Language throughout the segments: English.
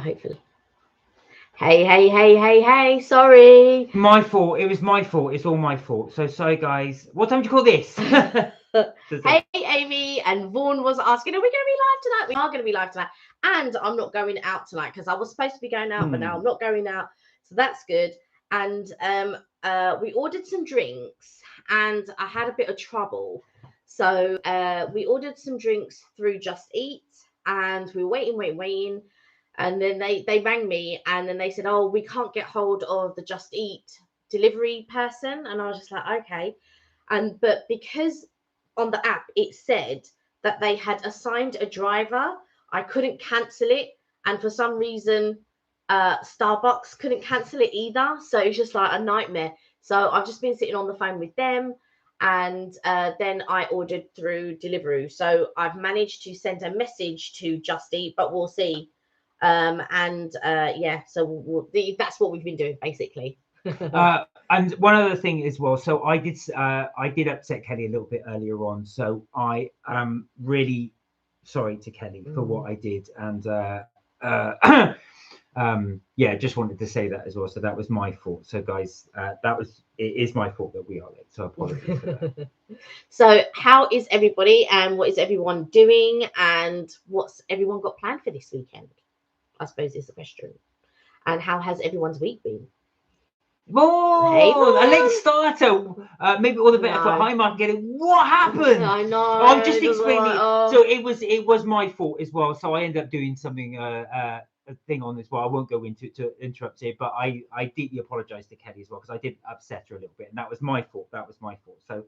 hopefully. Hey. Sorry. My fault. It was my fault. It's all my fault. So sorry, guys. What time do you call this? Hey, Amy. And Vaughan was asking, are we going to be live tonight? We are going to be live tonight. And I'm not going out tonight because I was supposed to be going out, but now I'm not going out. So that's good. And we ordered some drinks and I had a bit of trouble. So we ordered some drinks through Just Eat and we were waiting. And then they rang me and then they said, oh, we can't get hold of the Just Eat delivery person. And I was just like, okay. But because on the app it said that they had assigned a driver, I couldn't cancel it. And for some reason, Starbucks couldn't cancel it either. So it's just like a nightmare. So I've just been sitting on the phone with them. And then I ordered through Deliveroo. So I've managed to send a message to Just Eat, but we'll see. Yeah, so that's what we've been doing basically. And one other thing as well. So I did upset Kelly a little bit earlier on. So I am really sorry to Kelly for what I did. And yeah, just wanted to say that as well. So that was my fault. So guys, it is my fault that we are late. So apologies for that. So how is everybody and what is everyone doing and what's everyone got planned for this weekend? I suppose is the question. And how has everyone's week been? Oh, a late starter. Maybe all the better for hi, Mark. Get it? What happened? I know. I'm just explaining. So it was my fault as well. So I ended up doing something a thing on this. Well, I won't go into it to interrupt it, but I deeply apologise to Kelly as well because I did upset her a little bit, and that was my fault. So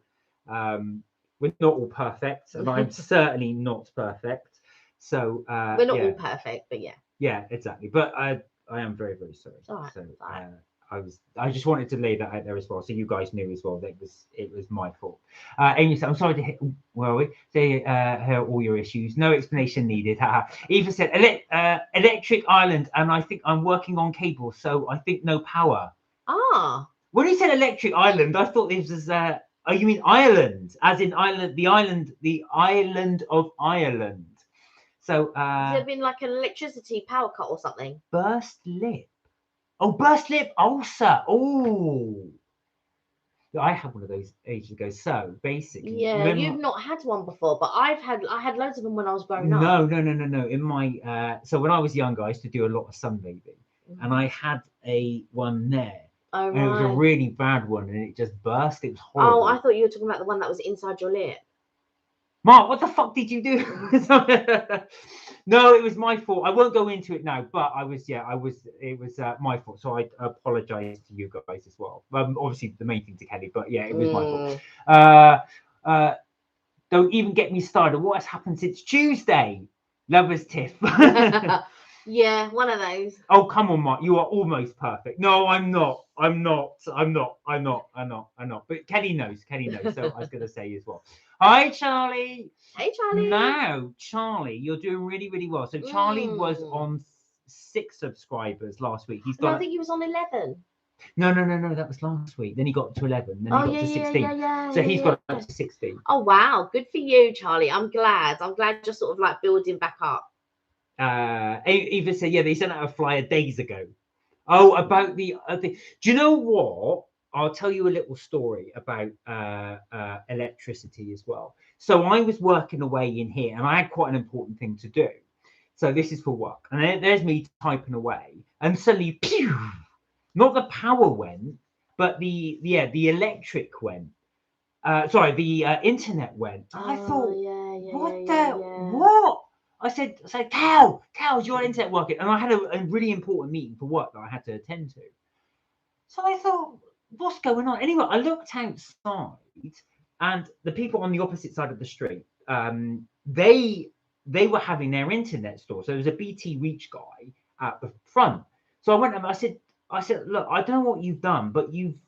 we're not all perfect, and I'm certainly not perfect. So we're not all perfect, but yeah. Yeah, exactly. But I am very, very sorry. Right, so I just wanted to lay that out there as well, so you guys knew as well that it was my fault. Amy said, "I'm sorry to hear all your issues. No explanation needed." Eva said, "Electric Island, and I think I'm working on cables, so I think no power." When you said Electric Island, I thought this was. Oh, you mean Ireland, as in Ireland, the island of Ireland. So has there been like an electricity power cut or something? Burst lip. Oh, burst lip ulcer. Oh, I had one of those ages ago. So basically, yeah, you've not had one before, but I had loads of them when I was growing up. No. In my so when I was younger, I used to do a lot of sunbathing, and I had one there. Oh, and it was a really bad one, and it just burst. It was horrible. Oh, I thought you were talking about the one that was inside your lip. Mark, what the fuck did you do? No, it was my fault. I won't go into it now, but it was my fault. So I apologize to you guys as well. Obviously the main thing to Kelly, but yeah, it was my fault. Don't even get me started. What has happened since Tuesday? Lovers tiff. Yeah, one of those. Oh, come on, Mark. You are almost perfect. No, I'm not. But Kelly knows. So I was going to say as well. Hi, Charlie. Hey, Charlie. Now, Charlie, you're doing really, really well. So Charlie was on 6 subscribers last week. I think he was on 11. No. That was last week. Then he got to 11. Then he got to 16. So he's got up to 16. Oh, wow. Good for you, Charlie. I'm glad you're sort of like building back up. Eva said, yeah, they sent out a flyer days ago. Oh, about the do you know what? I'll tell you a little story about electricity as well. So I was working away in here, and I had quite an important thing to do. So this is for work, and there's me typing away, and suddenly, pew! Not the power went, but the electric went. Sorry, the internet went. I thought, what? I said, Cal, your internet working? And I had a really important meeting for work that I had to attend to. So I thought, what's going on? Anyway, I looked outside, and the people on the opposite side of the street, they were having their internet store. So there was a BT Reach guy at the front. So I went and I said, look, I don't know what you've done, but you've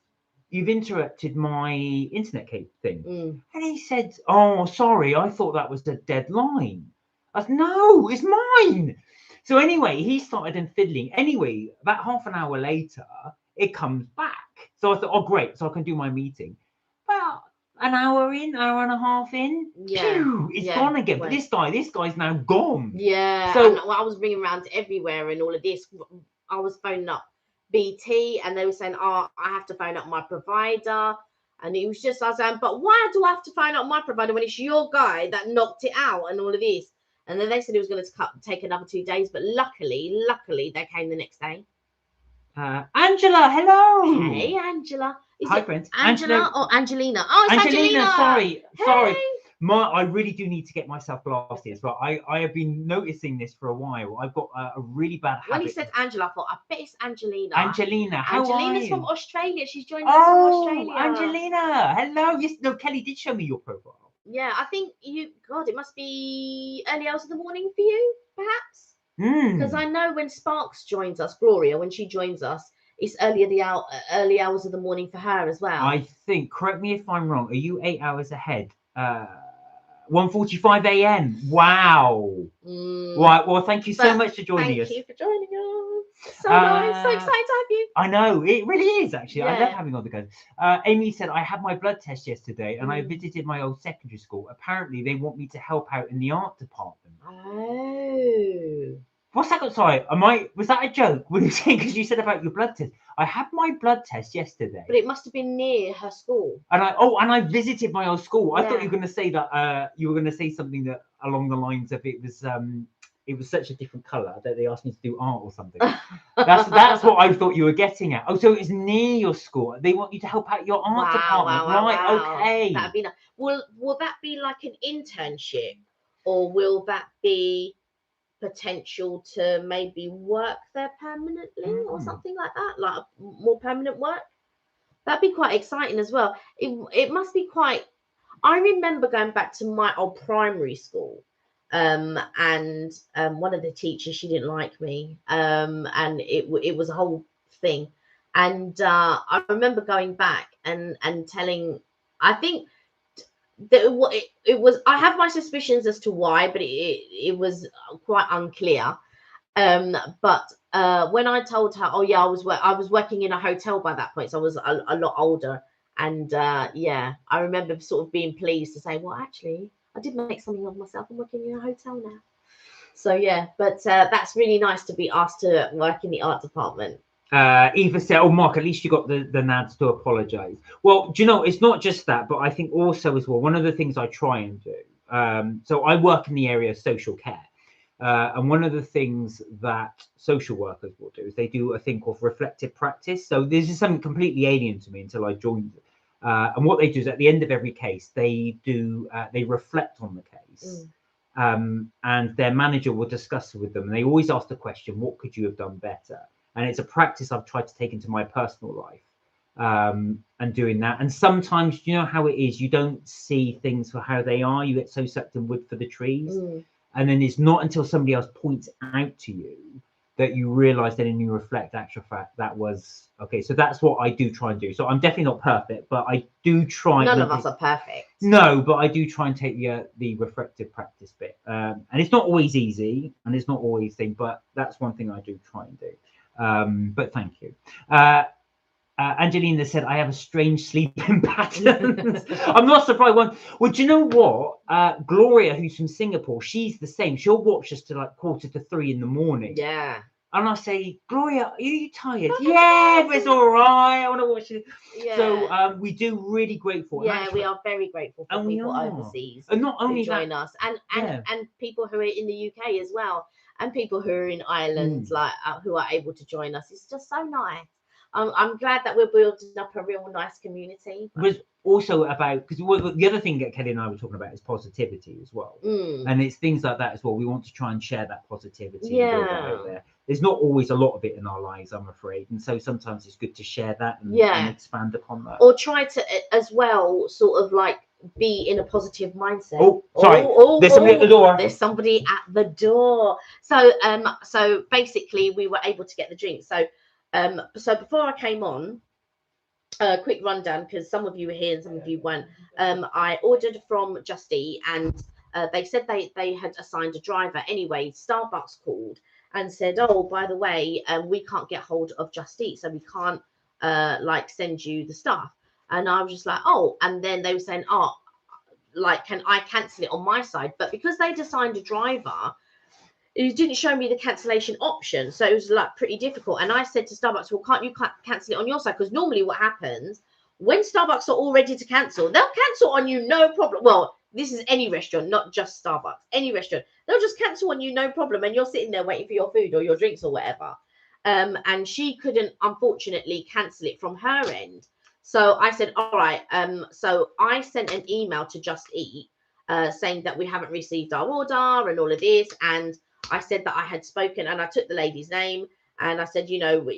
interrupted my internet thing. And he said, oh, sorry, I thought that was a dead line. I said, no, it's mine. So anyway, he started fiddling. Anyway, about half an hour later, it comes back. So I thought, oh, great. So I can do my meeting. Well, an hour in, hour and a half in, pew, it's gone again. But this guy's now gone. Yeah. So and I was ringing around to everywhere and all of this. I was phoning up BT and they were saying, "Oh, I have to phone up my provider." And it was just, I was saying, "But why do I have to phone up my provider when it's your guy that knocked it out and all of this?" And then they said it was going to take another 2 days, but luckily, they came the next day. Angela, hello. Hey, Angela. Hi, friends. Angela or Angelina? Oh, it's Angelina. Sorry. Hey. I really do need to get myself glasses, but I have been noticing this for a while. I've got a really bad habit. When he said Angela, I thought, I bet it's Angelina. Angelina, how are you? Angelina's from Australia. She's joined us from Australia. Angelina, hello. Yes, no, Kelly did show me your profile. Yeah, I think God, it must be early hours of the morning for you, perhaps. Because I know when Sparks joins us, Gloria, when she joins us, it's early hours of the morning for her as well. I think, correct me if I'm wrong, are you 8 hours ahead? 1:45 a.m. Wow. Right. Well, thank you so much for joining us. Thank you for joining us. So nice. So excited to have you. I know. It really is, actually. Yeah. I love having all the guys. Amy said, I had my blood test yesterday and I visited my old secondary school. Apparently, they want me to help out in the art department. Oh. What's that? Sorry, was that a joke? When you saying, because you said about your blood test? I had my blood test yesterday. But it must have been near her school. And I visited my old school. I thought you were going to say that you were going to say something that along the lines of it was such a different colour that they asked me to do art or something. That's what I thought you were getting at. Oh, so it's near your school. They want you to help out your art department. Wow. Okay. That'd be nice. Will that be like an internship, or will that be potential to maybe work there permanently or something like that, like more permanent work? That'd be quite exciting as well. It must be quite. I remember going back to my old primary school, and one of the teachers, she didn't like me, and it was a whole thing, and I remember going back and telling, I think that it was, I have my suspicions as to why, but it was quite unclear. But when I told her, oh yeah, I was working in a hotel by that point, so I was a lot older, and yeah, I remember sort of being pleased to say, well, actually, I did make something of myself. I'm working in a hotel now. So yeah, but that's really nice to be asked to work in the art department. Eva said, oh, Mark, at least you got the nads to apologise. Well, do you know, it's not just that, but I think also as well, one of the things I try and do, so I work in the area of social care. And one of the things that social workers will do is they do a thing called reflective practice. So this is something completely alien to me until I joined. And what they do is at the end of every case, they reflect on the case. And their manager will discuss with them. And they always ask the question, what could you have done better? And it's a practice I've tried to take into my personal life, and doing that. And sometimes, you know how it is, you don't see things for how they are. You get so sucked in wood for the trees. And then it's not until somebody else points out to you that you realize that, and you reflect, actual fact, that was okay. So that's what I do try and do. So I'm definitely not perfect, but I do try. None of us are perfect. No, but I do try and take the reflective practice bit. And it's not always easy, and it's not always thing, but that's one thing I do try and do. But thank you. Angelina said, I have a strange sleeping pattern. I'm not surprised. Well, do you know what? Gloria, who's from Singapore, she's the same. She'll watch us to like 2:45 in the morning. Yeah. And I say, Gloria, are you tired? Yeah, but it's all right. I want to watch it. Yeah. So we do really grateful. Yeah, actually, we are very grateful for people overseas and not only who join us, and people who are in the UK as well, and people who are in Ireland, like who are able to join us. It's just so nice. I'm glad that we're building up a real nice community. It was also about, because the other thing that Kelly and I were talking about is positivity as well. And it's things like that as well. We want to try and share that positivity. Yeah. And build that out there. There's not always a lot of it in our lives, I'm afraid. And so sometimes it's good to share that and expand upon that. Or try to, as well, sort of like be in a positive mindset. Oh, sorry. There's somebody at the door. There's somebody at the door. So, so basically we were able to get the drink. So before I came on, quick rundown, because some of you were here and some of you weren't. I ordered from Just Eat, and they said they had assigned a driver. Anyway, Starbucks called and said, oh, by the way, we can't get hold of Just Eat, so we can't like send you the stuff. And I was just like, oh, and then they were saying, oh, like, can I cancel it on my side? But because they'd assigned a driver, it didn't show me the cancellation option, so it was like pretty difficult. And I said to Starbucks, well, can't you cancel it on your side? Because normally what happens when Starbucks are all ready to cancel, they'll cancel on you, no problem. Well, this is any restaurant, not just Starbucks, any restaurant. They'll just cancel on you, no problem. And you're sitting there waiting for your food or your drinks or whatever. And she couldn't, unfortunately, cancel it from her end. So I said, all right. So I sent an email to Just Eat saying that we haven't received our order and all of this. And I said that I had spoken, and I took the lady's name, and I said, you know,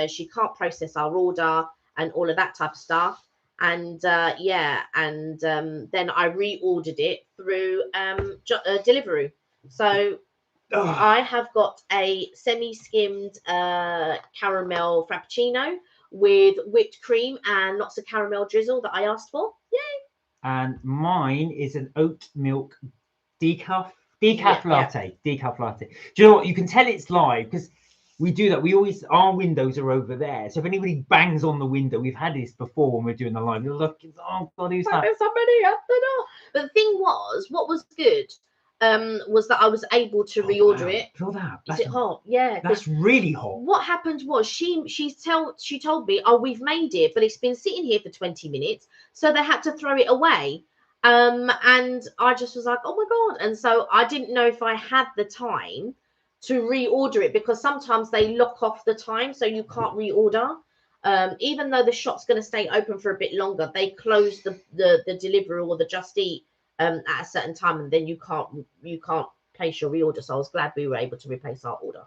she can't process our order and all of that type of stuff. And yeah, and then I reordered it through Deliveroo. So I have got a semi-skimmed caramel frappuccino with whipped cream and lots of caramel drizzle that I asked for. Yay! And mine is an oat milk decaf latte. Decaf latte. Do you know what? You can tell it's live because we do that. We always, our windows are over there. So if anybody bangs on the window, we've had this before when we're doing the live. You're like, oh God, who's that? There's somebody at the door. But the thing was, what was good was that I was able to reorder it. Feel that? Is it hot? Yeah. That's really hot. What happened was she told me, oh, we've made it, but it's been sitting here for 20 minutes. So they had to throw it away. And I just was like, oh my God. And so I didn't know if I had the time to reorder it, because sometimes they lock off the time, so you can't reorder. Even though the shop's going to stay open for a bit longer, they close the delivery or the Just Eat at a certain time, and then you can't place your reorder. So I was glad we were able to replace our order.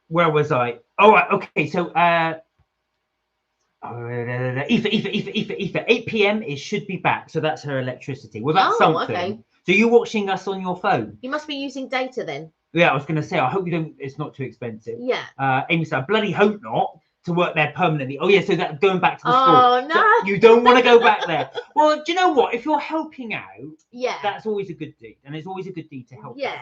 Where was I? Oh, right, okay. So Aoife, 8 p.m. it should be back. So that's her electricity. Well, that's something. Okay. So you're watching us on your phone? You must be using data then. Yeah, I was going to say, I hope you don't. It's not too expensive. Yeah. Amy said, I bloody hope not, to work there permanently. Oh yeah, so that going back to the school. Oh no, so you don't want to go back there. Well, do you know what? If you're helping out, yeah, that's always a good deed, and it's always a good deed to help. Yeah.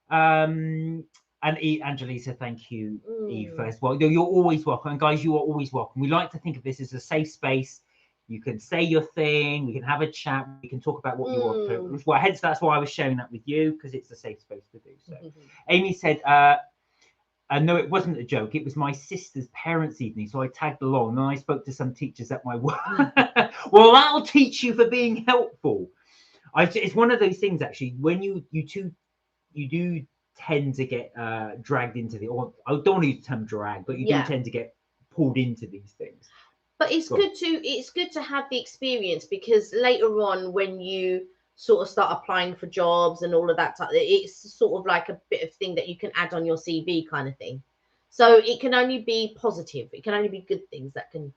Out. And Angelisa, thank you, Eve, as well. You're always welcome, and guys, you are always welcome. We like to think of this as a safe space. You can say your thing. We can have a chat. We can talk about what you want to. Well, hence that's why I was sharing that with you, because it's a safe space to do so. Amy said, no, it wasn't a joke. It was my sister's parents' evening, so I tagged along. And I spoke to some teachers at my work. Well, that'll teach you for being helpful. It's one of those things, actually, when you do tend to get dragged into the. Or I don't want to use the term drag, but you do tend to get pulled into these things. But it's good to have the experience, because later on, when you sort of start applying for jobs and all of that type, it's sort of like a bit of thing that you can add on your CV kind of thing. So it can only be positive. It can only be good things that can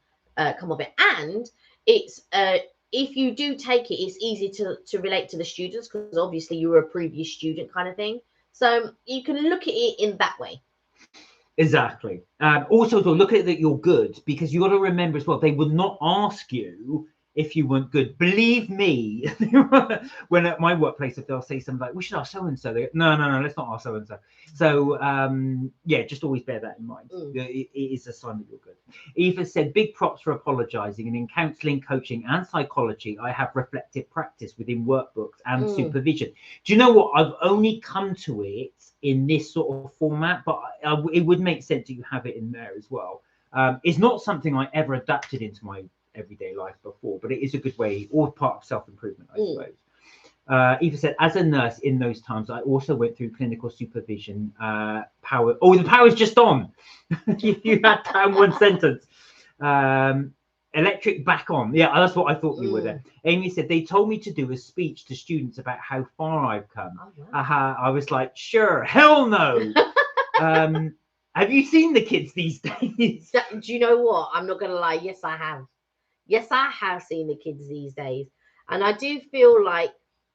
come of it. And it's if you do take it, it's easy to relate to the students, because obviously you were a previous student kind of thing. So you can look at it in that way. Exactly. Also, to look at it that you're good, because you got to remember as well, they would not ask you if you weren't good. Believe me, when at my workplace, if they'll say something like, we should ask so-and-so, they go, no, let's not ask so-and-so. So, yeah, just always bear that in mind. It is a sign that you're good. Eva said, big props for apologising. And in counselling, coaching and psychology, I have reflective practice within workbooks and supervision. Do you know what? I've only come to it in this sort of format, but it would make sense that you have it in there as well. It's not something I ever adapted into my everyday life before, but it is a good way, or part of self-improvement, I suppose. Eva said, as a nurse in those times, I also went through clinical supervision. The power's just on. You had time one sentence. Electric back on. Yeah, that's what I thought you were there. Amy said, they told me to do a speech to students about how far I've come. Oh, wow. I was like, sure, hell no. Have you seen the kids these days? Do you know what? I'm not going to lie. Yes, I have. Yes, I have seen the kids these days. And I do feel like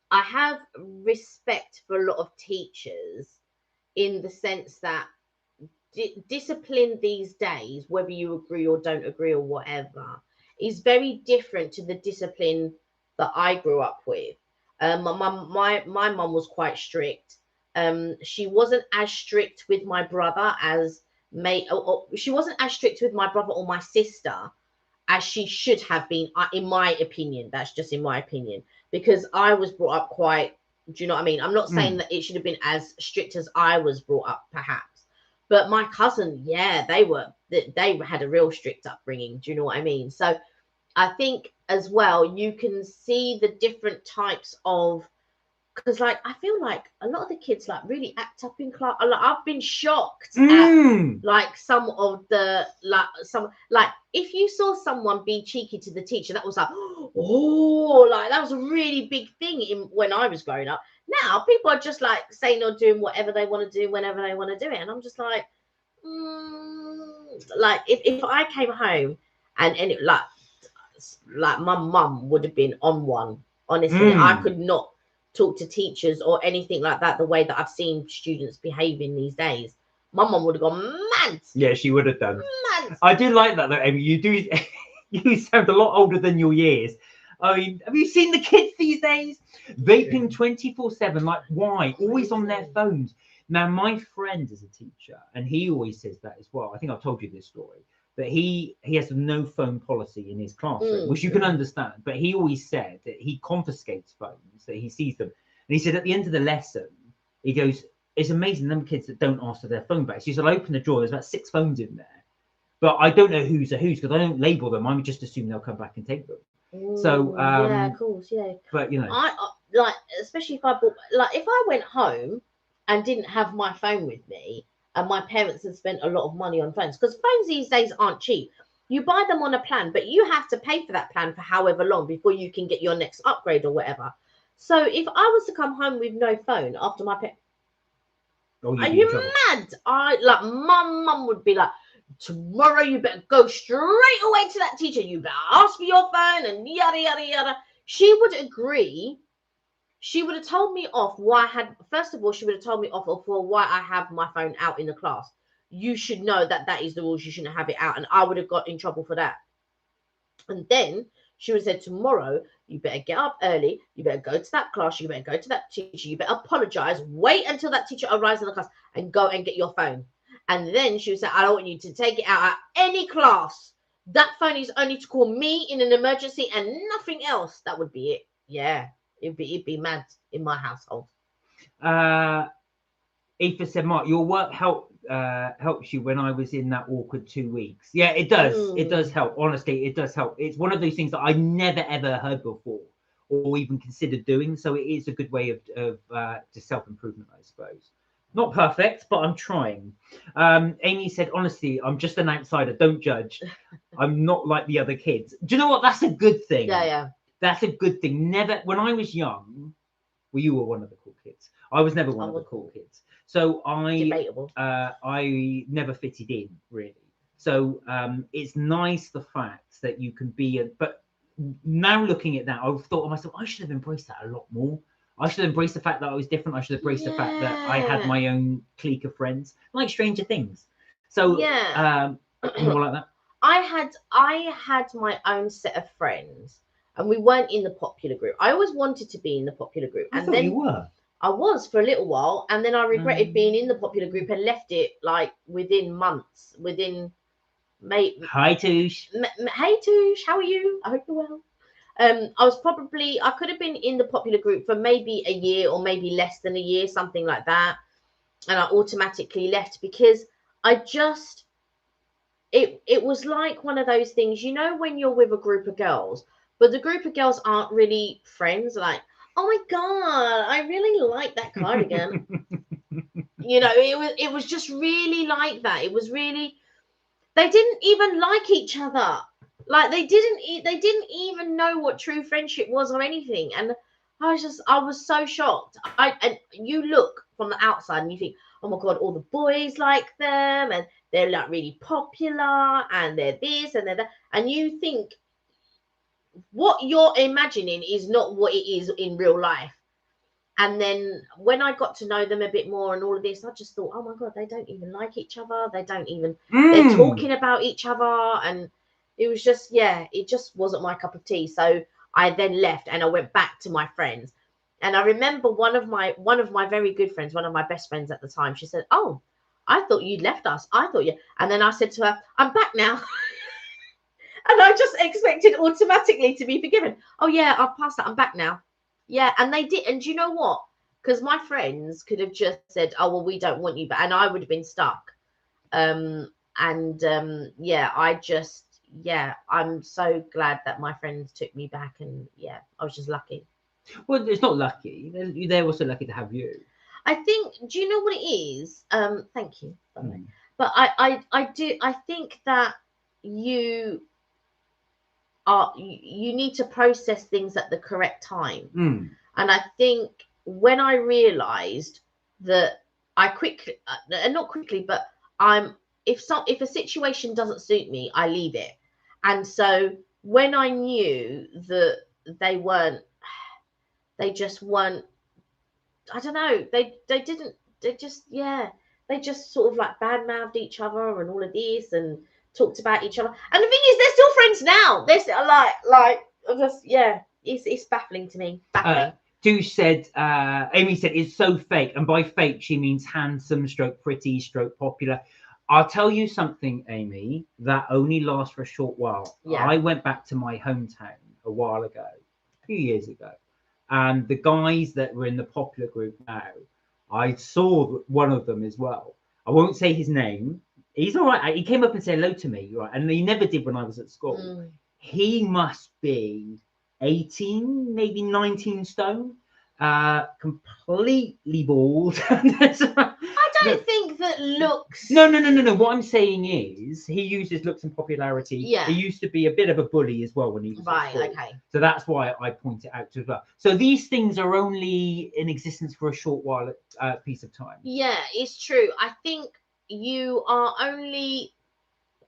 I have respect for a lot of teachers, in the sense that discipline these days, whether you agree or don't agree or whatever, is very different to the discipline that I grew up with. My mum was quite strict. She wasn't as strict with my brother as she wasn't as strict with my brother or my sister as she should have been, in my opinion. That's just in my opinion, because I was brought up quite, do you know what I mean? I'm not saying that it should have been as strict as I was brought up, perhaps, but my cousin, yeah, they had a real strict upbringing. Do you know what I mean? So I think as well, you can see the different types of, because like I feel like a lot of the kids like really act up in class. Like, I've been shocked at like some of the like if you saw someone be cheeky to the teacher, that was like, oh, like that was a really big thing when I was growing up. Now people are just like saying or doing whatever they want to do whenever they want to do it, and I'm just like, like if I came home and it, like my mum would have been on one. Honestly, I could not talk to teachers or anything like that the way that I've seen students behaving these days. My mum would have gone mad. Yeah, she would have done. Mad. I do like that though, Amy. You do. You sound a lot older than your years. I mean, have you seen the kids these days? Vaping 24/7. Like, why? Always on their phones. Now, my friend is a teacher, and he always says that as well. I think I've told you this story. That he has a no phone policy in his classroom, which you can understand. But he always said that he confiscates phones, that he sees them. And he said at the end of the lesson, he goes, it's amazing them kids that don't ask for their phone back. So he said, I open the drawer, there's about 6 phones in there. But I don't know who's because I don't label them. I just assume they'll come back and take them. So yeah, of course, yeah. But you know, I like, especially if I went home and didn't have my phone with me, and my parents had spent a lot of money on phones, because phones these days aren't cheap. You buy them on a plan, but you have to pay for that plan for however long before you can get your next upgrade or whatever. So if I was to come home with no phone after my pet, are you mad? My mum would be like, tomorrow you better go straight away to that teacher. You better ask for your phone and yada yada yada. She would agree. She would have told me off first of all, she would have told me off for why I have my phone out in the class. You should know that is the rules. You shouldn't have it out. And I would have got in trouble for that. And then she would have said, tomorrow, you better get up early. You better go to that class. You better go to that teacher. You better apologize. Wait until that teacher arrives in the class and go and get your phone. And then she would say, I don't want you to take it out at any class. That phone is only to call me in an emergency and nothing else. That would be it. Yeah. It'd be mad in my household. Aoife said, Mark, your work helps you when I was in that awkward 2 weeks. Yeah, it does. It does help. Honestly, it does help. It's one of those things that I never ever heard before or even considered doing. So it is a good way of just self-improvement, I suppose. Not perfect, but I'm trying. Amy said, honestly, I'm just an outsider. Don't judge. I'm not like the other kids. Do you know what? That's a good thing. Yeah. That's a good thing. Never, when I was young, well, you were one of the cool kids. I was never one of the cool kids. So I never fitted in, really. So it's nice the fact that you can be, but now looking at that, I've thought to myself, I should have embraced that a lot more. I should embrace the fact that I was different. I should embrace the fact that I had my own clique of friends, like Stranger Things. So more like that. I had my own set of friends, and we weren't in the popular group. I always wanted to be in the popular group, and then you were. I was for a little while, and then I regretted being in the popular group and left it like within months. Hi Touche. Hey Touche, how are you? I hope you're well. I could have been in the popular group for maybe a year or maybe less than a year, something like that. And I automatically left because it was like one of those things, you know, when you're with a group of girls, but the group of girls aren't really friends. Like, oh my God, I really like that cardigan. You know, it was just really like that. It was really, they didn't even like each other. Like they didn't even know what true friendship was or anything. And I was so shocked. And you look from the outside and you think, oh my God, all the boys like them and they're like really popular and they're this and they're that. And you think what you're imagining is not what it is in real life. And then when I got to know them a bit more and all of this, I just thought, oh my God, they don't even like each other. They don't even, they're talking about each other. And it was just, it just wasn't my cup of tea. So I then left and I went back to my friends. And I remember one of my very good friends, one of my best friends at the time, she said, oh, I thought you'd left us. I thought you. And then I said to her, I'm back now. And I just expected automatically to be forgiven. Oh, yeah, I've passed that. I'm back now. Yeah. And they did. And do you know what? Because my friends could have just said, oh, well, we don't want you back. And I would have been stuck. Yeah, I'm so glad that my friends took me back. And yeah, I was just lucky. Well, it's not lucky. They're also lucky to have you. I think, do you know what it is? Thank you. But I think that you need to process things at the correct time. And I think when I realized that I quickly, not quickly, but if a situation doesn't suit me, I leave it. And so when I knew that they just weren't, I don't know, they just sort of like bad-mouthed each other and all of this and talked about each other. And the thing is, they're still friends now. They're still it's baffling to me. Baffling. Amy said, it's so fake. And by fake, she means handsome, stroke pretty, stroke popular. I'll tell you something, Amy, that only lasts for a short while. Yeah. I went back to my hometown a while ago, a few years ago. And the guys that were in the popular group now, I saw one of them as well. I won't say his name. He's all right. He came up and said hello to me, right? And he never did when I was at school. He must be 18, maybe 19 stone, completely bald. I don't think that looks. No. What I'm saying is he uses looks and popularity. Yeah. He used to be a bit of a bully as well when he was at school. Okay. So that's why I point it out as well. So these things are only in existence for a short while, piece of time. Yeah, it's true. I think you are only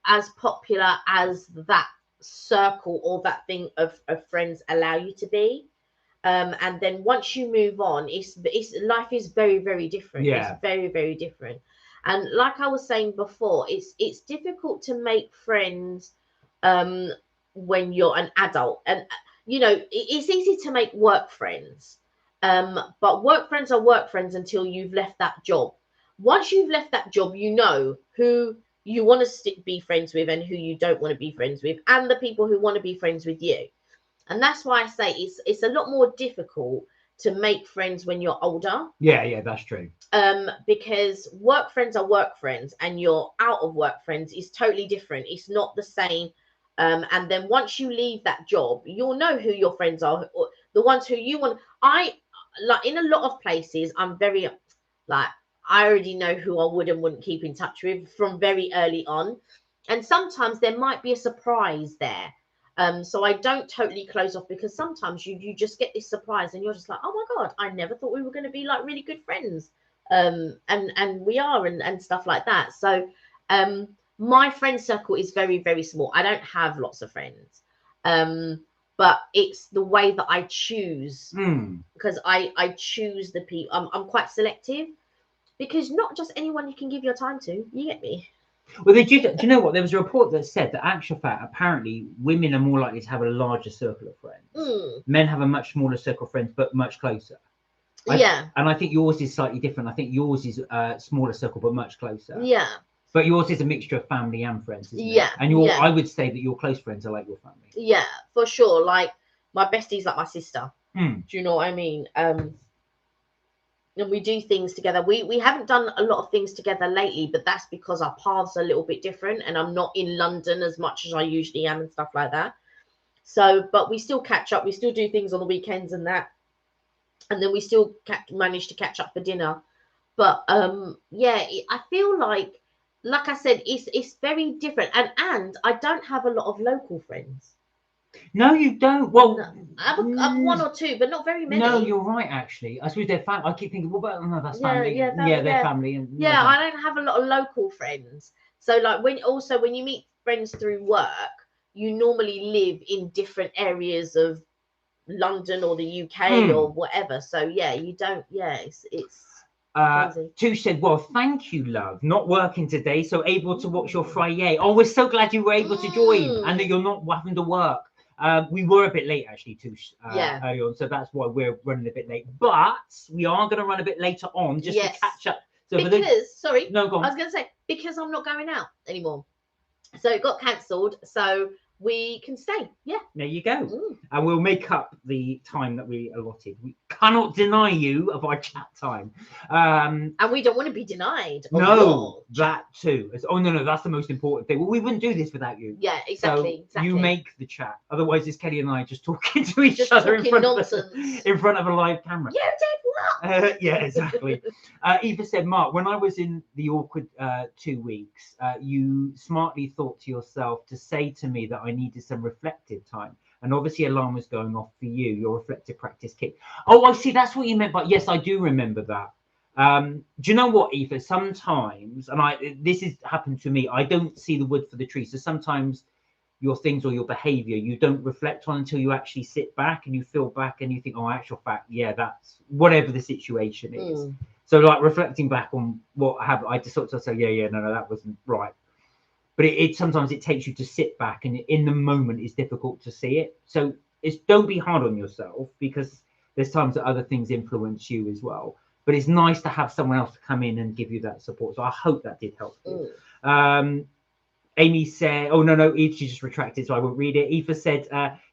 as popular as that circle or that thing of friends allow you to be. And then once you move on, it's life is very, very different. Yeah. It's very, very different. And like I was saying before, it's difficult to make friends when you're an adult. And it's easy to make work friends. But work friends are work friends until you've left that job. Once you've left that job, you know who you want to be friends with and who you don't want to be friends with, and the people who want to be friends with you. And that's why I say it's a lot more difficult to make friends when you're older. Yeah, that's true. Because work friends are work friends, and your out of work friends is totally different. It's not the same. And then once you leave that job, you'll know who your friends are, the ones who you want. In a lot of places, I'm very I already know who I would and wouldn't keep in touch with from very early on. And sometimes there might be a surprise there. So I don't totally close off, because sometimes you just get this surprise and you're just like, oh my God, I never thought we were going to be like really good friends. And we are and stuff like that. So my friend circle is very, very small. I don't have lots of friends. But it's the way that I choose, because I choose the people. I'm quite selective, because not just anyone you can give your time to. You get me? Well, do you know what? There was a report that said that actual fact, apparently, women are more likely to have a larger circle of friends. Men have a much smaller circle of friends, but much closer. And I think yours is slightly different. I think yours is a smaller circle, but much closer. Yeah. But yours is a mixture of family and friends, isn't it? And I would say that your close friends are like your family. Yeah, for sure. Like my bestie's like my sister. Do you know what I mean? And we do things together. We haven't done a lot of things together lately, but that's because our paths are a little bit different, and I'm not in London as much as I usually am and stuff like that. So, but we still catch up. We still do things on the weekends and that, and then we still manage to catch up for dinner. But I feel like I said, it's very different, and I don't have a lot of local friends. No, you don't. Well, I have one or two, but not very many. No, you're right. Actually, I suppose they're family. I keep thinking, well, that's family. They're family. And I don't have a lot of local friends. So, like when you meet friends through work, you normally live in different areas of London or the UK or whatever. So you don't. It's. Tu said, well, thank you, love. Not working today, so able to watch your Fri-yay. Oh, we're so glad you were able to join and that you're not having to work. We were a bit late, actually, Tush, early on, so that's why we're running a bit late. But we are going to run a bit later on just to catch up So because sorry, no, go on. I was going to say because I'm not going out anymore, so it got cancelled. So we can stay. Yeah. There you go. And we'll make up the time that we allotted. We cannot deny you of our chat time. And we don't want to be denied. No, that too. Oh, no, that's the most important thing. Well, we wouldn't do this without you. Yeah, exactly. So you make the chat. Otherwise, it's Kelly and I just talking to each other in front of a live camera. You did what? Yeah, exactly. Eva said, Mark, when I was in the awkward 2 weeks, you smartly thought to yourself to say to me that I needed some reflective time. And obviously alarm was going off for you. Your reflective practice kicked. Oh, I see. That's what you meant. But yes, I do remember that. Do you know what, Eva? Sometimes, and this has happened to me, I don't see the wood for the tree. So sometimes your things or your behavior you don't reflect on until you actually sit back and you feel back and you think, oh, actual fact, yeah, that's whatever the situation is. So like reflecting back on what happened, I just sort of say, yeah, no, that wasn't right. But it sometimes it takes you to sit back, and in the moment it's difficult to see it. So don't be hard on yourself, because there's times that other things influence you as well. But it's nice to have someone else to come in and give you that support. So I hope that did help you. Amy said, oh, no, she just retracted, so I won't read it. Eva said,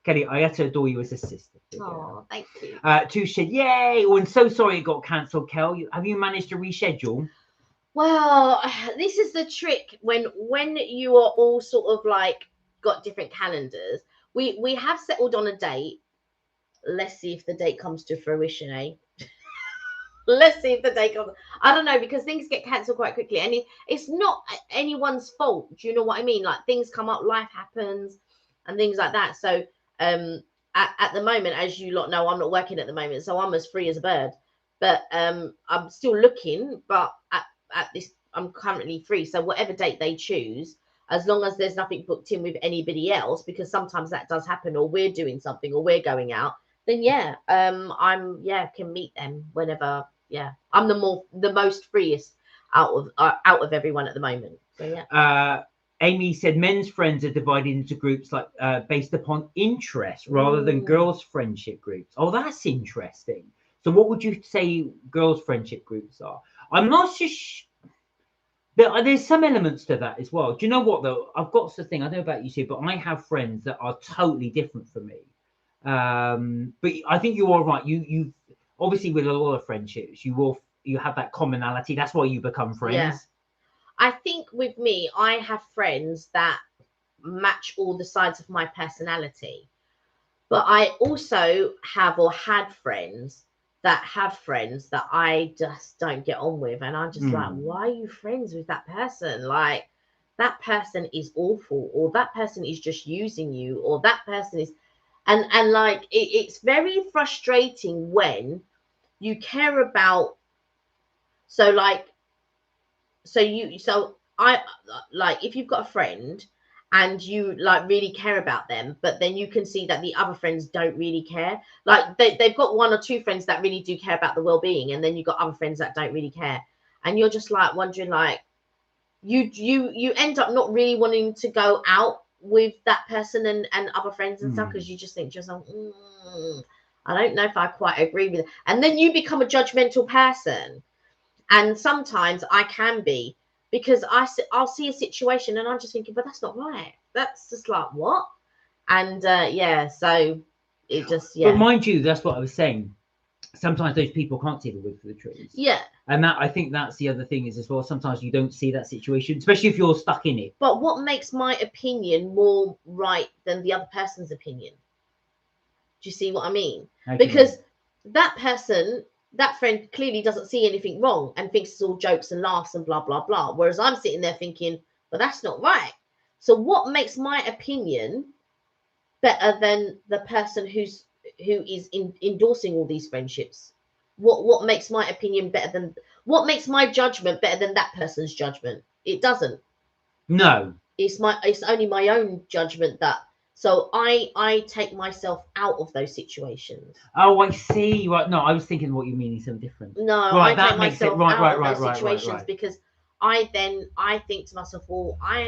Kelly, I had to adore you as a sister. Oh, thank you. Tush said, yay. Oh, and so sorry it got cancelled, Kel. Have you managed to reschedule? Well, this is the trick when you are all sort of like got different calendars. We have settled on a date. Let's see if the date comes to fruition, eh? Let's see if the date comes. I don't know, because things get cancelled quite quickly, and it's not anyone's fault. Do you know what I mean? Like things come up, life happens, and things like that. So at the moment, as you lot know, I'm not working at the moment, so I'm as free as a bird. But I'm still looking, but at this I'm currently free, so whatever date they choose, as long as there's nothing booked in with anybody else, because sometimes that does happen, or we're doing something, or we're going out, then can meet them whenever. I'm the most freest out of everyone at the moment, so yeah. Amy said men's friends are divided into groups like based upon interest rather than girls' friendship groups. Oh, that's interesting. So what would you say girls' friendship groups are? I'm not just there's some elements to that as well. Do you know what though? I've got the thing, I don't know about you two, but I have friends that are totally different from me. But I think you are right. You obviously with a lot of friendships, you have that commonality. That's why you become friends. Yeah. I think with me, I have friends that match all the sides of my personality. But I also have or had friends that I just don't get on with. And I'm just like, why are you friends with that person? Like, that person is awful, or that person is just using you, or that person is... And like, it's very frustrating when you care about... So I like, if you've got a friend and you like really care about them, but then you can see that the other friends don't really care. Like they've got one or two friends that really do care about the well-being, and then you've got other friends that don't really care, and you're just like wondering, like you end up not really wanting to go out with that person and other friends and stuff, because you just think to yourself, I don't know if I quite agree with it. And then you become a judgmental person. And sometimes I can be, because I'll see a situation and I'm just thinking, but that's not right. That's just like, what? And so it just, But mind you, that's what I was saying. Sometimes those people can't see the wood for the trees. Yeah. And I think that's the other thing is as well. Sometimes you don't see that situation, especially if you're stuck in it. But what makes my opinion more right than the other person's opinion? Do you see what I mean? Because that person... that friend clearly doesn't see anything wrong and thinks it's all jokes and laughs and blah, blah, blah. Whereas I'm sitting there thinking, well, that's not right. So what makes my opinion better than the person who is endorsing all these friendships? What makes my opinion better than... what makes my judgment better than that person's judgment? It doesn't. No. It's only my own judgment that... So I take myself out of those situations. Oh, I see. Right. No, I was thinking what you mean is something different. No, right, I take myself out of those situations because I think to myself, well, I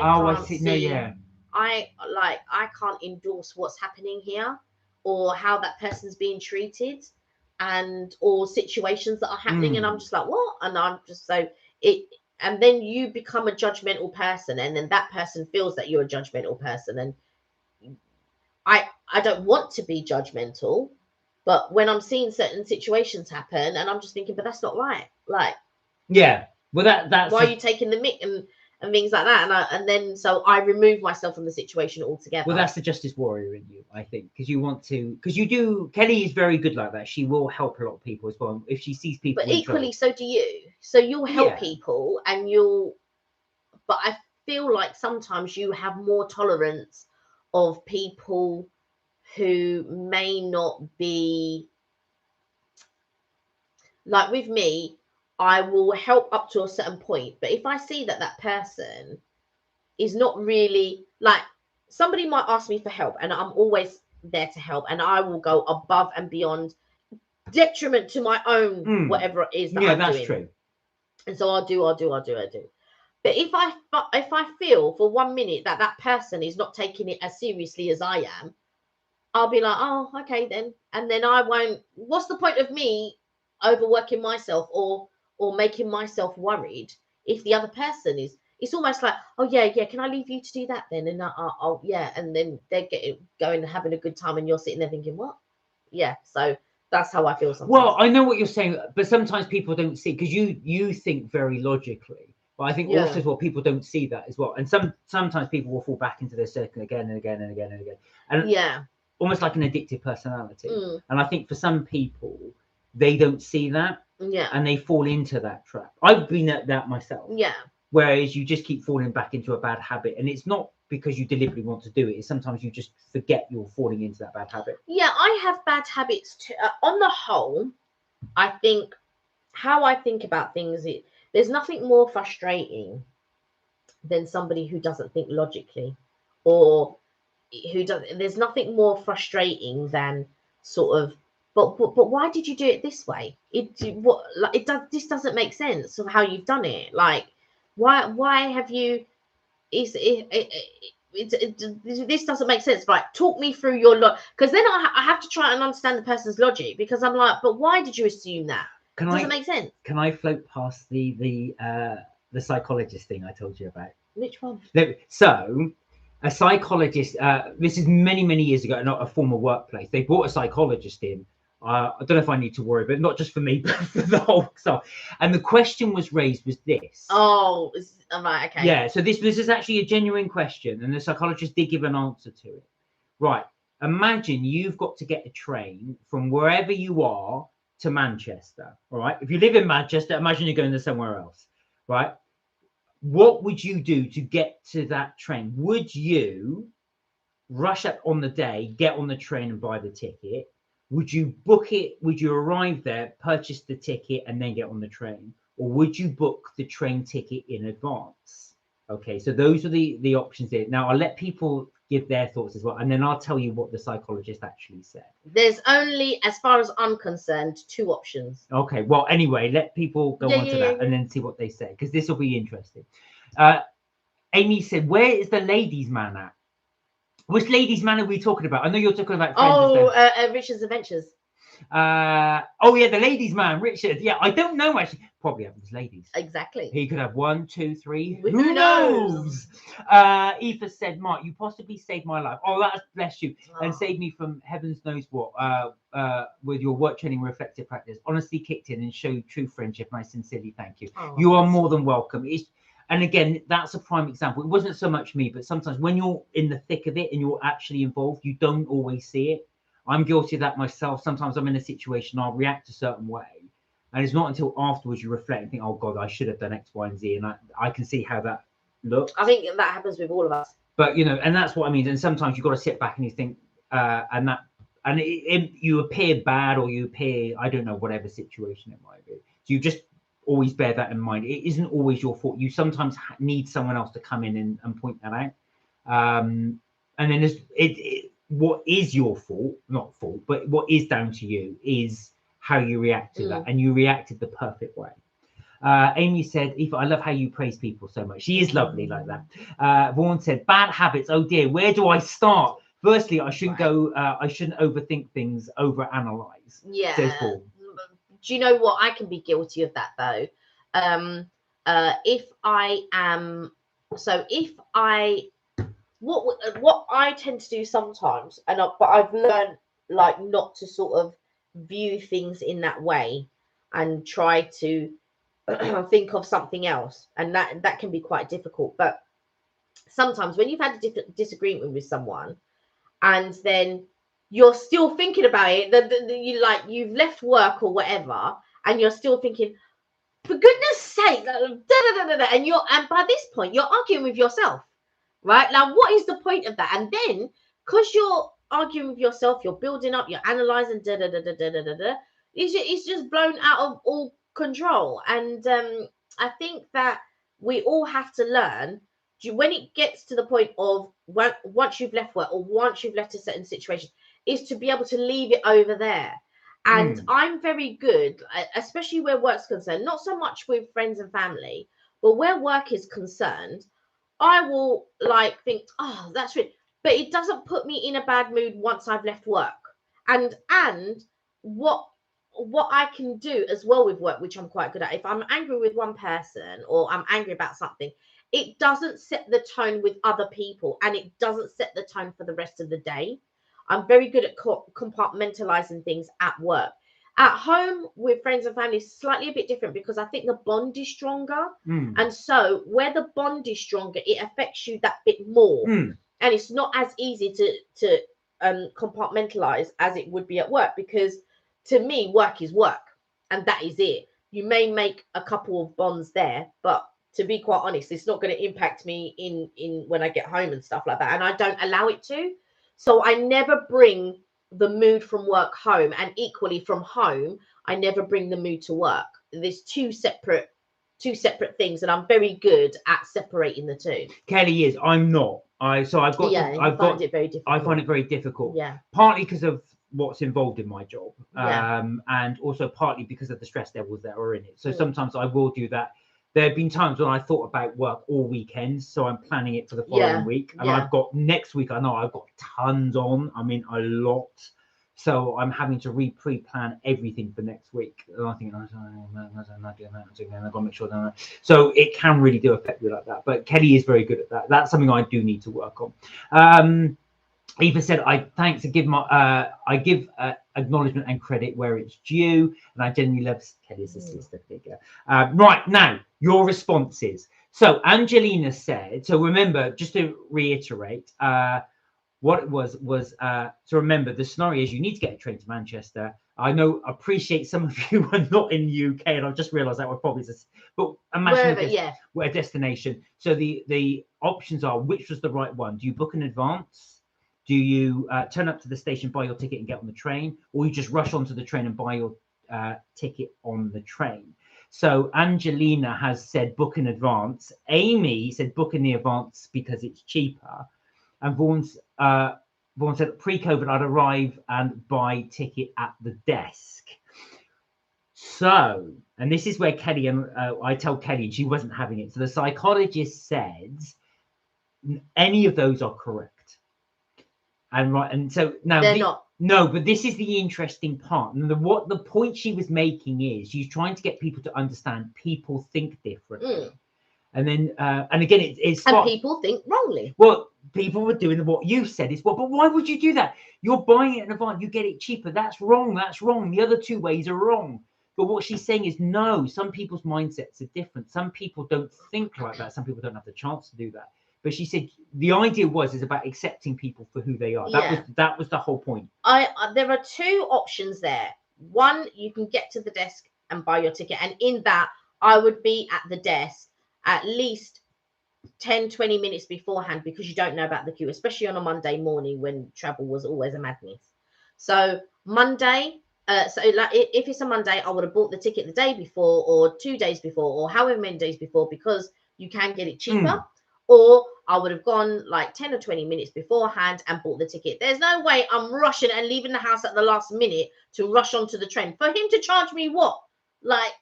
can't endorse what's happening here, or how that person's being treated, or situations that are happening, and I'm just like, what? And I'm just... so and then you become a judgmental person, and then that person feels that you're a judgmental person. And I don't want to be judgmental, but when I'm seeing certain situations happen, and I'm just thinking, but that's not right. Like, yeah, well, that's why are you taking the mick and things like that? And then so I remove myself from the situation altogether. Well, that's the justice warrior in you, I think, because you want to, because you do. Kelly is very good like that. She will help a lot of people as well if she sees people. But equally, so do you. So you'll help Yeah. people, and you'll. But I feel like sometimes you have more tolerance of people who may not be like with me. I will help up to a certain point, but if I see that that person is not really like, somebody might ask me for help, and I'm always there to help, and I will go above and beyond, detriment to my own whatever it is that I'm that's doing. true. And so I'll do. But if I feel for 1 minute that that person is not taking it as seriously as I am, I'll be like, oh, okay then, and then I won't. What's the point of me overworking myself or making myself worried if the other person is? It's almost like, oh yeah, can I leave you to do that then? And I'll yeah, and then they're going and having a good time, and you're sitting there thinking, what? Yeah, so that's how I feel sometimes. Well, I know what you're saying, but sometimes people don't see, because you think very logically. But I think also as well, people don't see that as well, and sometimes people will fall back into their circle again and again and again and again, and yeah, almost like an addictive personality. And I think for some people, they don't see that, and they fall into that trap. I've been at that myself. Yeah. Whereas you just keep falling back into a bad habit, and it's not because you deliberately want to do it. It's sometimes you just forget you're falling into that bad habit. Yeah, I have bad habits too. On the whole, I think how I think about things, there's nothing more frustrating than somebody who doesn't think logically, or who does. There's nothing more frustrating than sort of, but why did you do it this way? This doesn't make sense of how you've done it. Like, why have you? This doesn't make sense. Right, talk me through your because then I have to try and understand the person's logic, because I'm like, but why did you assume that? Doesn't make sense. Can I float past the psychologist thing I told you about? Which one? So a psychologist, this is many years ago, not a former workplace, they brought a psychologist in. I don't know if I need to worry, but not just for me, but for the whole stuff. And the question was raised was this. Oh, right, okay. Yeah, so this is actually a genuine question, and the psychologist did give an answer to it. Right, imagine you've got to get a train from wherever you are to Manchester, all right? If you live in Manchester, imagine you're going to somewhere else, right? What would you do to get to that train? Would you rush up on the day, get on the train and buy the ticket? Would you book it? Would you arrive there, purchase the ticket, and then get on the train? Or would you book the train ticket in advance? Okay, so those are the options there. Now, I'll let people give their thoughts as well, and then I'll tell you what the psychologist actually said. There's only, as far as I'm concerned, 2 options. Okay, well, anyway, let people go on to that and then see what they say, because this will be interesting. Amy said, where is the ladies' man at? Which ladies' man are we talking about? I know you're talking about friends. Richard's Adventures. Oh yeah, the ladies' man, Richard. Yeah, I don't know actually. Probably have his ladies. Exactly. He could have 1, 2, 3. Who knows? Eva said, Mark, you possibly saved my life. Oh, that's bless you. And saved me from heavens knows what. With your work training reflective practice. Honestly kicked in and showed true friendship. And I sincerely thank you. Oh, you are more than welcome. And again, that's a prime example. It wasn't so much me, but sometimes when you're in the thick of it and you're actually involved, you don't always see it. I'm guilty of that myself. Sometimes I'm in a situation, I'll react a certain way. And it's not until afterwards you reflect and think, oh God, I should have done X, Y, and Z. And I can see how that looks. I think that happens with all of us. But, you know, and that's what I mean. And sometimes you've got to sit back and you think, you appear bad, or you appear, I don't know, whatever situation it might be. So you just always bear that in mind. It isn't always your fault. You sometimes need someone else to come in and point that out. And then there's what is your fault, not fault, but what is down to you is how you react to that. And you reacted the perfect way. Amy said, Eva, I love how you praise people so much. She is lovely like that. Vaughan said, bad habits. Oh dear, where do I start? Firstly, I shouldn't overthink things, overanalyze. Yeah. Says Vaughan. Do you know what? I can be guilty of that though. if I am, so if I, what I tend to do sometimes, but I've learned like not to sort of view things in that way and try to think of something else, and that can be quite difficult. But sometimes when you've had a disagreement with someone, and then you're still thinking about it, you've left work or whatever, and you're still thinking, for goodness sake, and by this point you're arguing with yourself, right? Now, what is the point of that? And then, because you're arguing with yourself, you're building up, you're analyzing, it's just blown out of all control. And I think that we all have to learn, when it gets to the point of once you've left work or once you've left a certain situation, is to be able to leave it over there. And I'm very good, especially where work's concerned, not so much with friends and family, but where work is concerned, I will like think, oh, that's it. But it doesn't put me in a bad mood once I've left work. And what I can do as well with work, which I'm quite good at, if I'm angry with one person or I'm angry about something, it doesn't set the tone with other people, and it doesn't set the tone for the rest of the day. I'm very good at compartmentalizing things at work. At home with friends and family, slightly a bit different, because I think the bond is stronger. And so where the bond is stronger, it affects you that bit more. And it's not as easy to compartmentalize as it would be at work, because to me, work is work, and that is it. You may make a couple of bonds there, but to be quite honest, it's not going to impact me in when I get home and stuff like that. And I don't allow it to. So I never bring the mood from work home, and equally from home, I never bring the mood to work. There's two separate things, and I'm very good at separating the two. Kelly is. I'm not. I find it very difficult. I find it very difficult. Yeah. Partly because of what's involved in my job, and also partly because of the stress levels that are in it. So sometimes I will do that. There have been times when I thought about work all weekend, so I'm planning it for the following week. And I've got next week, I know I've got tons on. I mean, a lot. So I'm having to pre-plan everything for next week. And I think, I'm not doing that. I've got to make sure that. So it can really do affect you like that. But Kelly is very good at that. That's something I do need to work on. Eva said, I give acknowledgement and credit where it's due, and I genuinely love Kelly's a sister figure. Right, now your responses. So Angelina said, so remember, just to reiterate, what it was so remember, the scenario is you need to get a train to Manchester. I appreciate some of you are not in the UK, and I've just realized that we're probably but imagine we're a destination. So the options are, which was the right one? Do you book in advance? Do you turn up to the station, buy your ticket and get on the train, or you just rush onto the train and buy your ticket on the train? So Angelina has said book in advance. Amy said book in the advance because it's cheaper. And Vaughan said pre-COVID I'd arrive and buy ticket at the desk. So, and this is where Kelly and I tell Kelly she wasn't having it. So the psychologist said any of those are correct. And so now they're not. No, but this is the interesting part. And what the point she was making is she's trying to get people to understand people think differently. And then and again it's and people think wrongly. Well, people were doing what you said is but why would you do that? You're buying it in advance, you get it cheaper. That's wrong. The other two ways are wrong. But what she's saying is no, some people's mindsets are different. Some people don't think like that. Some people don't have the chance to do that. But she said the idea is about accepting people for who they are. That was the whole point. There are two options there. One, you can get to the desk and buy your ticket. And in that, I would be at the desk at least 10-20 minutes beforehand, because you don't know about the queue, especially on a Monday morning when travel was always a madness. So Monday, if it's a Monday, I would have bought the ticket the day before or 2 days before or however many days before, because you can get it cheaper. Or I would have gone like 10 or 20 minutes beforehand and bought the ticket. There's no way I'm rushing and leaving the house at the last minute to rush onto the train for him to charge me what? Like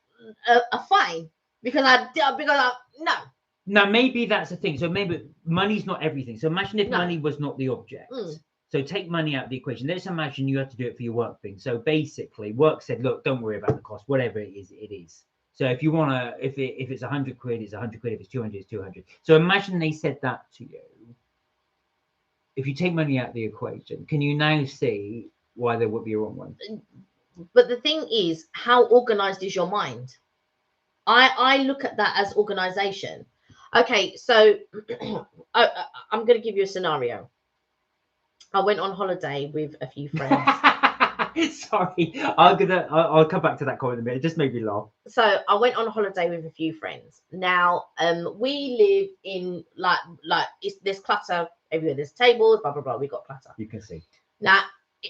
a fine? Because no. Now, maybe that's the thing. So maybe money's not everything. So imagine if money was not the object. So take money out of the equation. Let's imagine you have to do it for your work thing. So basically, work said, look, don't worry about the cost. Whatever it is, it is. So if you want to, if it's 100 quid, it's 100 quid. If it's 200, it's 200. So imagine they said that to you. If you take money out of the equation, can you now see why there would be a wrong one? But the thing is, how organized is your mind? I look at that as organization. Okay, so I'm going to give you a scenario. I went on holiday with a few friends. Sorry, I'll come back to that comment in a minute. It just made me laugh. So I went on holiday with a few friends. Now, we live in there's clutter everywhere. There's tables, blah blah blah. We got clutter. You can see. Now,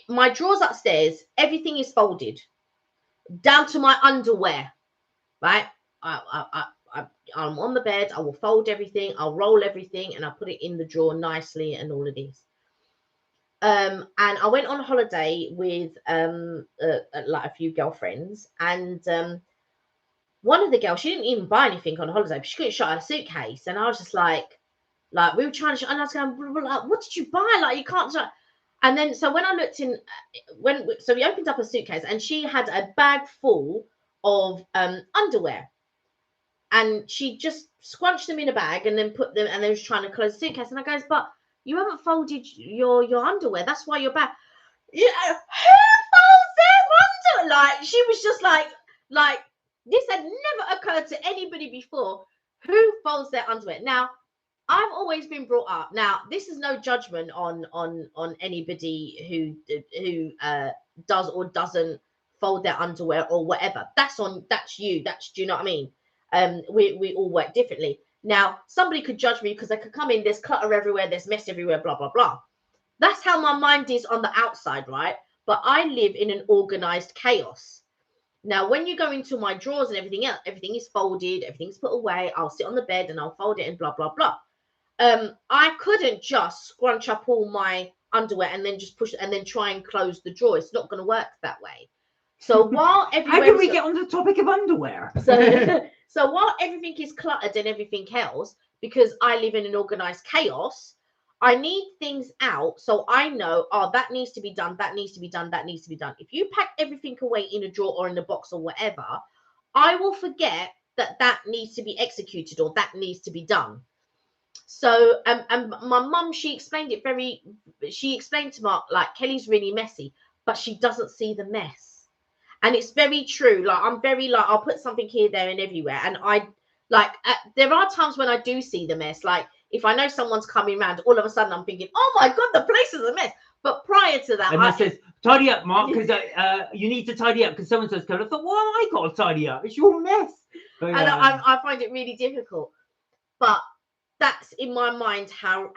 my drawers upstairs, everything is folded, down to my underwear. Right? I'm on the bed. I will fold everything. I'll roll everything, and I'll put it in the drawer nicely, and all of this. And I went on holiday with like a few girlfriends, and one of the girls, she didn't even buy anything on holiday, but she couldn't shut her suitcase, and I was just like we were trying to shut, and I was going, like, what did you buy? Like, you can't shut. And then so when I looked in, so we opened up a suitcase, and she had a bag full of underwear, and she just scrunched them in a bag and then put them, and then was trying to close the suitcase, and I goes, but you haven't folded your underwear. That's why you're back. Yeah, who folds their underwear? Like, she was just like this had never occurred to anybody before. Who folds their underwear? Now, I've always been brought up. Now, this is no judgment on anybody who does or doesn't fold their underwear or whatever. That's you. Do you know what I mean? We all work differently. Now, somebody could judge me because they could come in, there's clutter everywhere, there's mess everywhere, blah, blah, blah. That's how my mind is on the outside, right? But I live in an organized chaos. Now, when you go into my drawers and everything else, everything is folded, everything's put away. I'll sit on the bed and I'll fold it and blah, blah, blah. I couldn't just scrunch up all my underwear and then just push it and then try and close the drawer. It's not going to work that way. So while how can we get on the topic of underwear? So while everything is cluttered and everything else, because I live in an organized chaos, I need things out so I know, oh, that needs to be done, that needs to be done, that needs to be done. If you pack everything away in a drawer or in a box or whatever, I will forget that needs to be executed or that needs to be done. So and my mum, she explained to Mark, like, Kelly's really messy, but she doesn't see the mess. And it's very true. Like, I'm very like, I'll put something here, there, and everywhere. And I like, there are times when I do see the mess. Like, if I know someone's coming around, all of a sudden I'm thinking, oh my God, the place is a mess. But prior to that, and says, tidy up, Mark, because you need to tidy up because someone's coming. I thought, well, I got to tidy up. It's your mess. But, and I find it really difficult. But that's in my mind how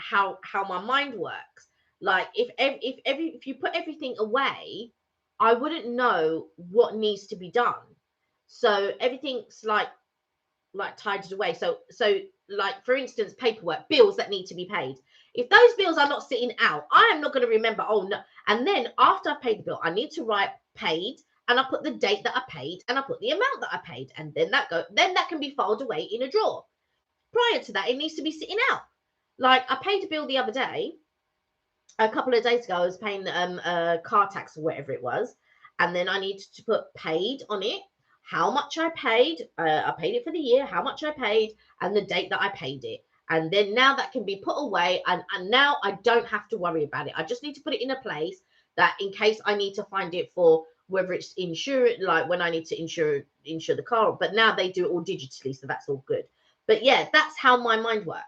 my mind works. Like, if you put everything away, I wouldn't know what needs to be done. So everything's like tidied away. So like, for instance, paperwork, bills that need to be paid. If those bills are not sitting out, I am not going to remember, oh no. And then after I paid the bill, I need to write paid, and I put the date that I paid, and I put the amount that I paid, and then that can be filed away in a drawer. Prior to that, it needs to be sitting out. Like, I paid a bill the other day. A couple of days ago, I was paying car tax or whatever it was, and then I needed to put paid on it, how much I paid it for the year, how much I paid, and the date that I paid it. And then now that can be put away, and now I don't have to worry about it. I just need to put it in a place that, in case I need to find it for whether it's insurance, like when I need to insure the car. But now they do it all digitally, so that's all good. But yeah, that's how my mind works.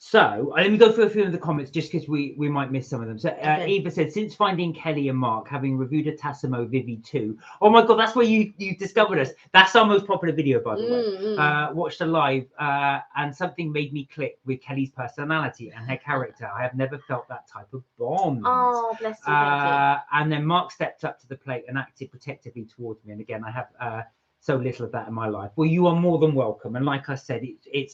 So let me go through a few of the comments just because we might miss some of them. So Okay. Eva said, since finding Kelly and Mark, having reviewed a Tassimo Vivi 2. Oh my God, that's where you discovered us. That's our most popular video, by the way. Watched a live and something made me click with Kelly's personality and her character. I have never felt that type of bond. Oh, bless you, thank you. And then Mark stepped up to the plate and acted protectively towards me. And again, I have so little of that in my life. Well, you are more than welcome. And like I said,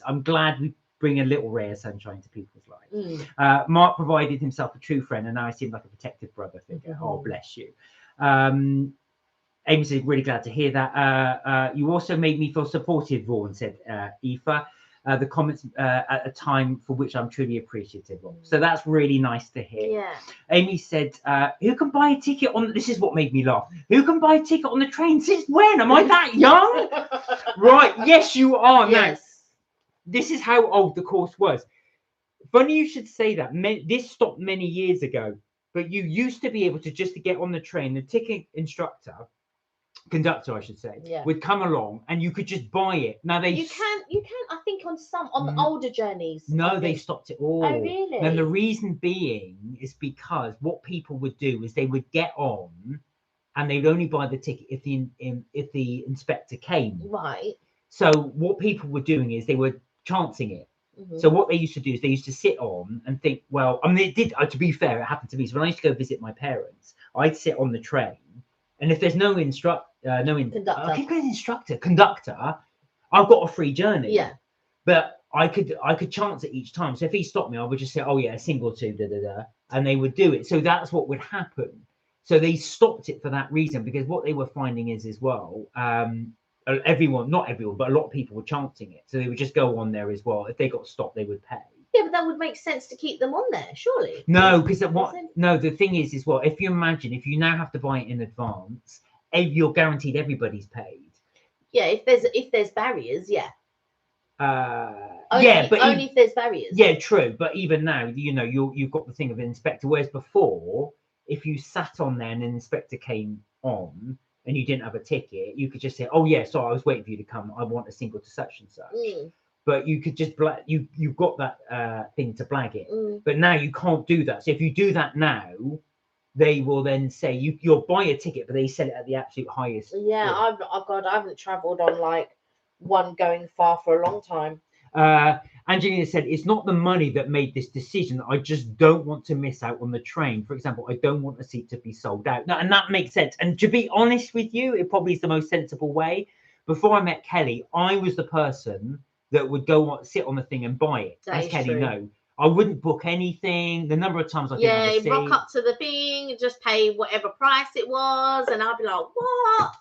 I'm glad we bring a little ray of sunshine to people's lives. Mark provided himself a true friend, and now I seem like a protective brother figure. Oh, bless you. Amy said, really glad to hear that. You also made me feel supported, Vaughan, said Aoife. the comments at a time for which I'm truly appreciative of. So that's really nice to hear. Yeah. Amy said, who can buy a ticket on, this is what made me laugh, who can buy a ticket on the train? Since when? Am I that young? Right, yes you are. Yes. Now, this is how old the course was. Funny you should say that. This stopped many years ago, but you used to be able to just to get on the train, the ticket conductor I should say, would come along and you could just buy it. Now you can I think on the older journeys. No, they stopped it all. Oh really? And the reason being is because what people would do is they would get on and they'd only buy the ticket if the inspector came. Right. So what people were doing is they were chancing it. So what they used to do is they used to sit on and think, well, I mean, it did, to be fair, it happened to me. So when I used to go visit my parents, I'd sit on the train, and if there's no conductor, I've got a free journey. Yeah. But I could chance it each time. So if he stopped me, I would just say, oh yeah, a single two, and they would do it. So that's what would happen. So they stopped it for that reason, because what they were finding is as well, not everyone, but a lot of people were chancing it. So they would just go on there as well. If they got stopped, they would pay. Yeah, but that would make sense to keep them on there, surely. No, because the thing is well, if you imagine, if you now have to buy it in advance, you're guaranteed everybody's paid. Yeah, if there's barriers, yeah. But only if there's barriers. Yeah, true. But even now, you've got the thing of an inspector. Whereas before, if you sat on there and an inspector came on and you didn't have a ticket, you could just say, oh yeah, sorry, I was waiting for you to come. I want a single to such and such. But you could just you've got that thing to blag it. But now you can't do that. So if you do that now, they will then say you'll buy a ticket, but they sell it at the absolute highest. Yeah, I haven't travelled on like one going far for a long time. Angelina said, it's not the money that made this decision. I just don't want to miss out on the train. For example, I don't want a seat to be sold out. And that makes sense. And to be honest with you, it probably is the most sensible way. Before I met Kelly, I was the person that would sit on the thing and buy it. As Kelly knows. I wouldn't book anything. The number of times I didn't rock up to the thing, just pay whatever price it was, and I'd be like, what?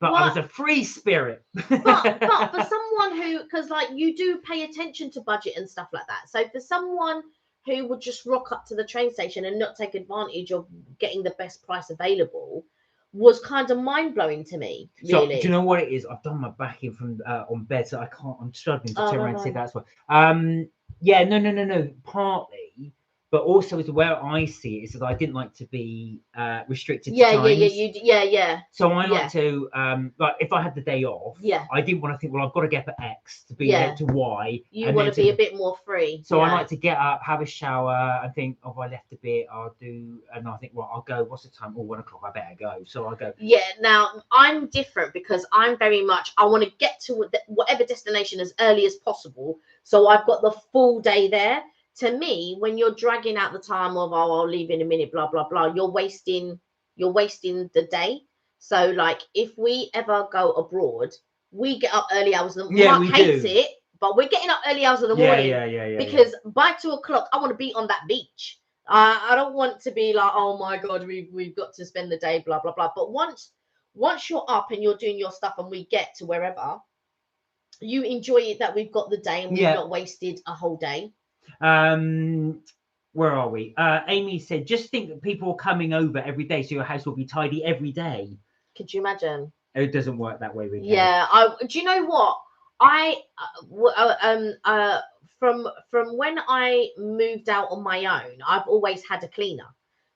But I was a free spirit. but for someone who, because like you do pay attention to budget and stuff like that. So for someone who would just rock up to the train station and not take advantage of getting the best price available, was kind of mind-blowing to me, really. So, do you know what it is? I've done my backing from on bed, so I'm struggling to turn around and say that as well. Yeah, no. Partly, but also as where I see it is that I didn't like to be restricted to times. Yeah. So I like to like if I had the day off, I didn't want to think, well, I've got to get up at X to be there to Y. You want to be a bit more free. So I like to get up, have a shower, and think, oh, I left a bit, I'll do, and I think, well, I'll go. What's the time? Oh, 1 o'clock. I better go. So I go. Yeah. Now I'm different because I'm very much. I want to get to whatever destination as early as possible, so I've got the full day there. To me, when you're dragging out the time of, oh, I'll leave in a minute, blah, blah, blah, you're wasting the day. So, like, if we ever go abroad, we get up early hours of the morning. Mark hates it, but we're getting up early hours of the morning. Yeah. Because by 2 o'clock, I want to be on that beach. I don't want to be like, oh, my God, we've got to spend the day, blah, blah, blah. But once you're up and you're doing your stuff and we get to wherever, you enjoy it that we've got the day and we've not wasted a whole day. Where are we? Amy said, just think that people are coming over every day, so your house will be tidy every day. Could you imagine? It doesn't work that way with do you know what from when I moved out on my own, I've always had a cleaner.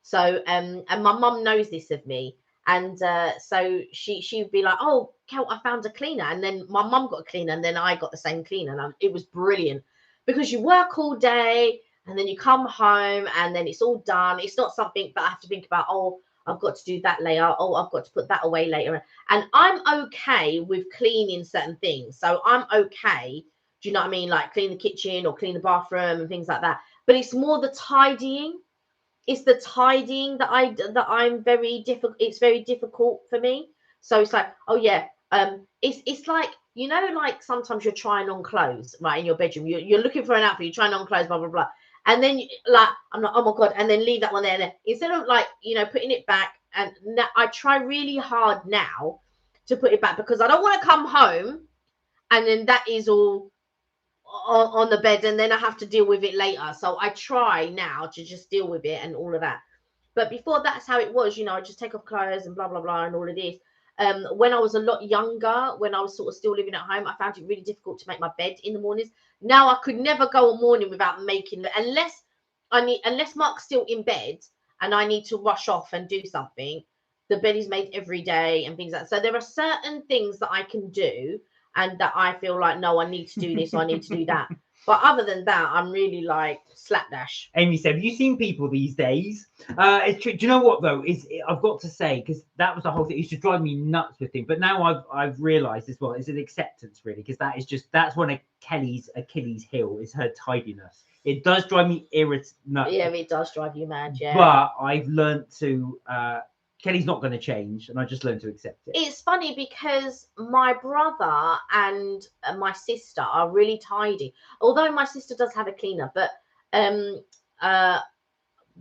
So and my mum knows this of me, and so she'd be like, oh, Kel, I found a cleaner, and then my mum got a cleaner, and then I got the same cleaner, and it was brilliant. Because you work all day and then you come home and then it's all done. It's not something that I have to think about, oh, I've got to do that later. Oh, I've got to put that away later. And I'm okay with cleaning certain things. So I'm okay. Do you know what I mean? Like clean the kitchen or clean the bathroom and things like that. But it's more the tidying. It's the tidying that I'm very difficult. It's very difficult for me. So it's like, oh yeah. It's like, you know, like sometimes you're trying on clothes, right, in your bedroom. You're looking for an outfit, you're trying on clothes, blah, blah, blah. And then, like, I'm like, oh, my God. And then leave that one there. And then instead of, like, you know, putting it back. And I try really hard now to put it back because I don't want to come home and then that is all on the bed, and then I have to deal with it later. So I try now to just deal with it and all of that. But before, that's how it was, I just take off clothes and blah blah blah and all of this. When I was a lot younger, when I was sort of still living at home, I found it really difficult to make my bed in the mornings. Now I could never go a morning without making, unless Mark's still in bed and I need to rush off and do something. The bed is made every day and things like that. So there are certain things that I can do and that I feel like, no, I need to do this or I need to do that. But other than that, I'm really like slapdash. Amy said, have you seen people these days? It's true. Do you know what though? I've got to say, because that was the whole thing. It used to drive me nuts with him. But now I've realised as well, it's an acceptance really, because that's one of Kelly's Achilles heel is her tidiness. It does drive me nuts. Yeah, it does drive you mad. Yeah. But I've learned to. Kelly's not going to change, and I just learned to accept it. It's funny because my brother and my sister are really tidy. Although my sister does have a cleaner, but yeah,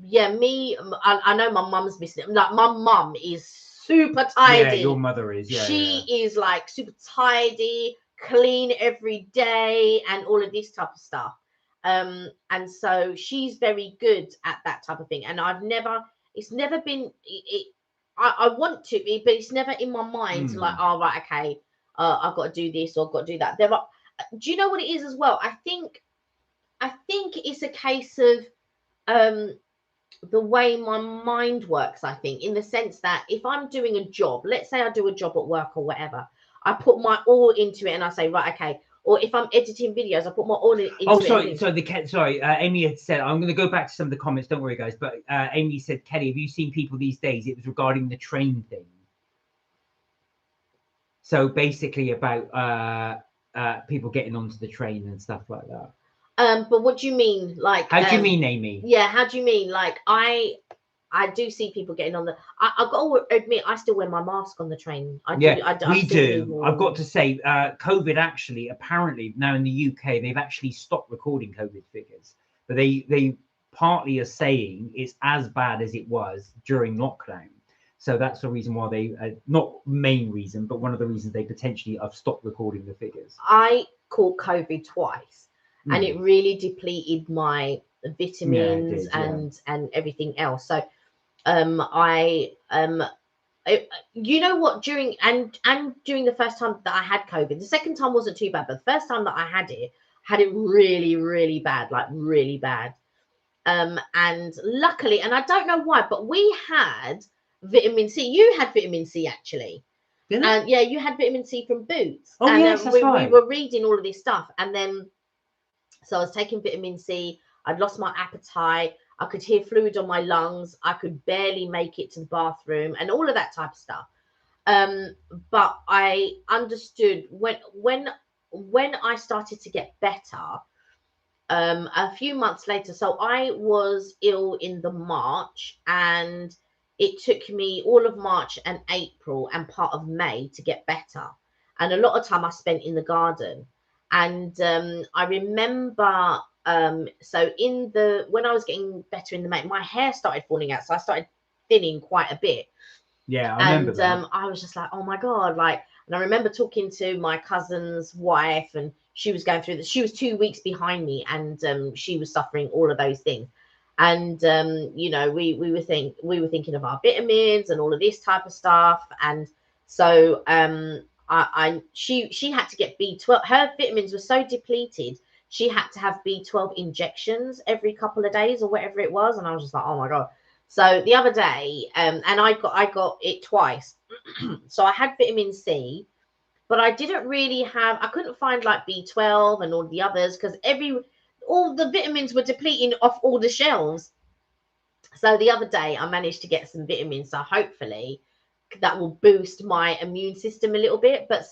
I know my mum's missing it. Like my mum is super tidy. Yeah, your mother is. Yeah, she is like super tidy, clean every day, and all of this type of stuff. And so she's very good at that type of thing. And it's never been I want to be, but it's never in my mind to like, oh right, okay, I've got to do this or I've got to do that. Do you know what it is as well? I think it's a case of the way my mind works. I think in the sense that if I'm doing a job, let's say I do a job at work or whatever, I put my all into it and I say, right, okay. Or if I'm editing videos, I put my all into it. Oh, sorry. So Amy had said, I'm going to go back to some of the comments. Don't worry, guys. But Amy said, Kelly, have you seen people these days? It was regarding the train thing. So basically about people getting onto the train and stuff like that. But what do you mean? Like, how do you mean, Amy? Yeah, how do you mean? Like, I do see people getting on the. I've got to admit, I still wear my mask on the train. We do. I've got to say, COVID actually, apparently now in the UK, they've actually stopped recording COVID figures, but they partly are saying it's as bad as it was during lockdown. So that's the reason why they, not main reason, but one of the reasons they potentially have stopped recording the figures. I caught COVID twice, and it really depleted my vitamins and everything else. So. You know what, during the first time that I had COVID, the second time wasn't too bad, but the first time that I had it really, really bad, like really bad. And luckily, and I don't know why, but we had vitamin C. You had vitamin C actually. And yeah, you had vitamin C from Boots. Oh, and yes, that's right. We were reading all of this stuff, and then so I was taking vitamin C. I'd lost my appetite. I could hear fluid on my lungs. I could barely make it to the bathroom and all of that type of stuff. But I understood when I started to get better, a few months later. So I was ill in the March, and it took me all of March and April and part of May to get better. And a lot of time I spent in the garden. And I remember so when I was getting better in the May, my hair started falling out, so I started thinning quite a bit. Yeah, I remember that. I was just like, oh my god, like, and I remember talking to my cousin's wife, and she was going through this. She was 2 weeks behind me, and she was suffering all of those things. And you know, we were thinking of our vitamins and all of this type of stuff. And so she had to get B12. Her vitamins were so depleted, she had to have B12 injections every couple of days or whatever it was. And I was just like, oh my god. So the other day, and I got it twice. So I had vitamin C, but I didn't really I couldn't find like B12 and all the others, because all the vitamins were depleting off all the shelves. So the other day I managed to get some vitamins. So hopefully that will boost my immune system a little bit. But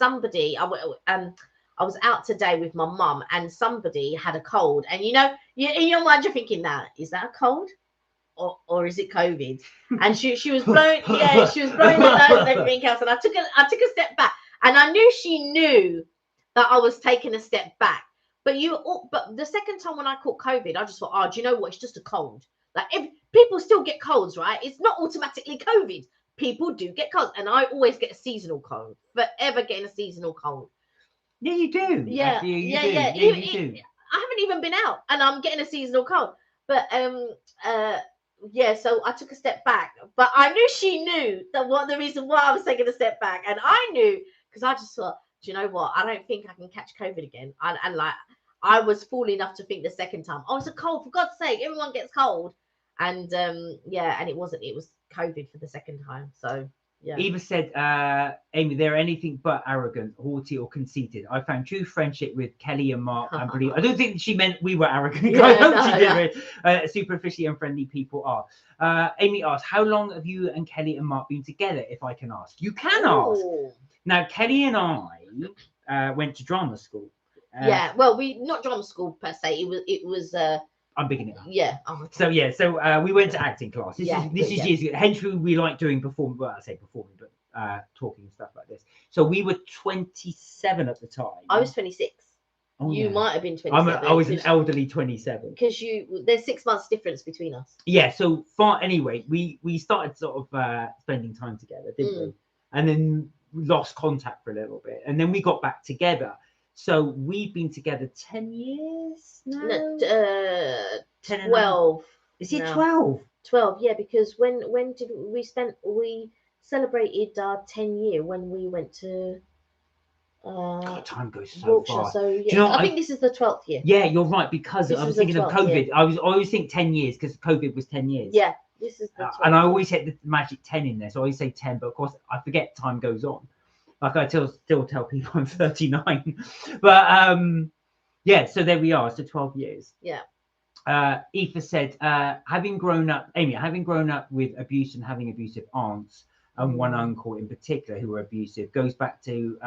I was out today with my mum, and somebody had a cold, and in your mind you're thinking, now, is that a cold or is it COVID? And she was blowing, she was blowing the nose and everything else. And I took a step back, and I knew she knew that I was taking a step back. But the second time when I caught COVID, I just thought, oh, do you know what? It's just a cold. Like, if people still get colds, right? It's not automatically COVID. People do get colds, and I always get a seasonal cold. Forever getting a seasonal cold. Yeah, you do. Yeah, Actually, you yeah, do. yeah. Yeah, you do. I haven't even been out, and I'm getting a seasonal cold. But yeah. So I took a step back, but I knew she knew that what the reason why I was taking a step back, and I knew because I just thought, do you know what? I don't think I can catch COVID again. And like I was fool enough to think the second time, oh, it's a cold. For God's sake, everyone gets cold. And yeah, and it wasn't. It was COVID for the second time. So yeah. Eva said, Amy, they're anything but arrogant, haughty, or conceited. I found true friendship with Kelly and Mark and believe. I don't think she meant we were arrogant. Yeah, I hope no, she did. Superficially and friendly people are. Amy asked, how long have you and Kelly and Mark been together, if I can ask? You can ask. Now, Kelly and I went to drama school. Yeah, well, we not drama school per se. It was I'm beginning. Yeah. Oh, okay. So we went to acting class. This is years ago. Hence we like doing performing. Well, I say performing, but talking and stuff like this. So we were 27 at the time. I was 26. Oh, you might have been 27. I was an elderly 27. Because there's 6 months difference between us. Yeah. So far, anyway, we started sort of spending time together, didn't we? And then lost contact for a little bit, and then we got back together. So we've been together 10 years now? No, 10 12. Is it 12? 12, yeah, because when did we celebrated our 10 year when we went to God, time goes so Wiltshire, fast. so yeah. Do you know, I think this is the 12th year. Yeah, you're right, because I was thinking of COVID. Year. I always think 10 years because COVID was 10 years. Yeah, this is the 12th and I always hit the magic 10 in there, so I always say 10, but of course I forget time goes on. Like I still tell people I'm 39. But yeah, so there we are. So 12 years. Yeah. Aoife said, having grown up with abuse and having abusive aunts, and one uncle in particular who were abusive, goes back to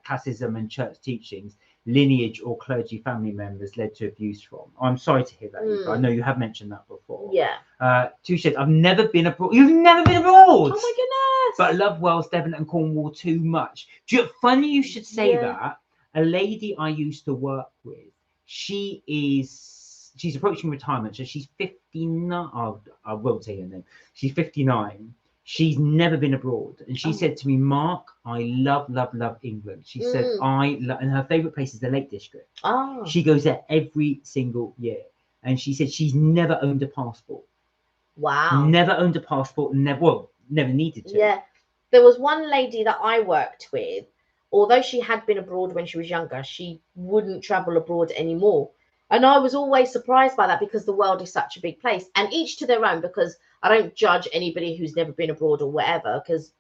classism and church teachings, lineage or clergy family members led to abuse from. I'm sorry to hear that, Aoife. I know you have mentioned that before. Yeah. Touche, I've never been abroad. You've never been abroad? Oh my goodness. But I love Wales, Devon and Cornwall too much. Funny you should say that. A lady I used to work with, she's approaching retirement, so she's 59. Oh, I won't say her name. She's 59. She's never been abroad, and she said to me, Mark, I love England. She said and her favourite place is the Lake District. Oh. She goes there every single year, and she said she's never owned a passport. Wow. Never owned a passport. Never needed to. Yeah, there was one lady that I worked with. Although she had been abroad when she was younger, she wouldn't travel abroad anymore. And I was always surprised by that because the world is such a big place, and each to their own, because I don't judge anybody who's never been abroad or whatever, because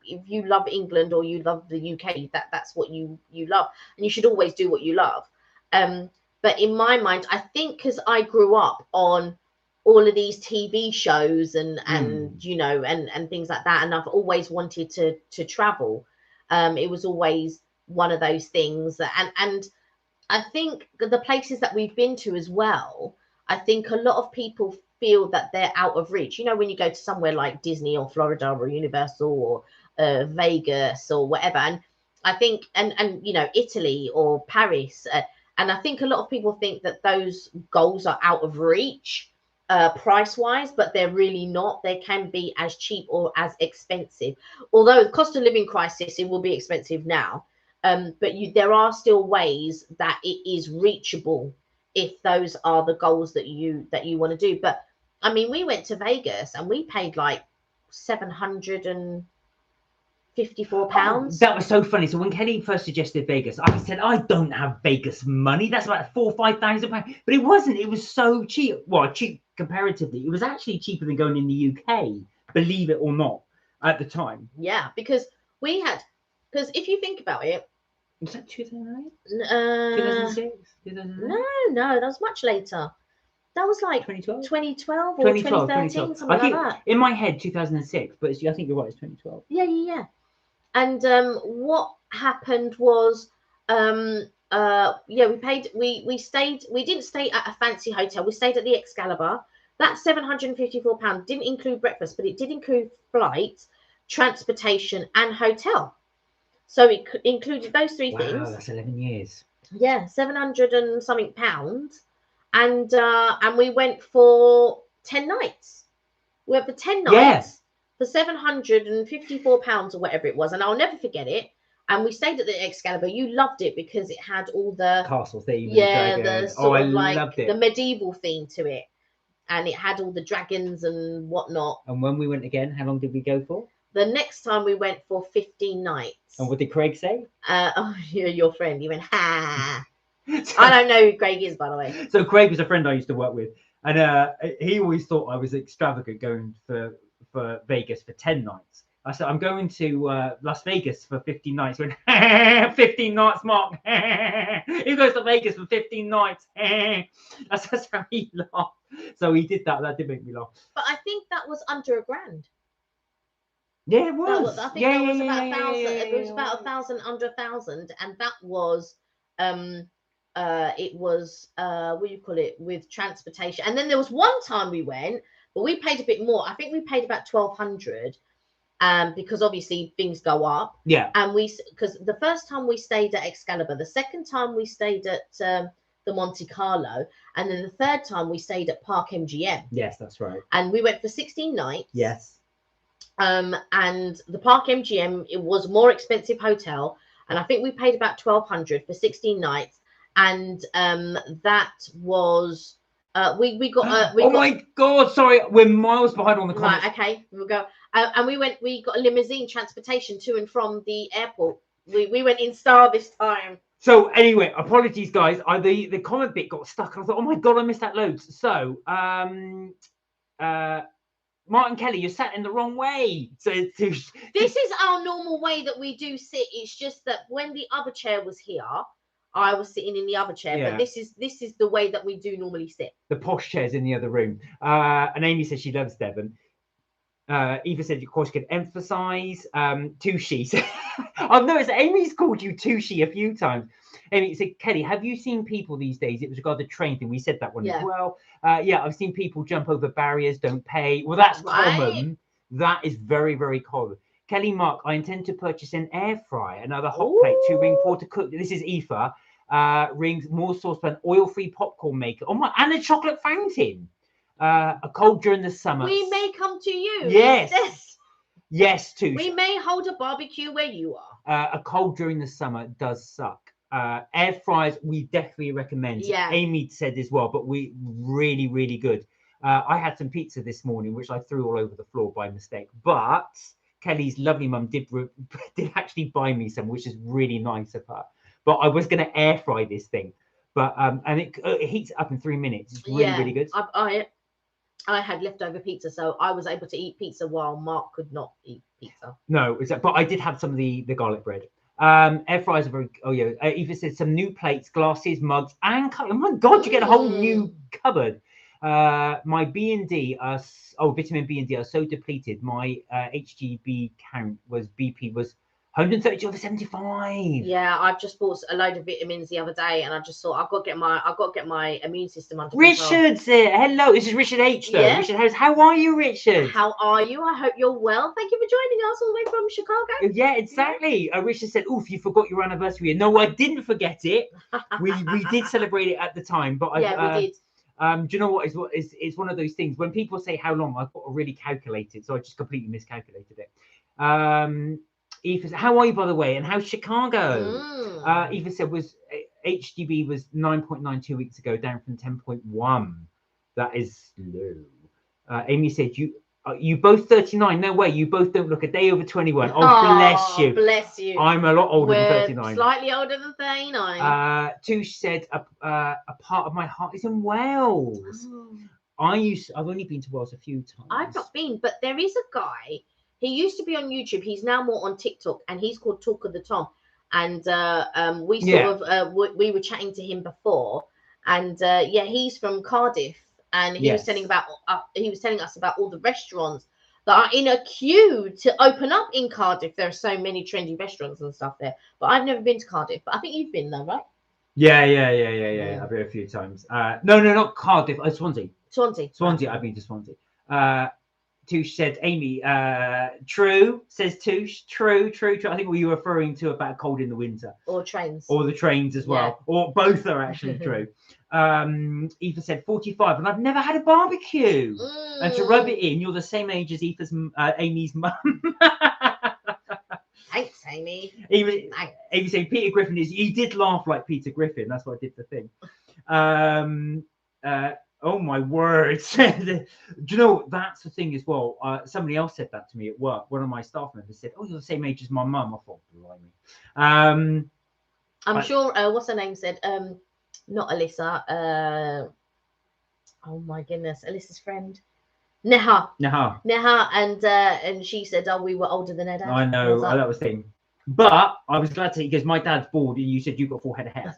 if you love England or you love the UK, that's what you love, and you should always do what you love. But in my mind, I think because I grew up on all of these TV shows and you know, and things like that, and I've always wanted to travel. It was always one of those things and I think the places that we've been to as well, I think a lot of people feel that they're out of reach. You know, when you go to somewhere like Disney or Florida or Universal or Vegas or whatever, and I think and you know, Italy or Paris, and I think a lot of people think that those goals are out of reach price wise, but they're really not. They can be as cheap or as expensive, although the cost of living crisis, it will be expensive now. But there are still ways that it is reachable if those are the goals that you want to do. But I mean, we went to Vegas and we paid like £754. Oh, that was so funny. So when Kelly first suggested Vegas, I said, I don't have Vegas money. That's about £4,000 or £5,000. But it wasn't. It was so cheap. Well, cheap comparatively. It was actually cheaper than going in the UK, believe it or not, at the time. Yeah, because if you think about it, was that 2008? 2006? 2009? No, that was much later. That was like 2012 or 2013, something like that. In my head, 2006, but I think you're right, it's 2012. Yeah. And what happened was, we stayed. We didn't stay at a fancy hotel. We stayed at the Excalibur. That £754 didn't include breakfast, but it did include flights, transportation, and hotel. So it included those three things. Wow, that's 11 years. Yeah, 700 and something pounds, and we went for 10 nights. We went for 10 nights for £754 or whatever it was, and I'll never forget it. And we stayed at the Excalibur. You loved it because it had all the castle theme. yeah, and the the dragon. sort I of like loved it. the medieval theme to it, and it had all the dragons and whatnot. And when we went again, how long did we go for? The next time we went for 15 nights. And what did Craig say? Oh, your friend. He went, ha. I don't know who Craig is, by the way. So Craig was a friend I used to work with, and he always thought I was extravagant going for Vegas for 10 nights. I said, I'm going to Las Vegas for 15 nights. He went, 15 nights, Mark. He goes to Vegas for 15 nights. That's how he laughed. So he did that. That did make me laugh. But I think that was under $1,000. Yeah, it was. I think that was about 1,000. It was about 1,000, under 1,000, and that was it was what do you call it, with transportation. And then there was one time we went, but we paid a bit more. I think we paid about 1,200, because obviously things go up. Yeah. And because the first time we stayed at Excalibur, the second time we stayed at the Monte Carlo, and then the third time we stayed at Park MGM. Yes, that's right. And we went for 16 nights. Yes. And the Park MGM, it was a more expensive hotel, and I think we paid about 1,200 for 16 nights, and that was we got my god, sorry, we're miles behind on the comments. right. Okay, we'll go. And we got a limousine transportation to and from the airport. We went in Star this time. So anyway, apologies guys, the comment bit got stuck. I thought, oh my god, I missed that loads. So Martin Kelly, you're sat in the wrong way. So this is our normal way that we do sit. It's just that when the other chair was here, I was sitting in the other chair. Yeah. But this is the way that we do normally sit. The posh chair's in the other room. And Amy says she loves Devon. Eva said, of course, you can emphasize Tushy. I've noticed Amy's called you Tushy a few times. Amy said, Kelly, have you seen people these days? It was regarding the train thing. We said that one as well. Yeah, I've seen people jump over barriers, don't pay. Well, that's common. That is very, very common. Kelly Mark, I intend to purchase an air fryer, another hot plate, 2-ring pot to cook. This is Aoife. Rings, more saucepan, oil-free popcorn maker. Oh my, and a chocolate fountain. A cold during the summer. We may come to you. Yes. Yes, too. We may hold a barbecue where you are. A cold during the summer does suck. Air fryers, we definitely recommend. Yeah. Amy said as well, but we really, really good. I had some pizza this morning, which I threw all over the floor by mistake. But Kelly's lovely mum did actually buy me some, which is really nice of her. But I was going to air fry this thing, but and it heats up in 3 minutes. It's really, really good. I had leftover pizza, so I was able to eat pizza while Mark could not eat pizza. No, but I did have some of the garlic bread. Air fryers are very. Oh yeah, Eva said some new plates, glasses, mugs, and oh my god, you get a whole new cupboard. My B&D vitamin B and D are so depleted. My HGB count BP was 130 over 75. Yeah, I've just bought a load of vitamins the other day, and I just thought I've got to get my immune system under control. Richard's here. Hello, this is Richard H. Though. Yeah. Richard Harris. How are you, Richard? How are you? I hope you're well. Thank you for joining us all the way from Chicago. Yeah, exactly. Richard said, "Oof, you forgot your anniversary." No, I didn't forget it. we did celebrate it at the time, but we did. Do you know what? It's one of those things when people say how long, I've got to really calculate it, so I just completely miscalculated it. Eva said, how are you, by the way, and how's Chicago? Eva said HGB was 9.9 2 weeks ago, down from 10.1. That is low. Amy said, you both 39. No way, you both don't look a day over 21. Oh, bless you. Bless you. I'm a lot older than 39. Slightly older than 39. Tush said, a part of my heart is in Wales. I've only been to Wales a few times. I've not been, but there is a guy. He used to be on YouTube. He's now more on TikTok, and he's called Talk of the Tom. And we were chatting to him before, and he's from Cardiff, and he was telling us about all the restaurants that are in a queue to open up in Cardiff. There are so many trendy restaurants and stuff there, but I've never been to Cardiff. But I think you've been there, right? Yeah. I've been a few times. No, not Cardiff. Swansea. Swansea. I've been to Swansea. Tush said, Amy, true, says Tush, true. I think we were referring to about cold in the winter. Or trains. Or the trains as well. Yeah. Or both are actually true. Eva said 45, and I've never had a barbecue. And to rub it in, you're the same age as Amy's mum. Thanks, Amy. Amy saying Peter Griffin he did laugh like Peter Griffin. That's why I did the thing. Oh my words. Do you know that's the thing as well? Somebody else said that to me at work. One of my staff members said, "Oh, you're the same age as my mum." I thought, blimey. I'm sure what's her name said, not Alyssa, oh my goodness, Alyssa's friend. Neha, and she said, "Oh, we were older than her dad." I know, that was the thing. But I was glad to, because my dad's bald, and you said you've got full head of hair.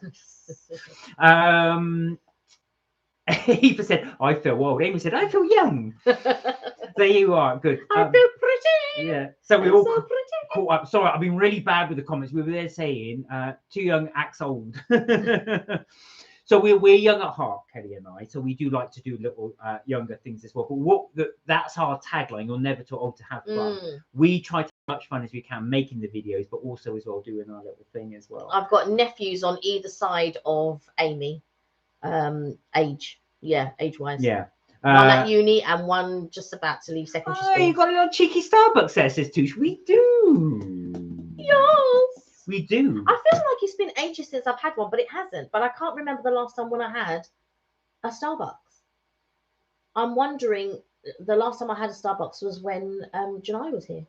Eva said, "I feel old." Amy said, "I feel young." There you are. Good. I feel pretty. Yeah. So we all so caught up. Sorry, I've been really bad with the comments. We were there saying, "Too young acts old." So we're young at heart, Kelly and I. So we do like to do little younger things as well. But that's our tagline. You're never too old to have fun. We try to have as much fun as we can making the videos, but also as well doing our little thing as well. I've got nephews on either side of Amy, age wise. Yeah. One at uni and one just about to leave secondary school. You got a little cheeky Starbucks there, says Touche. We do. Yes. We do. I feel like it's been ages since I've had one, but it hasn't. But I can't remember the last time when I had a Starbucks. I'm wondering, the last time I had a Starbucks was when Janai was here.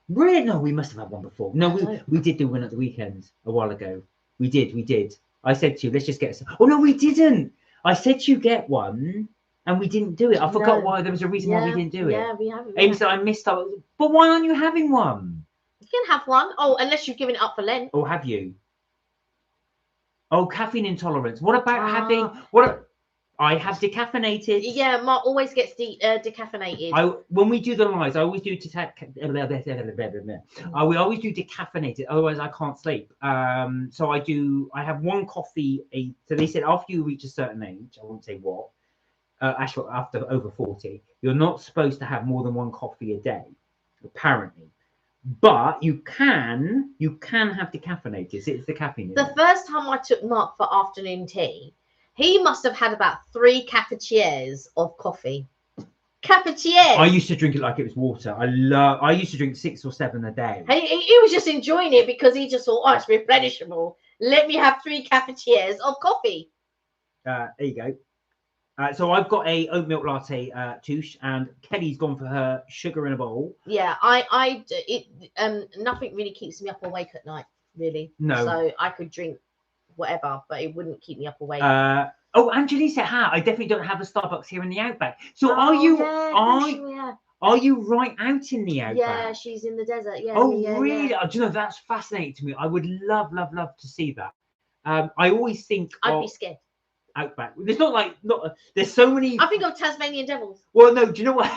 Really? No, we must have had one before. No, we did do one at the weekend a while ago. We did. I said to you, let's just get some. Oh, no, we didn't. I said to you, get one, and we didn't do it. I forgot why. There was a reason why we didn't do it. Yeah, we haven't. Amy said, I missed out. But why aren't you having one? You can have one. Oh, unless you've given it up for Lent. Oh, have you? Oh, caffeine intolerance. What about having... I have decaffeinated. Yeah, Mark always gets decaffeinated. When we do the lives, I always do we always do decaffeinated. Otherwise, I can't sleep. So I have one coffee. So they said after you reach a certain age, I won't say what. Actually, after over 40, you're not supposed to have more than one coffee a day, apparently. But you can have decaffeinated. It's the caffeine. The first time I took Mark for afternoon tea, he must have had about 3 cafetiers of coffee. Cafetiers. I used to drink it like it was water. I used to drink 6 or 7 a day. He was just enjoying it because he just thought, oh, it's replenishable. Let me have 3 cafetiers of coffee. There you go. So I've got a oat milk latte, Touche, and Kelly's gone for her sugar in a bowl. Yeah, nothing really keeps me up awake at night, really. No. So I could drink whatever, but it wouldn't keep me up awake. Oh, Angelique said, I definitely don't have a Starbucks here in the Outback. So are you right out in the Outback? Yeah, she's in the desert. Yeah. Oh, really? Yeah. Do you know, that's fascinating to me. I would love to see that. I always think I'd be scared. Outback. There's there's so many. I think of Tasmanian devils. Well, no, do you know what?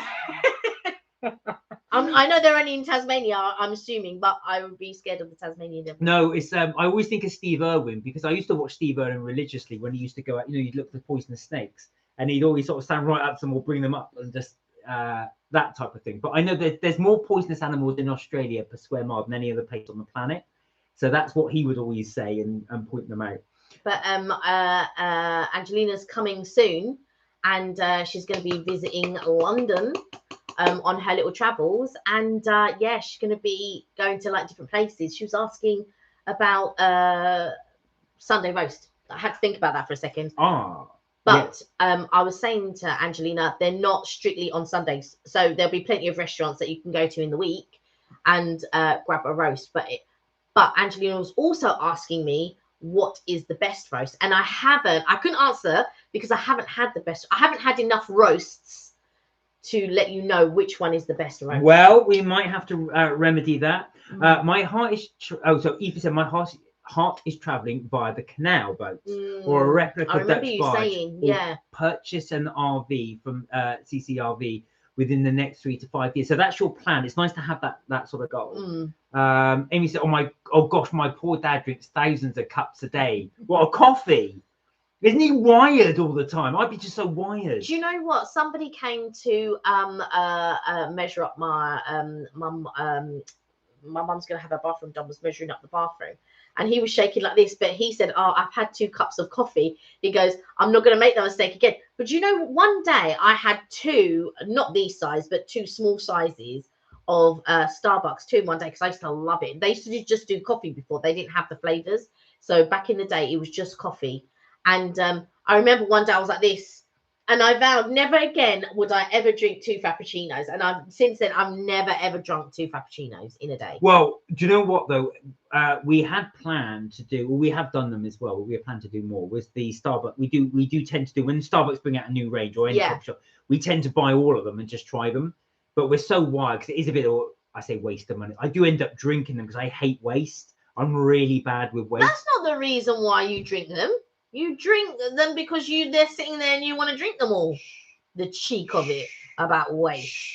I know they're only in Tasmania, I'm assuming, but I would be scared of the Tasmanian devil. No, it's I always think of Steve Irwin because I used to watch Steve Irwin religiously when he used to go out, you'd look for poisonous snakes and he'd always sort of stand right up to them or bring them up and just that type of thing. But I know that there's more poisonous animals in Australia per square mile than any other place on the planet. So that's what he would always say and point them out. But Angelina's coming soon and she's going to be visiting London on her little travels, and she's going to be going to like different places. She was asking about Sunday roast. I had to think about that for a second. But I was saying to Angelina, they're not strictly on Sundays, so there'll be plenty of restaurants that you can go to in the week and grab a roast. But Angelina was also asking me what is the best roast, and I couldn't answer because I haven't had the best. I haven't had enough roasts to let you know which one is the best roast. Well, we might have to remedy that. My heart is so Eva said my heart is traveling via the canal boat or a replica Dutch barge. Purchase an RV from CCRV within the next 3 to 5 years. So that's your plan. It's nice to have that sort of goal. Amy said, oh gosh, my poor dad drinks thousands of cups a day. What, a coffee? Isn't he wired all the time? I'd be just so wired. Do you know what? Somebody came to measure up my mum. My mum's going to have her bathroom done, was measuring up the bathroom. And he was shaking like this. But he said, oh, I've had 2 cups of coffee. He goes, I'm not going to make that mistake again. But you know, one day I had 2, not these size, but 2 small sizes of Starbucks 2 in 1 day because I used to love it. They used to just do coffee before. They didn't have the flavors. So back in the day, it was just coffee. And I remember one day I was like this, and I vowed never again would I ever drink 2 frappuccinos. And since then I've never ever drunk 2 frappuccinos in a day. Well, do you know what though? We had planned to do, well, we have done them as well. We have planned to do more. Was the Starbucks? We do tend to do when Starbucks bring out a new range or any coffee shop. We tend to buy all of them and just try them. But we're so wild because it is a bit of, I say, waste of money. I do end up drinking them because I hate waste. I'm really bad with waste. That's not the reason why you drink them. You drink them because they're sitting there and you want to drink them all. The cheek of it about waste.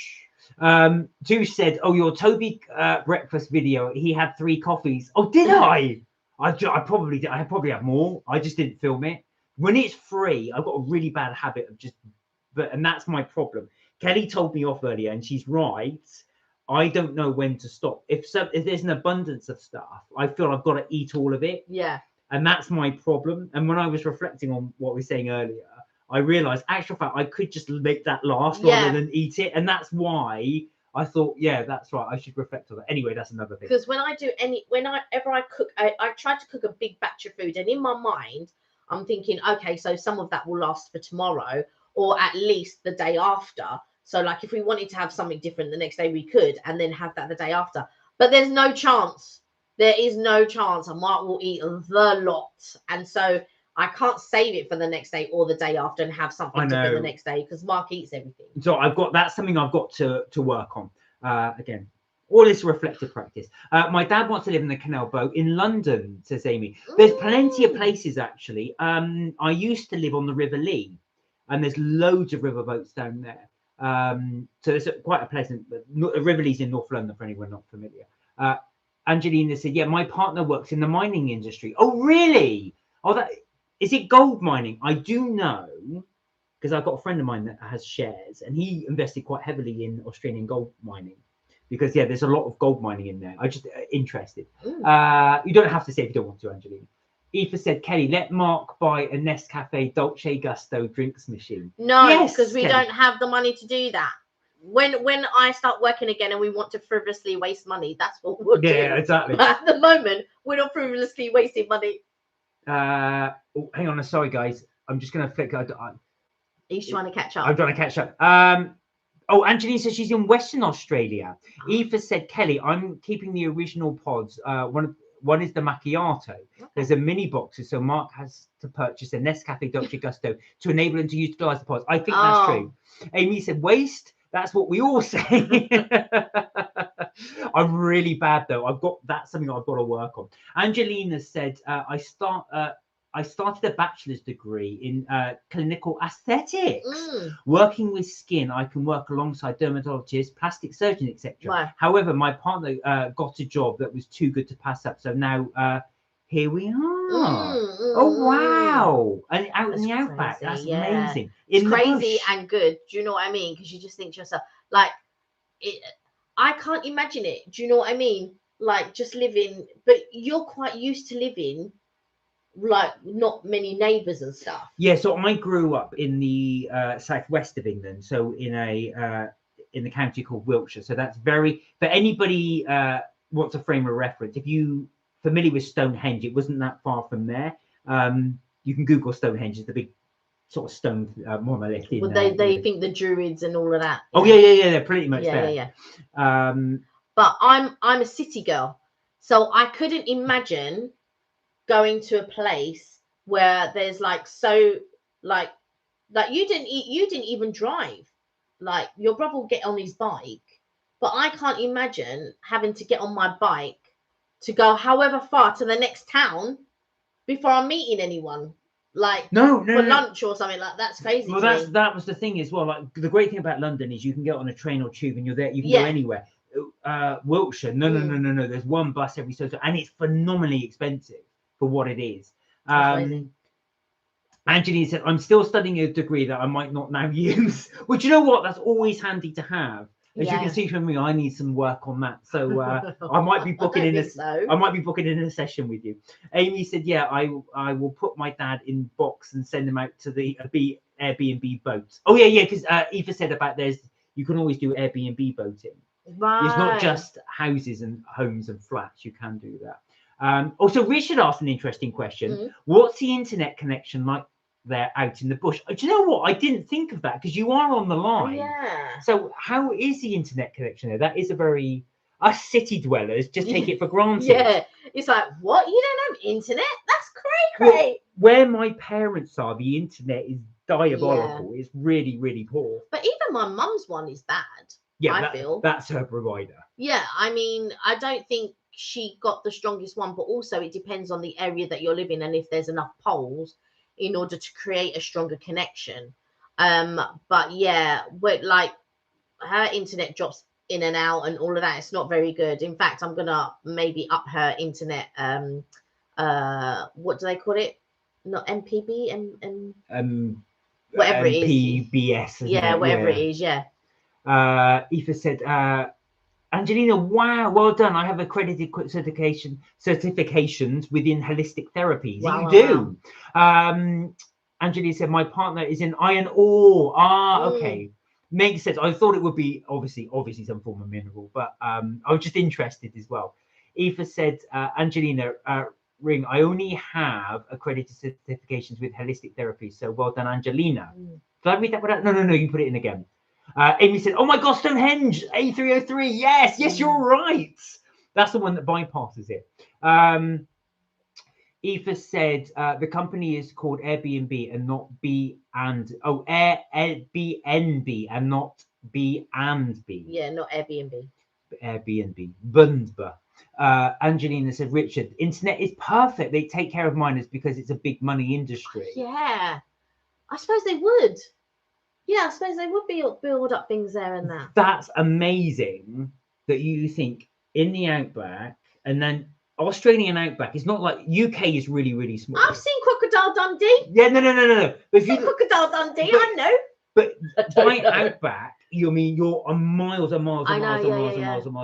Ju said, "Oh, your Toby breakfast video. He had 3 coffees. Oh, did I? I probably did. I probably have more. I just didn't film it. When it's free, I've got a really bad habit of and that's my problem. Kelly told me off earlier, and she's right. I don't know when to stop. If there's an abundance of stuff, I feel I've got to eat all of it. Yeah. And that's my problem. And when I was reflecting on what we were saying earlier, I realized, actual fact, I could just make that last rather than eat it. And that's why I thought, yeah, that's right. I should reflect on that. Anyway, that's another thing. Because whenever I cook, I try to cook a big batch of food. And in my mind, I'm thinking, okay, so some of that will last for tomorrow or at least the day after. So like if we wanted to have something different the next day, we could, and then have that the day after. But there's no chance. There is no chance. And Mark will eat the lot. And so I can't save it for the next day or the day after and have something different the next day because Mark eats everything. So that's something I've got to work on. Again, all this reflective practice. My dad wants to live in the canal boat in London, says Amy. There's plenty of places actually. I used to live on the River Lee, and there's loads of river boats down there. So it's quite a pleasant. River Lee's in North London for anyone not familiar. Angelina said, "Yeah, my partner works in the mining industry." Oh, really? Oh, is it gold mining? I do know because I've got a friend of mine that has shares, and he invested quite heavily in Australian gold mining because there's a lot of gold mining in there. I just interested. You don't have to say if you don't want to, Angelina. Aoife said, "Kelly, let Mark buy a Nescafe Dolce Gusto drinks machine." No, because we don't have the money to do that. When I start working again and we want to frivolously waste money, that's what we'll do. Yeah, exactly. But at the moment, we're not frivolously wasting money. Oh, hang on, sorry guys. I'm just gonna flick. He's trying to catch up. I'm trying to catch up. Oh, Angelina says she's in Western Australia. Aoife said, "Kelly, I'm keeping the original pods. One is the macchiato. Okay. There's a mini boxes, so Mark has to purchase a Nescafe Dolce Gusto to enable him to utilize the pods." I think that's true. Amy said, "Waste." That's what we all say. I'm really bad though. That's something I've got to work on. Angelina said, I started a bachelor's degree in clinical aesthetics. Working with skin, I can work alongside dermatologists, plastic surgeons, etc. Wow. However, my partner got a job that was too good to pass up. So now here we are. Oh, wow. And out in the outback. That's amazing. It's crazy and good. Do you know what I mean? Because you just think to yourself, like, I can't imagine it. Do you know what I mean? Like, just living, but you're quite used to living like not many neighbours and stuff. Yeah, so I grew up in the southwest of England, so in the county called Wiltshire. So that's for anybody wants a frame of reference. If you familiar with Stonehenge, it wasn't that far from there. You can Google Stonehenge. It's the big sort of stone monolith. Well, they think the Druids and all of that. Oh yeah, they're pretty much there. Yeah. But I'm a city girl, so I couldn't imagine going to a place where there's like you didn't even drive. Like your brother will get on his bike, but I can't imagine having to get on my bike to go however far to the next town before I'm meeting anyone. Like for lunch or something like that's crazy. Well, that was the thing as well. Like the great thing about London is you can get on a train or tube and you're there. You can go anywhere. Wiltshire, no. There's one bus every so, and it's phenomenally expensive for what it is. Angelina said, "I'm still studying a degree that I might not now use." Well, do you know what? That's always handy to have. As you can see from me, I need some work on that. So I might be booking in I might be booking in a session with you. Amy said, "Yeah, I will put my dad in box and send him out to the Airbnb boat." Oh yeah, because Eva said about you can always do Airbnb boating. Right. It's not just houses and homes and flats. You can do that. Also, Richard asked an interesting question. What's the internet connection like there out in the bush? Do you know what? I didn't think of that because you are on the line. Yeah. So how is the internet connection there? That is a very... Us city dwellers just take it for granted. Yeah. It's like, what? You don't have internet? That's cray. Well, where my parents are, the internet is diabolical. It's really, really poor. But even my mum's one is bad. Yeah, I feel that's her provider. Yeah, I mean, I don't think she got the strongest one, but also it depends on the area that you're living and if there's enough poles in order to create a stronger connection. But yeah, like her internet drops in and out and all of that. It's not very good. In fact, I'm gonna maybe up her internet. What do they call it? Not MPB and whatever it is. MPBS. Yeah, whatever it is. Yeah. Aoife said, Angelina, wow, well done. I have accredited certifications within holistic therapies. Wow, you do. Wow. Angelina said, my partner is in iron ore. Okay. Makes sense. I thought it would be obviously some form of mineral, but I was just interested as well. Aoife said, Angelina, Ring, I only have accredited certifications with holistic therapy. So well done, Angelina. Did I read that without? No, you put it in again. Amy said, oh my God, Stonehenge, A303. Yes, you're right. That's the one that bypasses it. Aoife said, the company is called Airbnb and not Airbnb and not B&B. Yeah, not Airbnb. Airbnb. Bundba. Angelina said, Richard, internet is perfect. They take care of miners because it's a big money industry. Yeah, I suppose they would. Yeah, I suppose they would build up things there and that. That's amazing that you think in the outback, and then Australian outback is not like UK is really, really small. I've seen Crocodile Dundee. Yeah, no. If you Crocodile Dundee, I know. But by outback, you mean you're on miles and miles and miles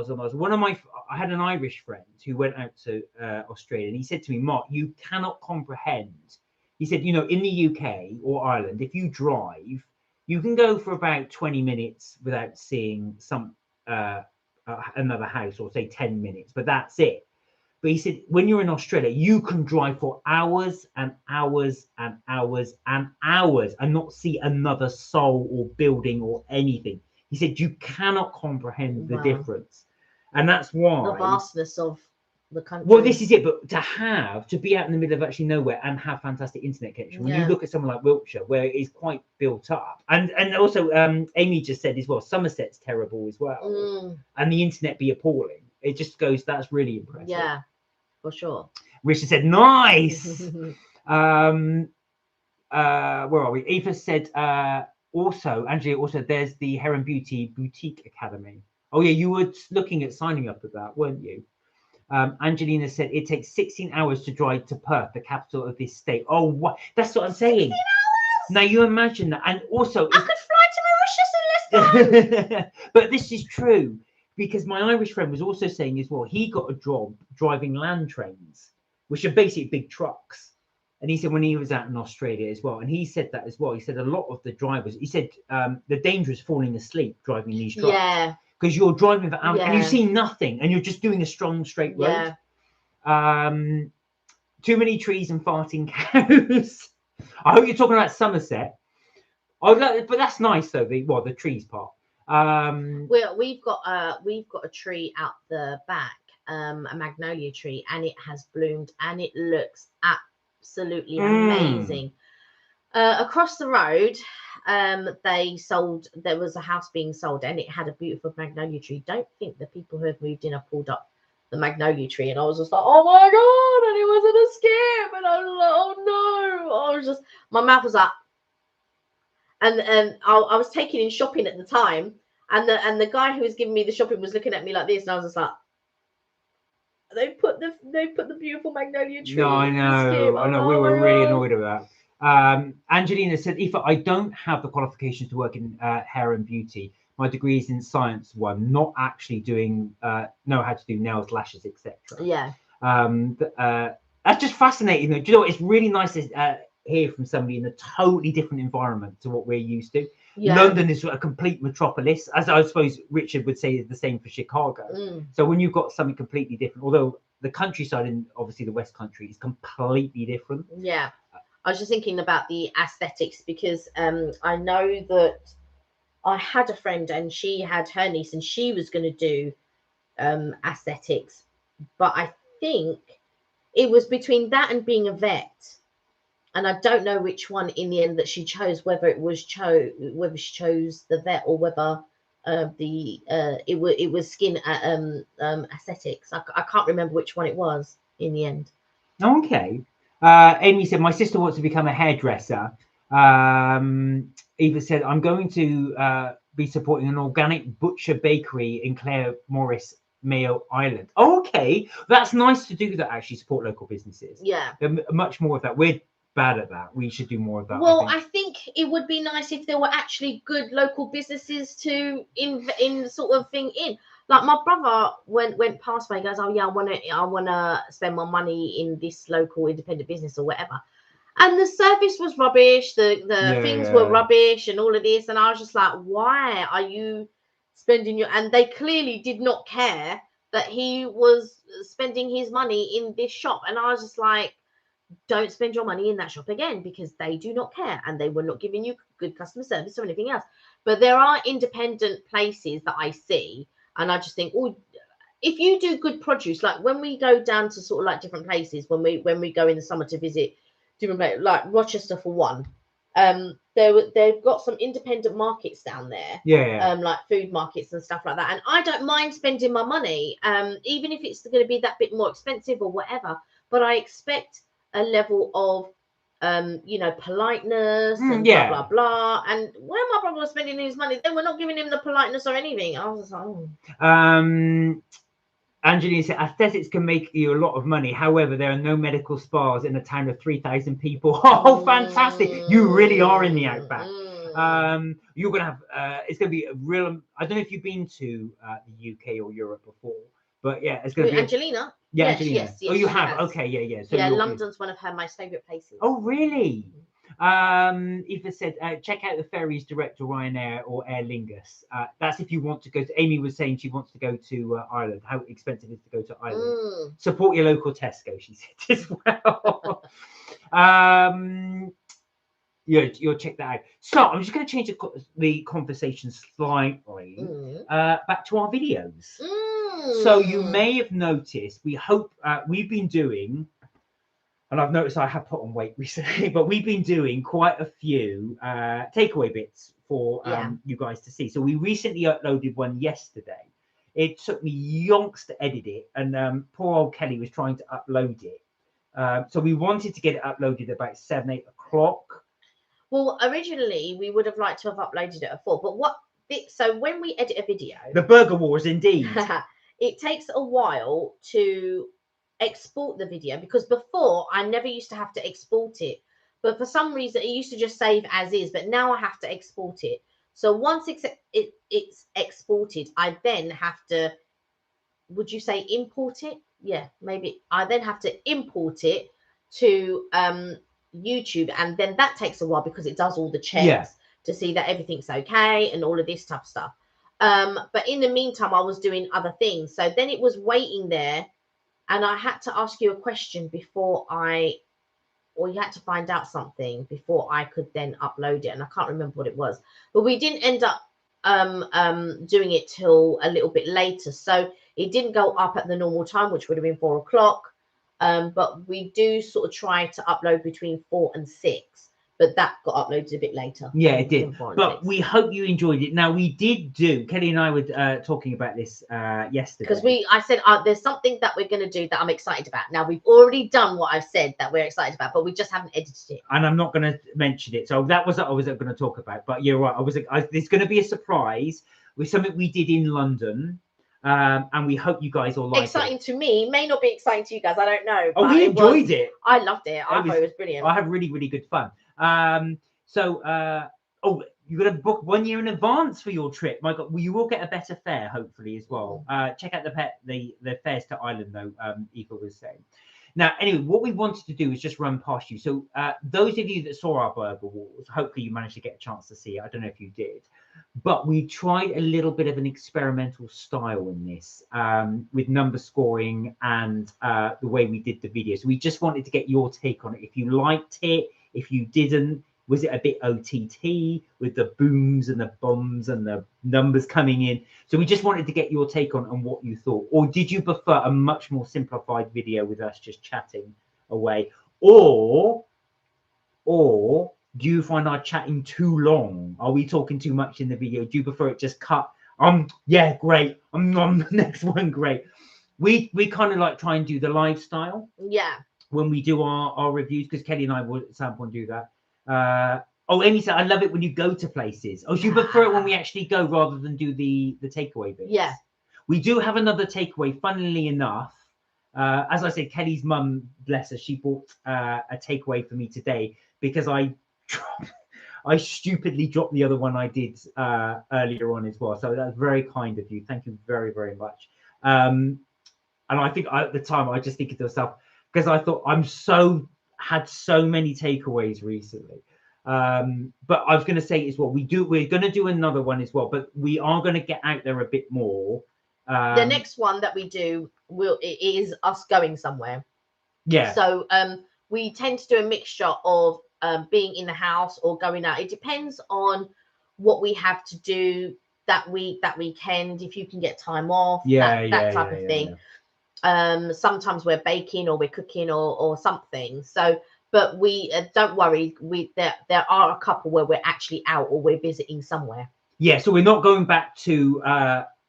and miles. I had an Irish friend who went out to Australia, and he said to me, Mark, you cannot comprehend. He said, in the UK or Ireland, if you drive, you can go for about 20 minutes without seeing another house, or say 10 minutes, but that's it. But he said, when you're in Australia, you can drive for hours and hours and hours and hours and not see another soul or building or anything. He said, you cannot comprehend the difference. And that's why... the vastness of the country. Well, this is it. But to be out in the middle of actually nowhere and have fantastic internet connection. When you look at somewhere like Wiltshire, where it is quite built up. And also, Amy just said as well, Somerset's terrible as well. And the internet be appalling. It just goes, that's really impressive. Yeah. For sure. Richard said, nice. Where are we? Eva said, Angela, there's the Heron Beauty Boutique Academy. Oh, yeah, you were looking at signing up at that, weren't you? Angelina said, it takes 16 hours to drive to Perth, the capital of this state. Oh, what? That's what I'm saying. 16 hours? Now, you imagine that. And also... I could fly to Mauritius in less time. But this is true. Because my Irish friend was also saying as well, he got a job driving land trains, which are basically big trucks. And he said when he was out in Australia as well, and he said that as well. He said a lot of the drivers, he said the danger is falling asleep driving these trucks. Yeah. Because you're driving for hours and you see nothing and you're just doing a strong straight road. Yeah. Too many trees and farting cows. I hope you're talking about Somerset. But that's nice though, the trees part. We've got a tree out the back, a magnolia tree, and it has bloomed and it looks absolutely amazing. Across the road, there was a house being sold and it had a beautiful magnolia tree. Don't think the people who have moved in have pulled up the magnolia tree, and I was just like, oh my God, and it wasn't a skip, and I was like, oh no, my mouth was up. And I was taking in shopping at the time, and the guy who was giving me the shopping was looking at me like this, and I was just like, they put the beautiful magnolia tree. No, I know. We were really annoyed about that. Angelina said, Aoife, I don't have the qualifications to work in hair and beauty. My degree is in science one, not actually know how to do nails, lashes, etc. Yeah. That's just fascinating. Do you know what? It's really nice hear from somebody in a totally different environment to what we're used to. Yeah. London is a complete metropolis, as I suppose Richard would say is the same for Chicago. So when you've got something completely different, although the countryside in obviously the West Country is completely different. Yeah. I was just thinking about the aesthetics because I know that I had a friend and she had her niece and she was going to do aesthetics, but I think it was between that and being a vet, and I don't know which one in the end that she chose, whether whether she chose the vet or whether it was skin aesthetics. I can't remember which one it was in the end. Okay. Amy said, my sister wants to become a hairdresser. Eva said, I'm going to be supporting an organic butcher bakery in Clare Morris, Mayo Island. Okay, that's nice to do that, actually support local businesses. Yeah. Much more of that. We're bad at that. We should do more of that. Well, I think it would be nice if there were actually good local businesses to in sort of thing in. Like my brother went past me, he goes, oh yeah, I wanna spend my money in this local independent business or whatever. And the service was rubbish, the things were rubbish and all of this. And I was just like, why are you spending your, and they clearly did not care that he was spending his money in this shop. And I was just like, don't spend your money in that shop again, because they do not care and they were not giving you good customer service or anything else. But there are independent places that I see, and I just think, oh, if you do good produce, like when we go down to sort of like different places, when we go in the summer to visit different places, like Rochester for one, they've got some independent markets down there, like food markets and stuff like that, and I don't mind spending my money, even if it's going to be that bit more expensive or whatever, but I expect a level of politeness and blah blah blah. And when my brother was spending his money, they were not giving him the politeness or anything. I was like, oh. Angelina said, aesthetics can make you a lot of money. However, there are no medical spas in a town of 3,000 people. Oh, fantastic. You really are in the outback. You're going to have, it's going to be a real, I don't know if you've been to the UK or Europe before, but yeah, it's going to be. Angelina? Yes, Angelina. Yes, oh, you have? Has. Okay, yeah. So London's one of my favourite places. Oh, really? Eva said, check out the ferries direct to Ryanair or Aer Lingus. That's if you want to go to, Amy was saying she wants to go to Ireland, how expensive it is to go to Ireland. Support your local Tesco, she said as well. You'll check that out. So I'm just going to change the conversation slightly back to our videos. So you may have noticed, we've been doing, and I've noticed I have put on weight recently, but we've been doing quite a few takeaway bits for you guys to see. So we recently uploaded one yesterday. It took me yonks to edit it, and poor old Kelly was trying to upload it. So we wanted to get it uploaded about 7, 8 o'clock. Well, originally we would have liked to have uploaded it at 4, but so when we edit a video, the Burger Wars, indeed. It takes a while to export the video, because before I never used to have to export it, but for some reason it used to just save as is, but now I have to export it. So once it's exported, I then have to, would you say import it? Yeah, maybe I then have to import it to YouTube, and then that takes a while because it does all the checks to see that everything's okay and all of this tough stuff. But in the meantime, I was doing other things. So then it was waiting there, and I had to ask you a question or you had to find out something before I could then upload it. And I can't remember what it was, but we didn't end up doing it till a little bit later. So it didn't go up at the normal time, which would have been 4 o'clock. But we do sort of try to upload between 4 and 6. But that got uploaded a bit later. Yeah, it did. But we hope you enjoyed it. Now, we did Kelly and I were talking about this yesterday. Because I said, there's something that we're going to do that I'm excited about. Now, we've already done what I've said that we're excited about, but we just haven't edited it. And I'm not going to mention it. So that was what I was going to talk about. But you're right. It's going to be a surprise with something we did in London. And we hope you guys all like exciting it. To me, may not be exciting to you guys, I don't know. Oh, we enjoyed it. I loved it. I thought it was brilliant. I had really, really good fun. You're going to book 1 year in advance for your trip. My God, you will get a better fare, hopefully, as well. Check out the fares to Ireland, though, Eva was saying. Now, anyway, what we wanted to do is just run past you. So those of you that saw our burger wars, hopefully you managed to get a chance to see it. I don't know if you did, but we tried a little bit of an experimental style in this with number scoring and the way we did the video. So we just wanted to get your take on it. If you liked it, if you didn't, was it a bit OTT with the booms and the bombs and the numbers coming in? So we just wanted to get your take on what you thought. Or did you prefer a much more simplified video with us just chatting away? Or do you find our chatting too long? Are we talking too much in the video? Do you prefer it just cut? Yeah, great. On the next one, great. We kind of like try and do the lifestyle. Yeah. When we do our reviews, because Kelly and I will at some point do that. Amy said, I love it when you go to places. Oh, so you prefer it when we actually go rather than do the takeaway bits? Yeah. We do have another takeaway, funnily enough. As I said, Kelly's mum, bless her, she bought a takeaway for me today because I stupidly dropped the other one I did earlier on as well. So that's very kind of you. Thank you very, very much. And I think at the time, I was just thinking to myself, because I thought had so many takeaways recently. But I was going to say as well, we're going to do another one as well, but we are going to get out there a bit more. The next one that we do is us going somewhere. Yeah. So we tend to do a mixture of being in the house or going out. It depends on what we have to do that week, that weekend, if you can get time off, that type of thing. Sometimes we're baking or we're cooking or something. So, but we don't worry. There are a couple where we're actually out or we're visiting somewhere. Yeah. So we're not going back to.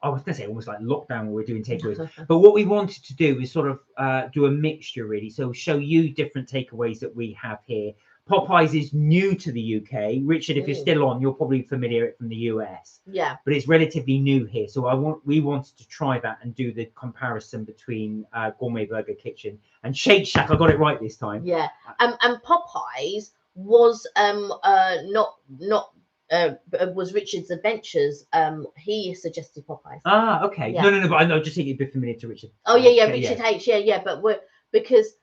I was going to say almost like lockdown where we're doing takeaways. But what we wanted to do is sort of do a mixture, really. So show you different takeaways that we have here. Popeyes is new to the UK. Richard, if you're still on, you're probably familiar from the US. Yeah. But it's relatively new here. So we wanted to try that and do the comparison between Gourmet Burger Kitchen and Shake Shack. I got it right this time. Yeah. And Popeyes was was Richard's Adventures. He suggested Popeyes. Ah, okay. Yeah. No, but I know, just think you'd be familiar to Richard. Oh yeah, Richard H. Yeah, but because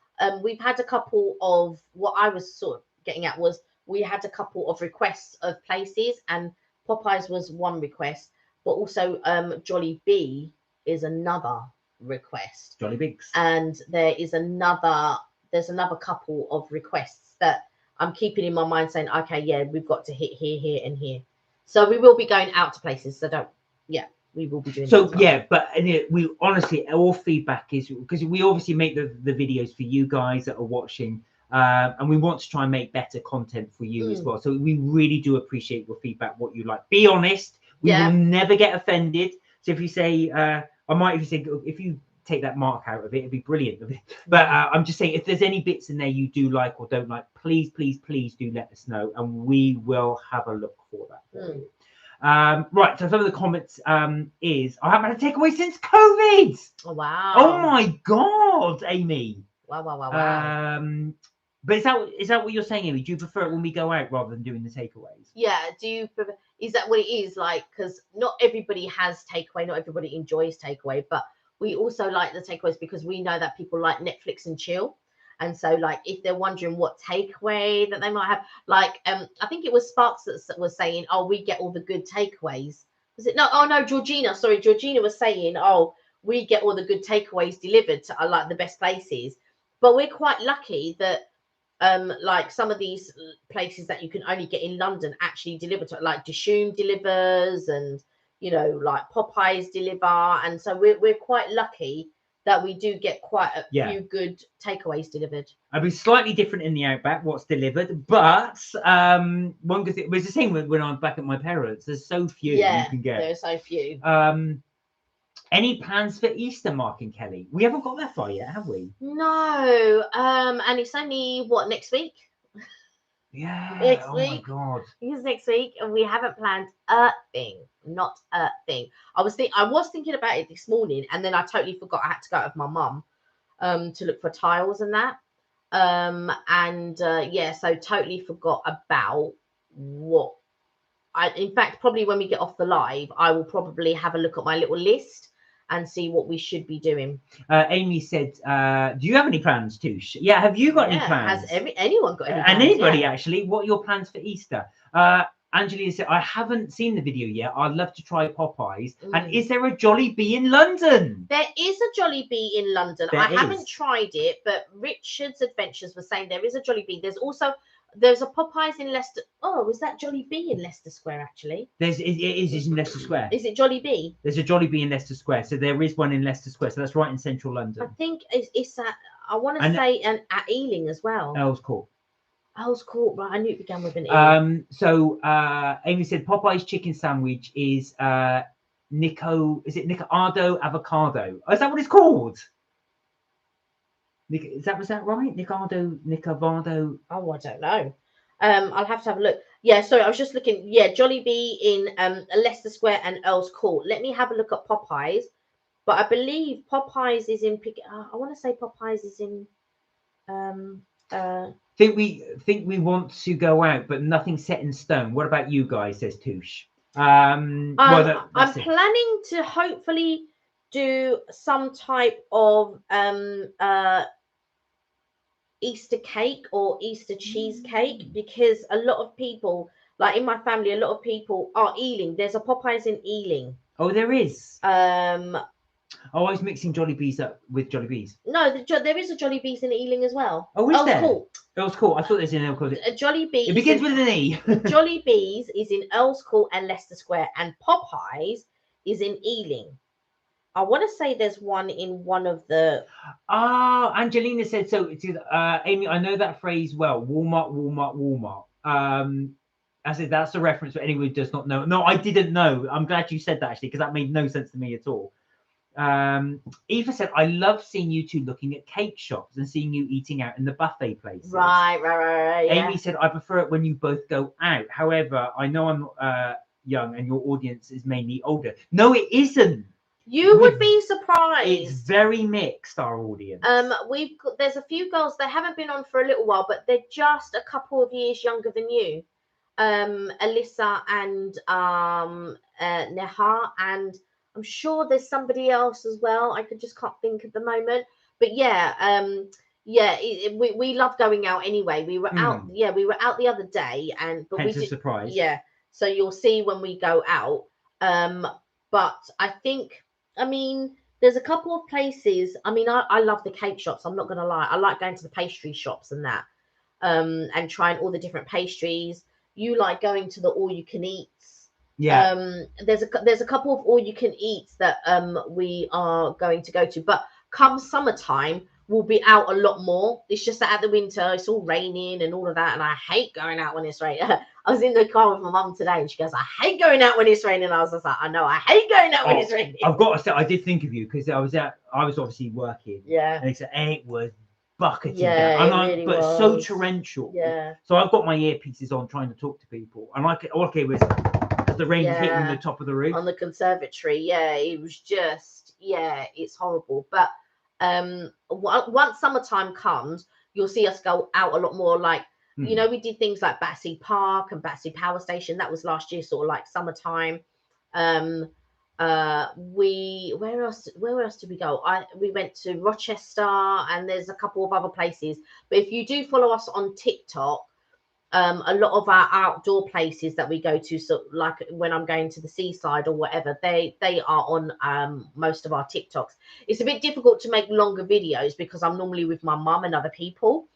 we've had a couple of, what I was sort of getting at was, we had a couple of requests of places, and Popeyes was one request, but also Jolly B is another request. Jolly Bigs. And there's another couple of requests that I'm keeping in my mind, saying, okay, yeah, we've got to hit here, and here. So we will be going out to places. So we will be doing. So but we honestly, all feedback is, because we obviously make the videos for you guys that are watching, and we want to try and make better content for you as well. So we really do appreciate your feedback, what you like. Be honest. We will never get offended. So if you say, if you take that mark out of it, it'd be brilliant. But I'm just saying, if there's any bits in there you do like or don't like, please do let us know, and we will have a look for that for you. Right, so some of the comments is, I haven't had a takeaway since COVID. Oh wow. Oh my god, Amy. Wow. But is that what you're saying, Amy? Do you prefer it when we go out rather than doing the takeaways? Yeah. Do you prefer, is that what it is like? Because not everybody has takeaway, not everybody enjoys takeaway, but we also like the takeaways because we know that people like Netflix and chill. And so, like, if they're wondering what takeaway that they might have, like, I think it was Sparks that was saying, oh, we get all the good takeaways. Was it? No, oh, no, Georgina. Sorry, Georgina was saying, oh, we get all the good takeaways delivered to like the best places. But we're quite lucky that, like, some of these places that you can only get in London actually deliver to, like Dishoom delivers, and, you know, like Popeyes deliver. And so we're quite lucky that we do get quite a few good takeaways delivered. I'd be slightly different in the Outback, what's delivered, but one good thing, it was the same when I was back at my parents. There's so few you can get. There's so few. Any plans for Easter, Mark and Kelly? We haven't got that far yet, have we? No. And it's only next week? Yeah. Next week. My god. It's next week, and we haven't planned a thing. Not a thing. I was thinking about it this morning, and then I totally forgot I had to go out with my mum to look for tiles and that. So totally forgot about what in fact, probably when we get off the live, I will probably have a look at my little list and see what we should be doing. Amy said, do you have any plans, Touche? Yeah, have you got any plans? Has anyone got any plans? And anybody, actually, what are your plans for Easter? Angelina said, I haven't seen the video yet. I'd love to try Popeyes. And is there a Jolly Bee in London? There is a Jolly Bee in London. I haven't tried it, but Richard's Adventures was saying there is a Jolly Bee. There's a Popeyes in Leicester. Oh, is that Jolly Bee in Leicester Square, actually? It is in Leicester Square. Is it Jolly Bee? There's a Jolly Bee in Leicester Square. So there is one in Leicester Square. So that's right in central London. I think it's at, I want to say, at Ealing as well. Earl's Court. Earl's Court, right. I knew it began with an E. So Amy said Popeye's chicken sandwich is Nico avocado? Oh, is that what it's called? Was that right? Nicavado. Oh, I don't know. I'll have to have a look. Yeah, sorry, I was just looking. Yeah, Jolly Bee in Leicester Square and Earl's Court. Let me have a look at Popeyes. But I believe Popeyes is in. I want to say Popeyes is in. Think we want to go out, but nothing set in stone. What about you guys? Says Touche. I'm planning to hopefully do some type of Easter cake or Easter cheesecake, because a lot of people, like in my family, a lot of people are Ealing. There's a Popeyes in Ealing. Oh, there is. I was mixing Jolly Bees up with Jolly Bees. No, there is a Jolly Bees in Ealing as well. Oh, is there? Court. Earl's Court. I thought there's in Earl's Court. Jolly Bees. It begins with an E. Jolly Bees is in Earl's Court and Leicester Square, and Popeyes is in Ealing. I want to say there's one in one of the. Angelina said so. It's Amy. I know that phrase well. Walmart, Walmart, Walmart. I said that's a reference for anyone who does not know. No, I didn't know. I'm glad you said that, actually, because that made no sense to me at all. Eva said, I love seeing you two looking at cake shops and seeing you eating out in the buffet places. Right. Amy said, I prefer it when you both go out. However, I know I'm young and your audience is mainly older. No, it isn't. You would be surprised. It's very mixed, our audience. There's a few girls, they haven't been on for a little while, but they're just a couple of years younger than you. Alyssa and Neha, and I'm sure there's somebody else as well. I just can't think at the moment. But yeah, we love going out anyway. We were out. Yeah, we were out the other day, but we did surprise. Yeah, so you'll see when we go out. But I think, I mean, there's a couple of places. I mean, I love the cake shops. I'm not gonna lie. I like going to the pastry shops and that, and trying all the different pastries. You like going to the all-you-can-eats. Yeah. There's a couple of all-you-can-eats that we are going to go to. But come summertime, we'll be out a lot more. It's just that at the winter, it's all raining and all of that. And I hate going out when it's raining. I was in the car with my mum today, and she goes, I hate going out when it's raining. I was just like, I know, I hate going out when it's raining. I've got to say, I did think of you because I was obviously working. Yeah. And it was bucketing down. But so torrential. Yeah. So I've got my earpieces on trying to talk to people. And all I hear was the rain hitting the top of the roof. On the conservatory. Yeah, it was just, it's horrible. But once summertime comes, you'll see us go out a lot more. Like, you know, we did things like Battersea Park and Battersea Power Station. That was last year, sort of like summertime. Where else did we go? We went to Rochester, and there's a couple of other places. But if you do follow us on TikTok, a lot of our outdoor places that we go to, so like when I'm going to the seaside or whatever, they are on most of our TikToks. It's a bit difficult to make longer videos because I'm normally with my mum and other people,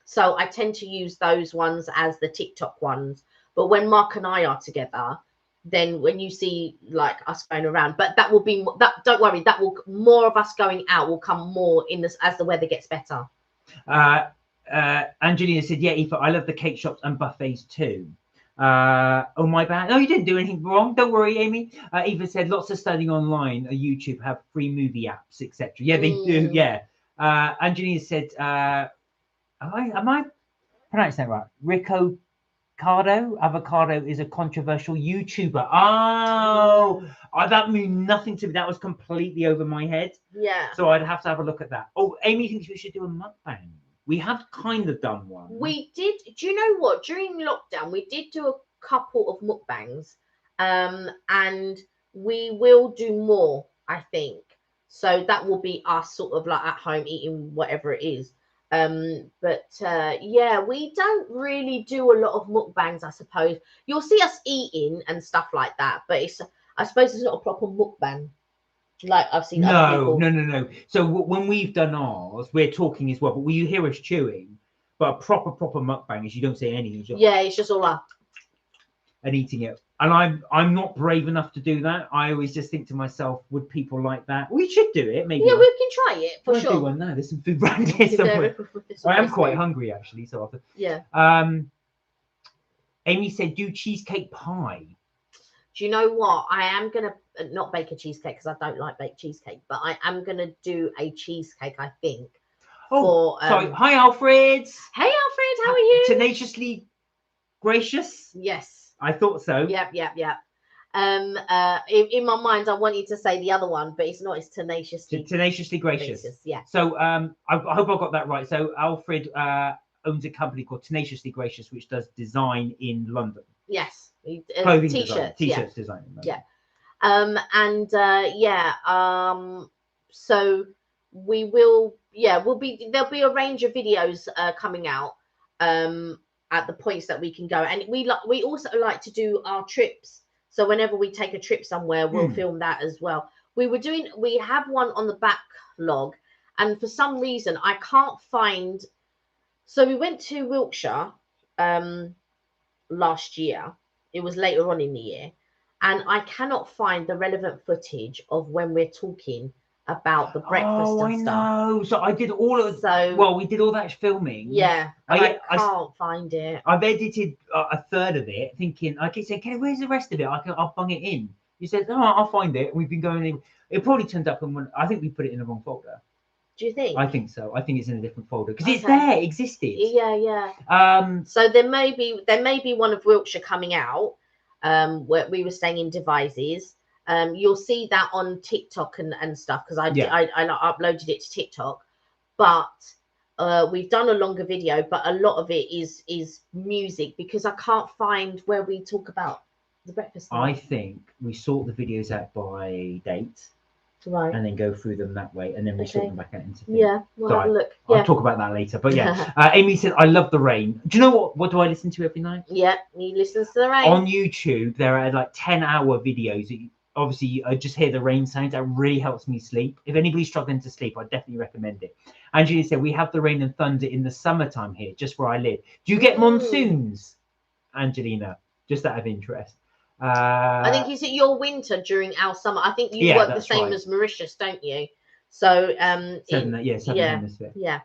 so I tend to use those ones as the TikTok ones. But when Mark and I are together, then when you see like us going around, but that will be that. Don't worry, that will more of us going out will come more in this as the weather gets better. Angelina said, yeah, Aoife, I love the cake shops and buffets too. Oh, my bad. No, you didn't do anything wrong. Don't worry, Amy. Aoife said, lots of studying online on YouTube have free movie apps, etc. Yeah, they do. Yeah. Angelina said, am I pronouncing that right? Rico Avocado is a controversial YouTuber. Oh, that means nothing to me. That was completely over my head. Yeah. So I'd have to have a look at that. Oh, Amy thinks we should do a mukbang. We have kind of done one. We did. Do you know what? During lockdown, we did do a couple of mukbangs, and we will do more, I think. So that will be us sort of like at home eating whatever it is. Yeah, we don't really do a lot of mukbangs, I suppose. You'll see us eating and stuff like that, but I suppose it's not a proper mukbang like I've seen other people. No. So when we've done ours, we're talking as well, but you hear us chewing. But a proper mukbang is you don't say anything. Yeah, it's just all like and eating it. And I'm not brave enough to do that. I always just think to myself, would people like that? We should do it, maybe. Yeah, we can try it for sure. Do one now. There's some food brand here somewhere. I am quite hungry actually, so often. Yeah. Amy said, do cheesecake pie. Do you know what? I am gonna not bake a cheesecake because I don't like baked cheesecake, but I am gonna do a cheesecake, I think. Oh, sorry. Hi, Alfred. Hey, Alfred. How are you? Tenaciously gracious. Yes. I thought so. Yep. In my mind, I wanted to say the other one, but it's not. It's tenaciously gracious. Yeah. So I hope I got that right. So Alfred owns a company called Tenaciously Gracious, which does design in London. Yes. Clothing T-shirts. T-shirts design in London. Yeah. So we will. Yeah, there'll be a range of videos coming out. At the points that we can go, and we also like to do our trips. So whenever we take a trip somewhere, we'll film that as well. We have one on the backlog, and for some reason I can't find. So we went to Wiltshire last year. It was later on in the year, and I cannot find the relevant footage of when we're talking about the breakfast and stuff. Know. So I did all of we did all that filming. Yeah, I can't find it. I've edited a third of it, thinking I keep saying, "Kenny, where's the rest of it? I'll bung it in." You said, "Oh, I'll find it." We've been going in. It probably turned up, and I think we put it in the wrong folder. Do you think? I think so. I think it's in a different folder because it's there. It existed. Yeah. So there may be one of Wiltshire coming out. Where we were staying in Devizes. You'll see that on TikTok and stuff because I uploaded it to TikTok, but we've done a longer video, but a lot of it is music because I can't find where we talk about the breakfast. I think we sort the videos out by date, right, and then go through them that way, and then we sort them back out into things. Yeah, we'll have a look. Yeah. I'll talk about that later. But yeah, Amy said, "I love the rain." Do you know what? What do I listen to every night? Yeah, he listens to the rain on YouTube. There are like 10-hour videos. Obviously, I just hear the rain sounds. That really helps me sleep. If anybody's struggling to sleep, I definitely recommend it. Angelina said, we have the rain and thunder in the summertime here, just where I live. Do you get monsoons, Angelina? Just out of interest. I think is it your winter during our summer? I think you work the same as Mauritius, don't you? So Southern Hemisphere. Yeah.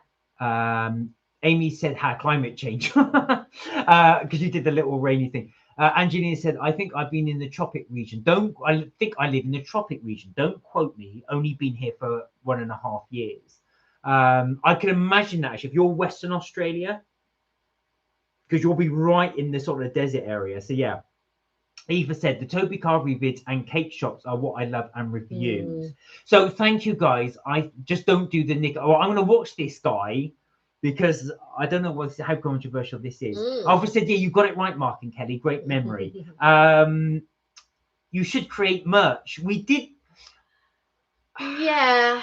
Amy said, climate change, because you did the little rainy thing. Angelina said, I think I've been in the tropic region. I think I live in the tropic region. Don't quote me. Only been here for 1.5 years. I can imagine that actually, if you're Western Australia, because you'll be right in the sort of desert area. So yeah. Eva said, the Toby Carvery vids and cake shops are what I love and reviews. So thank you guys. I just don't do the Nick. Oh, I'm going to watch this guy because I don't know how controversial this is. Alfred said, yeah, you got it right, Mark and Kelly. Great memory. You should create merch. We did. Yeah.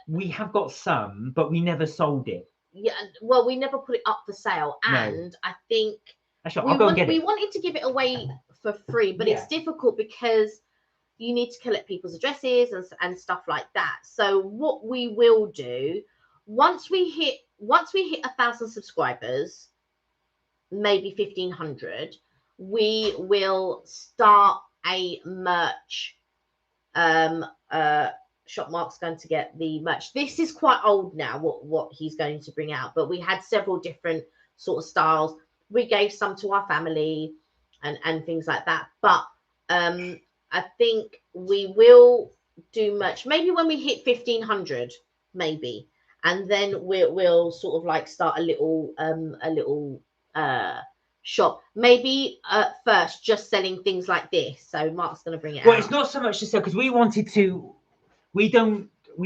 We have got some, but we never sold it. Yeah. Well, we never put it up for sale. And no. I think we wanted to give it away for free, but it's difficult because you need to collect people's addresses and stuff like that. So what we will do, once we hit 1,000 subscribers, maybe 1,500, we will start a merch shop. Mark's going to get the merch. This is quite old now, what he's going to bring out, but we had several different sort of styles. We gave some to our family and things like that. But I think we will do merch maybe when we hit 1,500, maybe, and then we'll sort of like start a little shop. Maybe first just selling things like this. So Mark's going to bring it out. Well, it's not so much to sell because we wanted to. We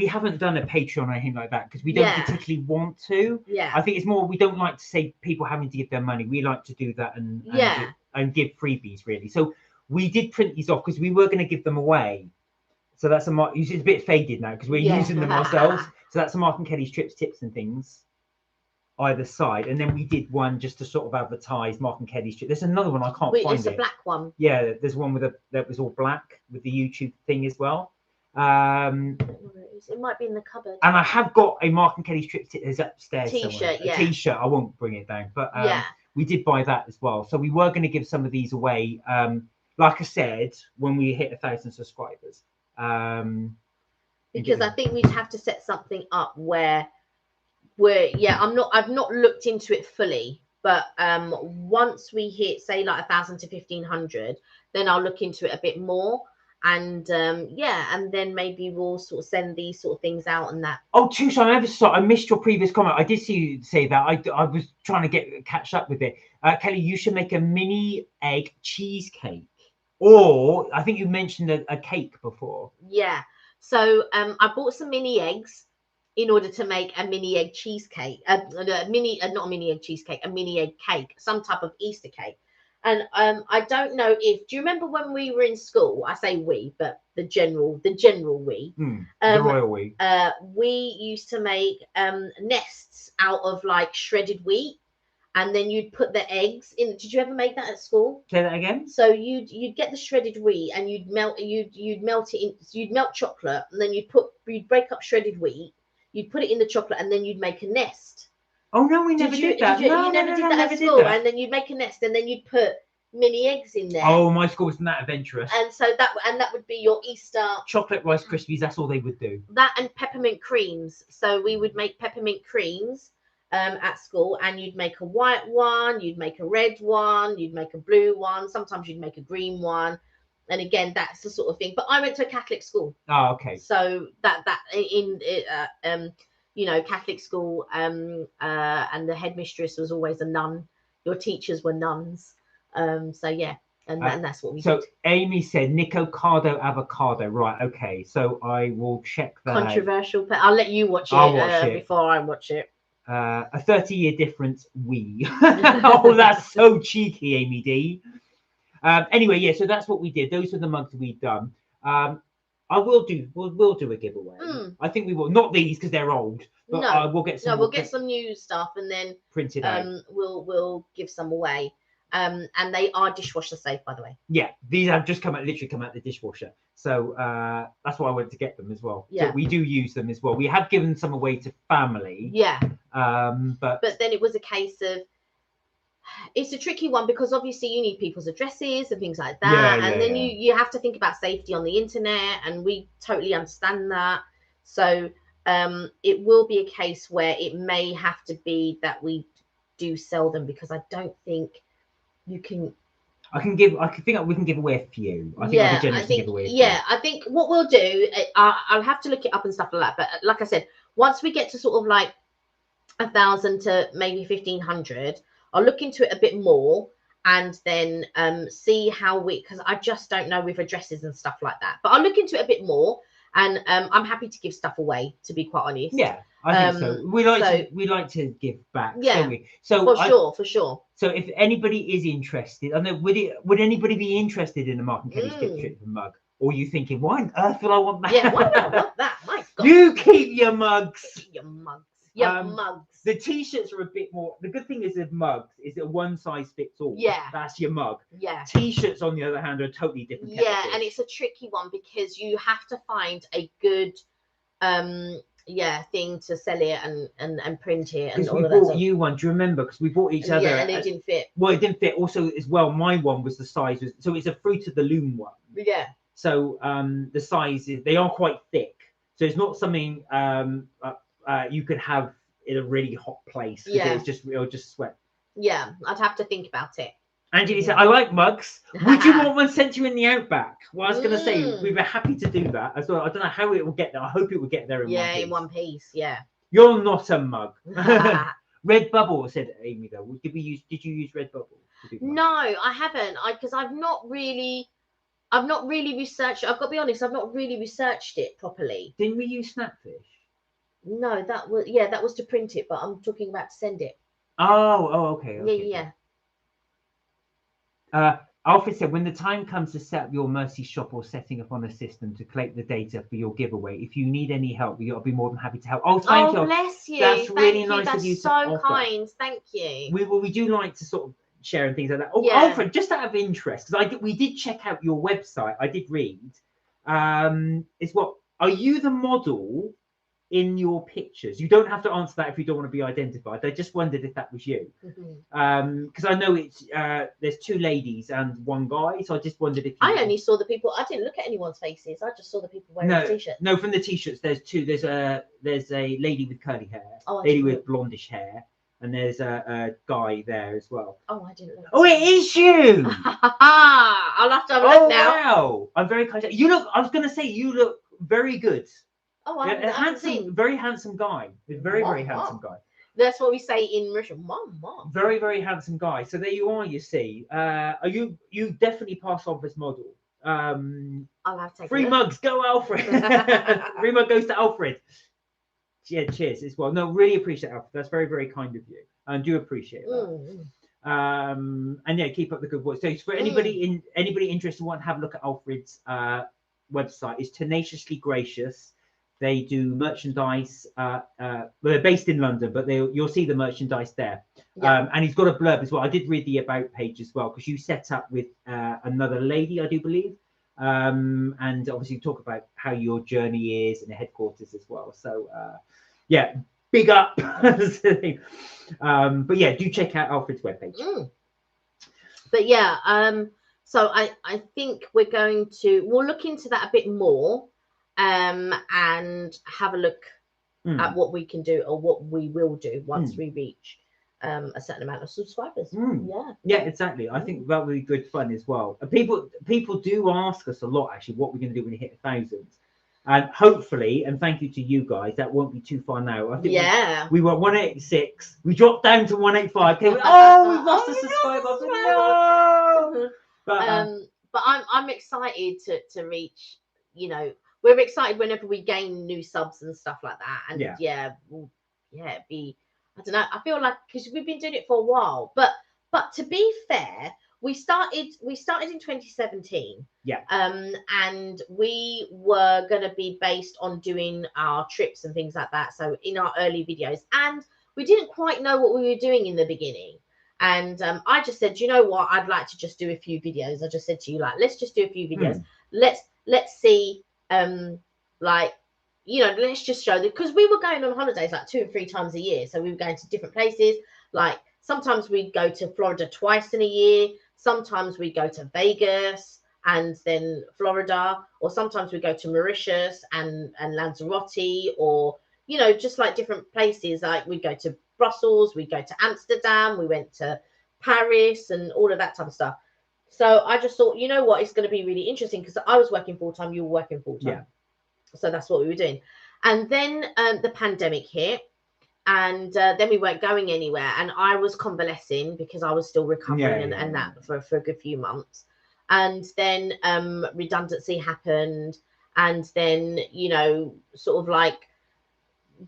haven't done a Patreon or anything like that because we don't particularly want to. Yeah. I think it's more we don't like to say people having to give their money. We like to do that and give freebies really. So we did print these off because we were going to give them away. So that's a Mark. It's a bit faded now because we're using them ourselves. So that's a Mark and Kelly's trips, tips, and things either side. And then we did one just to sort of advertise Mark and Kelly's trip. There's another one I can't find. It's a black one. Yeah, there's one that was all black with the YouTube thing as well. It might be in the cupboard. And I have got a Mark and Kelly's trip is upstairs. T-shirt, a T-shirt. I won't bring it down, but yeah, we did buy that as well. So we were going to give some of these away. Like I said, when we hit 1,000 subscribers. Because I think we'd have to set something up where I've not looked into it fully, but once we hit say like 1,000 to 1,500, then I'll look into it a bit more. And and then maybe we'll sort of send these sort of things out and that. Oh, Tushar, I missed your previous comment. I did see you say that. I was trying to catch up with it. Kelly, you should make a mini egg cheesecake. Or I think you mentioned a cake before. Yeah. So I bought some mini eggs in order to make a mini egg cheesecake. Not a mini egg cheesecake, a mini egg cake, some type of Easter cake. And I don't know do you remember when we were in school? I say we, but the general we. The royal we. We used to make nests out of like shredded wheat, and then you'd put the eggs in. Did you ever make that at school? Say that again. So you'd get the shredded wheat and you'd melt it in. You'd melt chocolate, and then you'd break up shredded wheat. You'd put it in the chocolate, and then you'd make a nest. Oh no, we never did that. You never did that at school, and then you'd make a nest, and then you'd put mini eggs in there. Oh, my school wasn't that adventurous. And so that would be your Easter chocolate Rice Krispies. That's all they would do. That and peppermint creams. So we would make peppermint creams at school, and you'd make a white one, you'd make a red one, you'd make a blue one. Sometimes you'd make a green one. And again, that's the sort of thing. But I went to a Catholic school. Oh, okay. So that Catholic school, and the headmistress was always a nun. Your teachers were nuns. So yeah, and that's what we did. So Amy said Nicocado avocado. Right, okay. So I will check that. Controversial. I'll let you watch it, before I watch it. A 30-year difference. Oh, that's so cheeky, Amy D. Anyway, yeah. So that's what we did. Those are the mugs we've done. We'll do a giveaway. I think we will. Not these because they're old. But we'll get some. No, we'll get some new stuff and then print it out. We'll give some away. And they are dishwasher safe, by the way. Yeah, these have just literally come out the dishwasher. So that's why I went to get them as well. Yeah, so we do use them as well. We have given some away to family. Yeah. But then it was a case of, it's a tricky one because obviously you need people's addresses and things like that, and then you have to think about safety on the internet, and we totally understand that. So it will be a case where it may have to be that we do sell them, because I don't think you can. I think we can give away a few. I think I'll be generous to give away a few. Yeah, I think what we'll do, I'll have to look it up and stuff like that. But like I said, once we get to sort of like 1,000 to maybe 1,500, I'll look into it a bit more, and then see how because I just don't know with addresses and stuff like that. But I'll look into it a bit more, and I'm happy to give stuff away, to be quite honest. Yeah, I think so. We like to give back, don't we? So for sure. So if anybody is interested, I know, would anybody be interested in a Mark and Kelly's trip mug? Or are you thinking, why on earth would I want that? Yeah, why would I want that? My God. You keep your mugs. Mugs. The t-shirts are a bit more. The good thing is with mugs is that one size fits all. Yeah, that's your mug. Yeah. T-shirts on the other hand are a totally different. Yeah, and it's a tricky one because you have to find a good thing to sell it and print it and all of that. We bought you one. Do you remember? Because we bought each other. Yeah, and it didn't fit. Well, it didn't fit. Also, as well, my one was the size. So it's a Fruit of the Loom one. Yeah. So the size they are quite thick. So it's not something you could have in a really hot place. Yeah. It'll just sweat. Yeah, I'd have to think about it. Angela said, I like mugs. Would you want one sent to you in the outback? Well, I was going to say, we'd be happy to do that as well. I don't know how it will get there. I hope it will get there in one piece. In one piece, yeah. You're not a mug. Red Bubble, said Amy, though. Did you use Red Bubble? No, I haven't. Because I've not really researched. I've got to be honest, I've not really researched it properly. Didn't we use Snapfish? No, that was to print it, but I'm talking about to send it. Oh, okay. Yeah. Alfred said, when the time comes to set up your Mercy shop or setting up on a system to collect the data for your giveaway, if you need any help, you'll be more than happy to help. Oh, thank you. Bless you. That's really Thank you. nice of you That's to so offer. kind. Thank you. We do like to sort of share and things like that. Oh, Yeah. Alfred, just out of interest, because we did check out your website. I did read. Is what are you the model in your pictures? You don't have to answer that if you don't want to be identified. I just wondered if that was you, because I know it's there's two ladies and one guy, so I just wondered if I only saw the people. I didn't look at anyone's faces. I just saw the people wearing the t-shirts. No, from the t-shirts, there's two. There's a lady with curly hair, oh, lady with blondish hair, and there's a guy there as well. Oh, I didn't look. Oh, it is you. I'll have to have a look now. Wow, I'm very kind. You look. I was going to say you look very good. Oh, handsome, very handsome guy. Very handsome guy. That's what we say in Russian. Mom. Very, very handsome guy. So there you are. You see, you definitely pass off as model. I'll have to take free mugs. Go, Alfred. Free mug goes to Alfred. Yeah, cheers as well. No, really appreciate it, Alfred. That's very, very kind of you. I do appreciate that. And yeah, keep up the good work. So for anybody interested, want to have a look at Alfred's website, it's Tenaciously Gracious. They do merchandise. Well, they're based in London, but you'll see the merchandise there. Yeah. And he's got a blurb as well. I did read the about page as well, because you set up with another lady, I do believe, and obviously talk about how your journey is and the headquarters as well. So yeah, big up. But yeah, do check out Alfred's webpage. But yeah, so I think we'll look into that a bit more. And have a look at what we can do or what we will do once we reach a certain amount of subscribers. Yeah, exactly. I think that would be good fun as well. People do ask us a lot, actually, what we're going to do when we hit 1,000. And hopefully, and thank you to you guys, that won't be too far now. I think we were 186. We dropped down to 185. Okay, we've lost a subscriber. No. But I'm excited to reach, we're excited whenever we gain new subs and stuff like that. And I don't know. I feel like, because we've been doing it for a while, but to be fair, we started in 2017. Yeah. And we were going to be based on doing our trips and things like that. So in our early videos, and we didn't quite know what we were doing in the beginning. And I just said, you know what? I'd like to just do a few videos. I just said to you, like, let's just do a few videos. Let's see. Let's just show that, because we were going on holidays like 2 or 3 times a year. So we were going to different places. Like sometimes we'd go to Florida twice in a year. Sometimes we go to Vegas and then Florida, or sometimes we go to Mauritius and Lanzarote, or just like different places. Like we go to Brussels, we go to Amsterdam, we went to Paris, and all of that type of stuff. So I just thought, you know what, it's going to be really interesting, because I was working full time, you were working full time. Yeah. So that's what we were doing. And then the pandemic hit, and then we weren't going anywhere. And I was convalescing because I was still recovering and that for a good few months. And then redundancy happened. And then, sort of like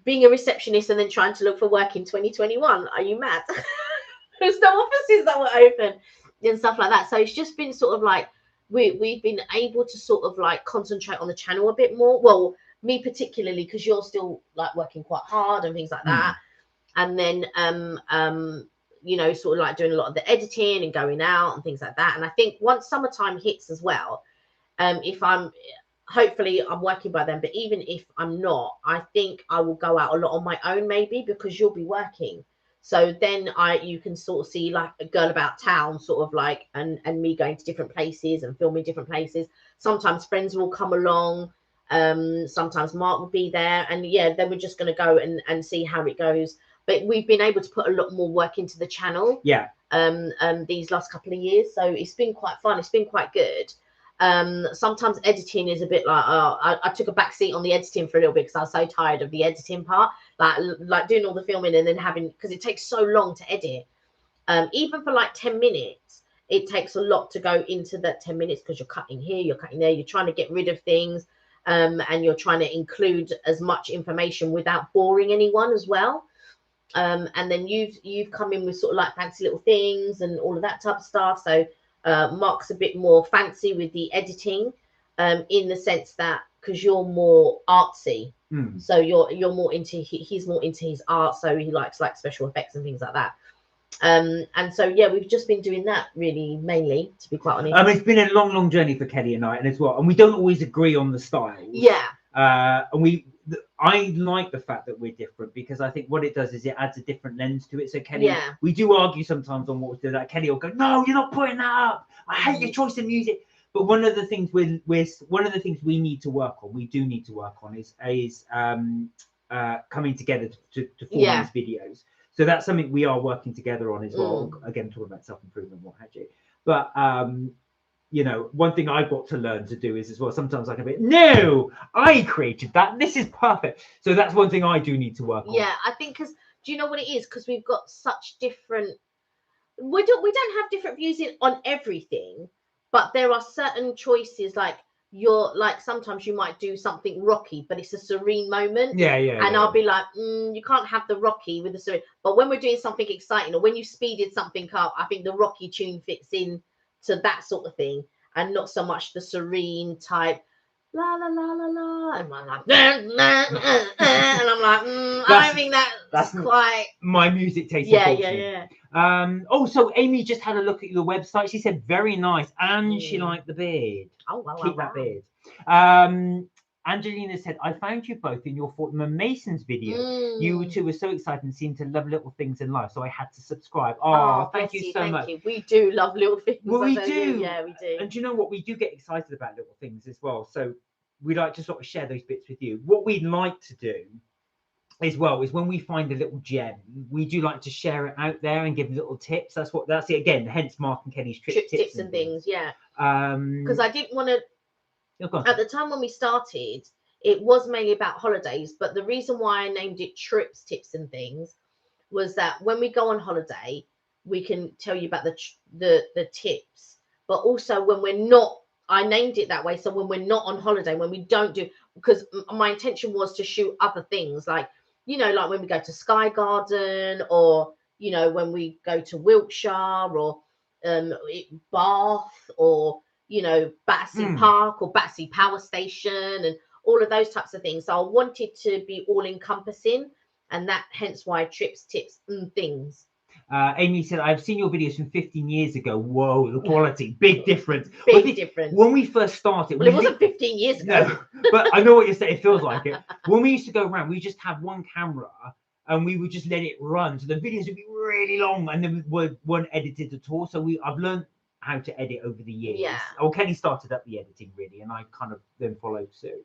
being a receptionist and then trying to look for work in 2021. Are you mad? There's no offices that were open and stuff like that. So it's just been sort of like we've been able to sort of like concentrate on the channel a bit more. Well, me particularly, because you're still like working quite hard and things like that. And then sort of like doing a lot of the editing and going out and things like that. And I think once summertime hits as well, hopefully I'm working by then, but even if I'm not, I think I will go out a lot on my own, maybe, because you'll be working. So then you can sort of see like a girl about town, sort of like, and me going to different places and filming different places. Sometimes friends will come along. Sometimes Mark will be there, and then we're just going to go and see how it goes. But we've been able to put a lot more work into the channel. Yeah. These last couple of years, so it's been quite fun. It's been quite good. Sometimes editing is a bit like, I took a back seat on the editing for a little bit because I was so tired of the editing part, like doing all the filming and then because it takes so long to edit. Even for like 10 minutes, it takes a lot to go into that 10 minutes, because you're cutting here, you're cutting there, you're trying to get rid of things, and you're trying to include as much information without boring anyone as well. And then you've come in with sort of like fancy little things and all of that type of stuff. So Mark's a bit more fancy with the editing, in the sense that because you're more artsy, so you're more into he's more into his art, so he likes like special effects and things like that. And so yeah, we've just been doing that really mainly, to be quite honest. It's been a long journey for Kelly and I, and as well, and we don't always agree on the styles. Yeah. And I like the fact that we're different, because I think what it does is it adds a different lens to it. So Kelly, we do argue sometimes on what to do. Like Kelly will go, "No, you're not putting that up. I hate your choice of music." But one of the things we need to work on, we do need to work on, is coming together to form these videos. So that's something we are working together on as well. Again, talking about self-improvement, what have you. But you know, one thing I've got to learn to do is as well, sometimes I can be, no, I created that. This is perfect. So that's one thing I do need to work on. Yeah, I think because do you know what it is? Because we've got such different. We don't have different views on everything, but there are certain choices like sometimes you might do something rocky, but it's a serene moment. And I'll be like, you can't have the rocky with the serene. But when we're doing something exciting, or when you speeded something up, I think the rocky tune fits in to that sort of thing, and not so much the serene type la la la la la, and I'm like and I'm like I don't think that's quite my music taste. Yeah. Oh, so Amy just had a look at your website. She said very nice, and she liked the beard. Oh wow, keep that beard. Angelina said, I found you both in your Fortnum Masons video. You two were so excited and seemed to love little things in life, so I had to subscribe. Oh, thank you so much. We do love little things. Well, we do. Yeah, we do. And do you know what? We do get excited about little things as well. So we like to sort of share those bits with you. What we'd like to do as well is when we find a little gem, we do like to share it out there and give little tips. That's it again. Hence Mark and Kelly's tips and things. Yeah. Because I didn't want to. At the time when we started, it was mainly about holidays, but the reason why I named it trips, tips and things was that when we go on holiday, we can tell you about the tips, but also when we're not, I named it that way. So when we're not on holiday, when we don't do, because my intention was to shoot other things like, you know, like when we go to Sky Garden, or, you know, when we go to Wiltshire, or Bath, or, you know, Battersea Park or Battersea Power Station, and all of those types of things. So I wanted to be all encompassing, and that hence why trips, tips and things. Amy said, I've seen your videos from 15 years ago. Whoa, the quality, big difference. Difference. When we first started. Well, it wasn't 15 years ago. No, but I know what you're saying. It feels like it. When we used to go around, we just have one camera and we would just let it run. So the videos would be really long and then weren't edited at all. So I've learned how to edit over the years. Yeah. Well, Kelly started up the editing really, and I kind of then followed suit.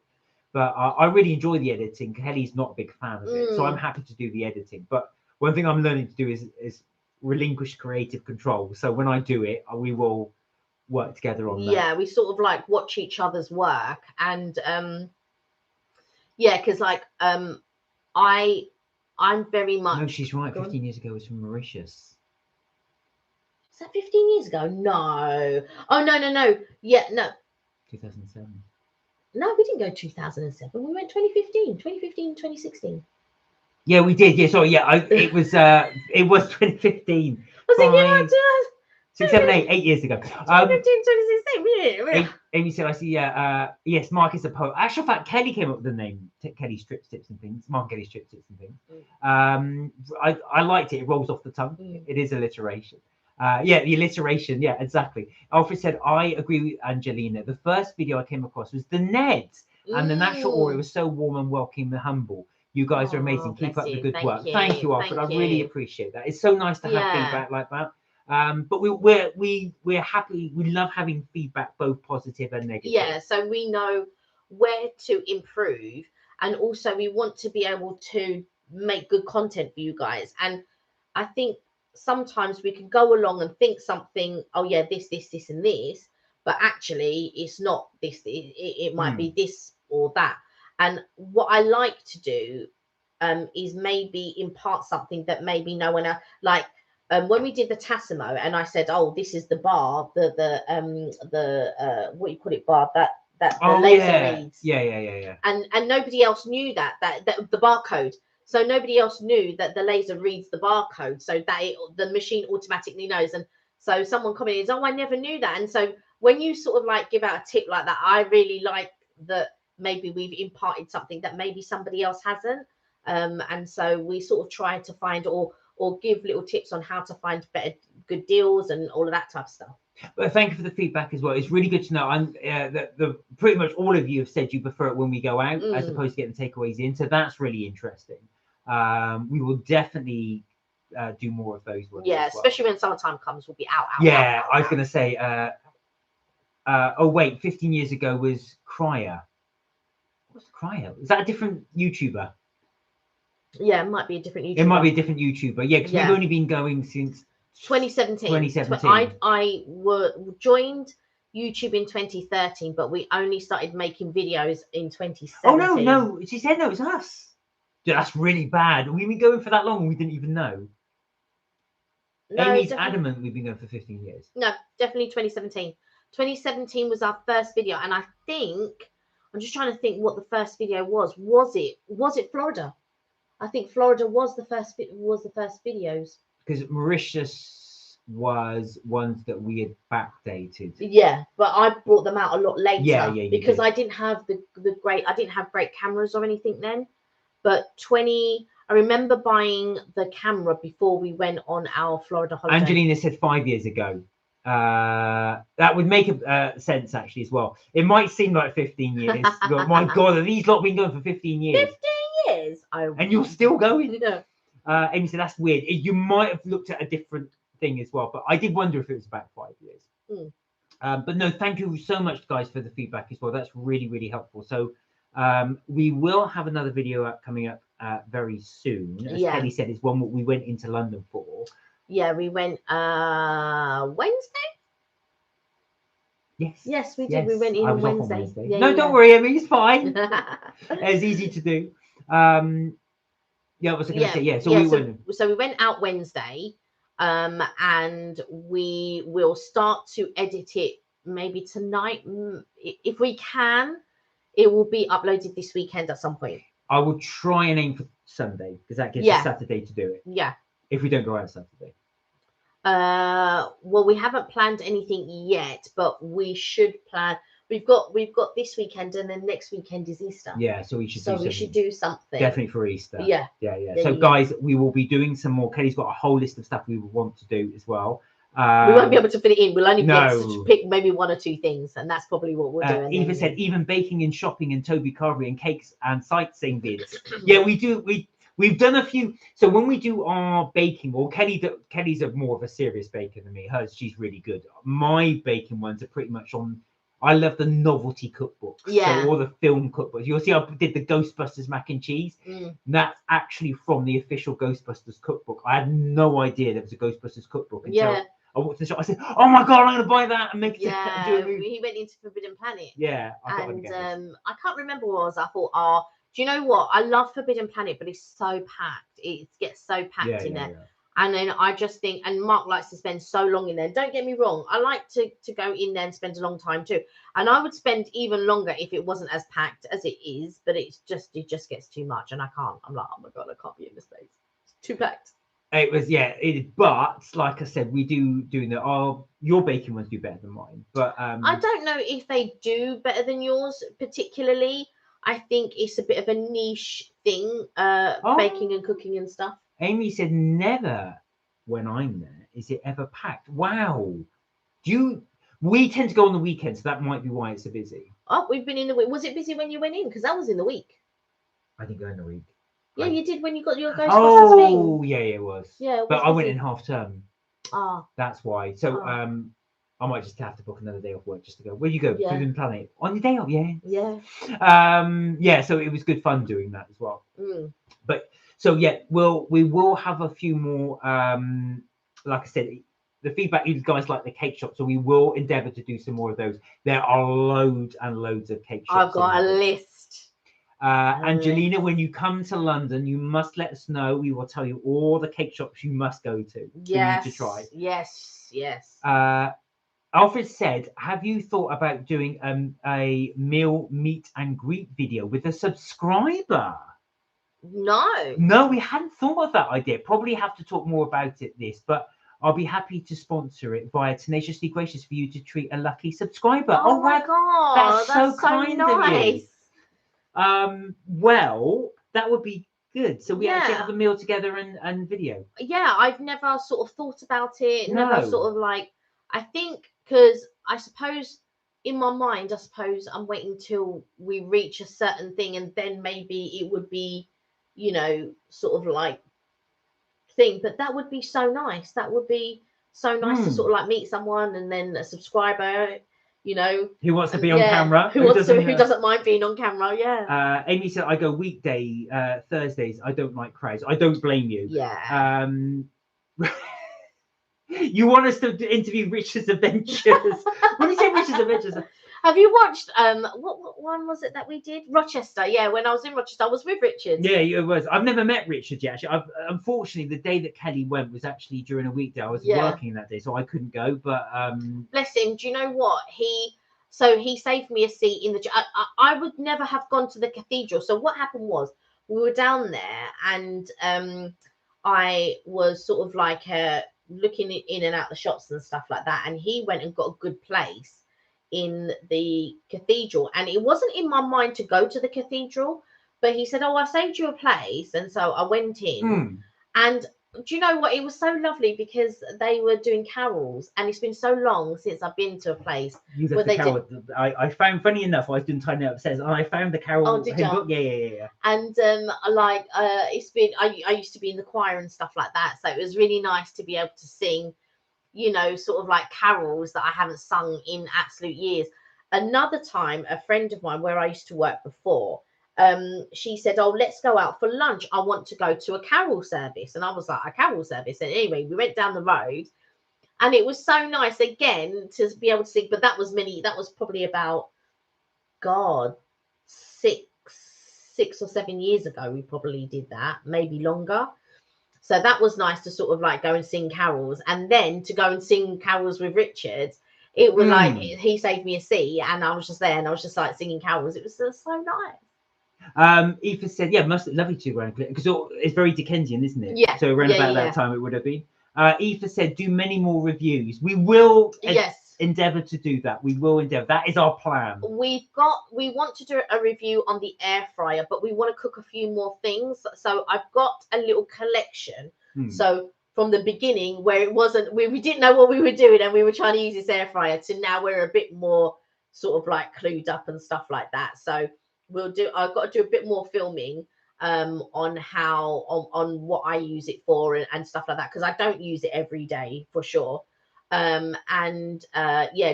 But I really enjoy the editing. Kelly's not a big fan of it, so I'm happy to do the editing. But one thing I'm learning to do is relinquish creative control. So when I do it, we will work together on that. Yeah, we sort of like watch each other's work, and because like I'm very much. No, she's right. 15 years ago was from Mauritius. Is that 15 years ago? No. Oh, no. Yeah, no. 2007. No, we didn't go 2007. We went 2015, 2016. Yeah, we did. Yeah, sorry. Yeah, it was 2015. Was it? Yeah, 6, 7, 8 years ago. 2015, 2016. Yeah. Amy said, I see. Yes, Mark is a poet. Actual fact, Kelly came up with the name Kelly's Trips, Tips and Things. Mark and Kelly's Trips, Tips and Things. I liked it. It rolls off the tongue. It is alliteration. The alliteration. Yeah, exactly. Alfred said, I agree with Angelina. The first video I came across was the Neds, and the natural aura was so warm and welcoming and humble. You guys are amazing. Keep up the good work. Thank you, Alfred. I really appreciate that. It's so nice to have feedback like that. But we're happy. We love having feedback, both positive and negative. Yeah, so we know where to improve, and also we want to be able to make good content for you guys. And I think sometimes we can go along and think something, oh yeah, this and this, but actually it's not this. It might be this or that. And what I like to do is maybe impart something that maybe no one else, like when we did the Tassimo, and I said, oh, this is the bar, the what you call it, bar that the laser reads. Yeah. And nobody else knew that the barcode. So nobody else knew that the laser reads the barcode, so that the machine automatically knows. And So someone commented, "Oh, I never knew that." And so when you sort of like give out a tip like that, I really like that maybe we've imparted something that maybe somebody else hasn't. And so we sort of try to find or give little tips on how to find better good deals and all of that type of stuff. But thank you for the feedback as well. It's really good to know. That the pretty much all of you have said you prefer it when we go out as opposed to getting takeaways in. So that's really interesting. We will definitely do more of those ones. Yeah, as well. especially when summertime comes, we'll be out. Yeah, I was going to say. Oh wait, 15 years ago was Crier. What's Crier? Is that a different YouTuber? Yeah, it might be a different YouTuber. It might be a different YouTuber. Yeah, because we've only been going since 2017. 2017. I joined YouTube in 2013, but we only started making videos in 2017. Oh no, she said no, it's us. Yeah, that's really bad. We've been going for that long and we didn't even know. No, Amy's adamant we've been going for 15 years. No, definitely 2017. 2017 was our first video, and I think I'm just trying to think what the first video was. Was it Florida? I think Florida was the first videos. Because Mauritius was ones that we had backdated. Yeah, but I brought them out a lot later. Yeah, because I didn't have I didn't have great cameras or anything then. But I remember buying the camera before we went on our Florida holiday. Angelina said 5 years ago. That would make sense actually as well. It might seem like 15 years. But my God, these lot been going for 15 years. 15 years? And you're still going? No. Amy said, that's weird. You might have looked at a different thing as well, but I did wonder if it was about 5 years. But no, thank you so much, guys, for the feedback as well. That's really, really helpful. So we will have another video coming up very soon. As Kelly said, it's one what we went into London for. Yeah, we went Wednesday? Yes, we did. Yes. We went in on Wednesday. Yeah, no, don't worry, Emmy, it's fine. It's easy to do. Yeah, what was I going to say? Yeah, so we went out Wednesday, and we will start to edit it maybe tonight. If we can, it will be uploaded this weekend at some point. I will try and aim for Sunday because that gives us Saturday to do it. Yeah. If we don't go out Saturday. Well, we haven't planned anything yet, but we should plan. We've got this weekend, and then next weekend is Easter. Yeah, so we should do something. Definitely for Easter. Yeah. So guys, we will be doing some more. Kelly's got a whole list of stuff we will want to do as well. We won't be able to fit it in. We'll only be able to pick maybe one or two things, and that's probably what we'll do. Eva said even baking and shopping and Toby Carvery and cakes and sightseeing vids. Yeah, we do. We've done a few. So when we do our baking, well, Kelly's more of a serious baker than me. She's really good. My baking ones are pretty much on. I love the novelty cookbooks. Yeah. So all the film cookbooks. You'll see I did the Ghostbusters mac and cheese. That's actually from the official Ghostbusters cookbook. I had no idea there was a Ghostbusters cookbook until I walked to the shop. I said, "Oh my God, I'm going to buy that and make it." Yeah, he went into Forbidden Planet. Yeah. I can't remember what it was. I thought, do you know what? I love Forbidden Planet, but it's so packed. It gets so packed in there. Yeah. And then I just think, and Mark likes to spend so long in there. Don't get me wrong. I like to go in there and spend a long time too. And I would spend even longer if it wasn't as packed as it is. But it just gets too much, and I can't. I'm like, oh my God, I can't be in this place. It's too packed. It was, but like I said, we doing your baking ones do better than mine. But I don't know if they do better than yours particularly. I think it's a bit of a niche thing, baking and cooking and stuff. Amy said, never when I'm there is it ever packed. Wow. We tend to go on the weekend, so that might be why it's so busy. Oh, we've been in the week. Was it busy when you went in? Because that was in the week. I didn't go in the week. Yeah, you did when you got your Ghostbusters thing. Yeah, it was. Yeah, but I went in half term. Ah. That's why. So I might just have to book another day off work just to go. Where you go? Forbidden Planet on your day off, yeah. So it was good fun doing that as well. But so we will have a few more. Like I said, the feedback you guys like the cake shop, so we will endeavour to do some more of those. There are loads and loads of cake shops. I've got a list. Angelina, when you come to London, you must let us know. We will tell you all the cake shops you must go to. Yes. To try. Yes. Alfred said, have you thought about doing a meal meet and greet video with a subscriber? No, we hadn't thought of that idea. Probably have to talk more about it but I'll be happy to sponsor it via Tenaciously Gracious for you to treat a lucky subscriber. Oh my God, that's so kind nice. of you. Well, that would be good. So we actually Yeah. have a meal together and video. Yeah, I've never sort of thought about it. No. Never sort of like, I think because I suppose in my mind, I suppose I'm waiting till we reach a certain thing, and then maybe it would be, you know, sort of like thing. But that would be so nice. That would be so nice to sort of like meet someone and then a subscriber, you know, who wants to be on camera, who doesn't mind being on camera. Yeah. Amy said, I go weekday Thursdays. I don't like crowds. I don't blame you. Yeah. You want us to interview Richard's Adventures? When you say Richard's Adventures, have you watched what one was it that we did? Rochester. Yeah, when I was in Rochester, I was with Richard. Yeah, it was. I've never met Richard yet. Actually, unfortunately, the day that Kelly went was actually during a weekday. I was working that day, so I couldn't go. But bless him. Do you know what he saved me a seat in the. I would never have gone to the cathedral. So what happened was we were down there, and I was sort of like looking in and out the shops and stuff like that, and he went and got a good place in the cathedral, and it wasn't in my mind to go to the cathedral, but he said, oh, I've saved you a place, and so I went in. And do you know what, it was so lovely because they were doing carols, and it's been so long since I've been to a place where they carol. I found, funny enough, I was doing tidying upstairs and I found the carol. Oh, did you? Yeah. And it's been, I used to be in the choir and stuff like that, so it was really nice to be able to sing, you know, sort of like carols that I haven't sung in absolute years. Another time, a friend of mine where I used to work before, she said, oh, let's go out for lunch. I want to go to a carol service. And I was like, a carol service? And anyway, we went down the road, and it was so nice again to be able to sing. But that was probably about, God, 6 or 7 years ago. We probably did that, maybe longer. So that was nice to sort of like go and sing carols, and then to go and sing carols with Richard. It was like he saved me a seat, and I was just there, and I was just like singing carols. It was just so nice. Aoife said, yeah, lovely to go around because it's very Dickensian, isn't it? Yeah. So around about that time it would have been. Aoife said, do many more reviews. We will endeavour to do that. We will endeavour. That is our plan. We want to do a review on the air fryer, but we want to cook a few more things. So I've got a little collection. So from the beginning, where it wasn't, we didn't know what we were doing, and we were trying to use this air fryer, to now we're a bit more sort of like clued up and stuff like that. So I've got to do a bit more filming on how on what I use it for and stuff like that, because I don't use it every day for sure.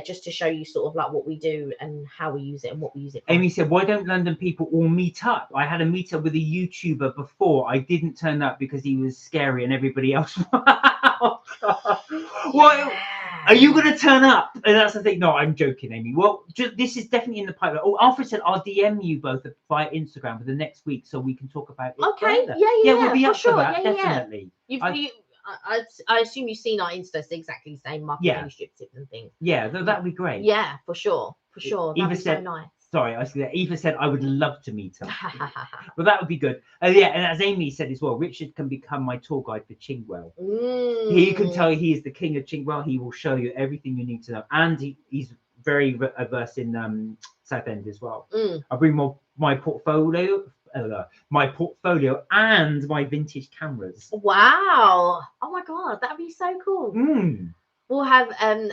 Just to show you sort of like what we do and how we use it and what we use it for. Amy said, why don't London people all meet up? I had a meet up with a YouTuber before. I didn't turn up because he was scary and everybody else. Oh, God. What? Are you going to turn up? And that's the thing. No, I'm joking, Amy. Well, this is definitely in the pipeline. Oh, Alfred said, I'll DM you both via Instagram for the next week so we can talk about it. Okay. Further. Yeah, we'll be up for that, definitely. I assume you've seen our Insta. It's exactly the same market manuscript tips and things. Yeah, that'd be great. Yeah, for sure. That'd be so nice. Sorry, I said Eva said I would love to meet her. Well, that would be good. And as Amy said as well, Richard can become my tour guide for Chingwell. He can tell you he is the king of Chingwell. He will show you everything you need to know, and he's very averse in Southend as well. I bring my portfolio and my vintage cameras. Wow! Oh my God, that'd be so cool. We'll have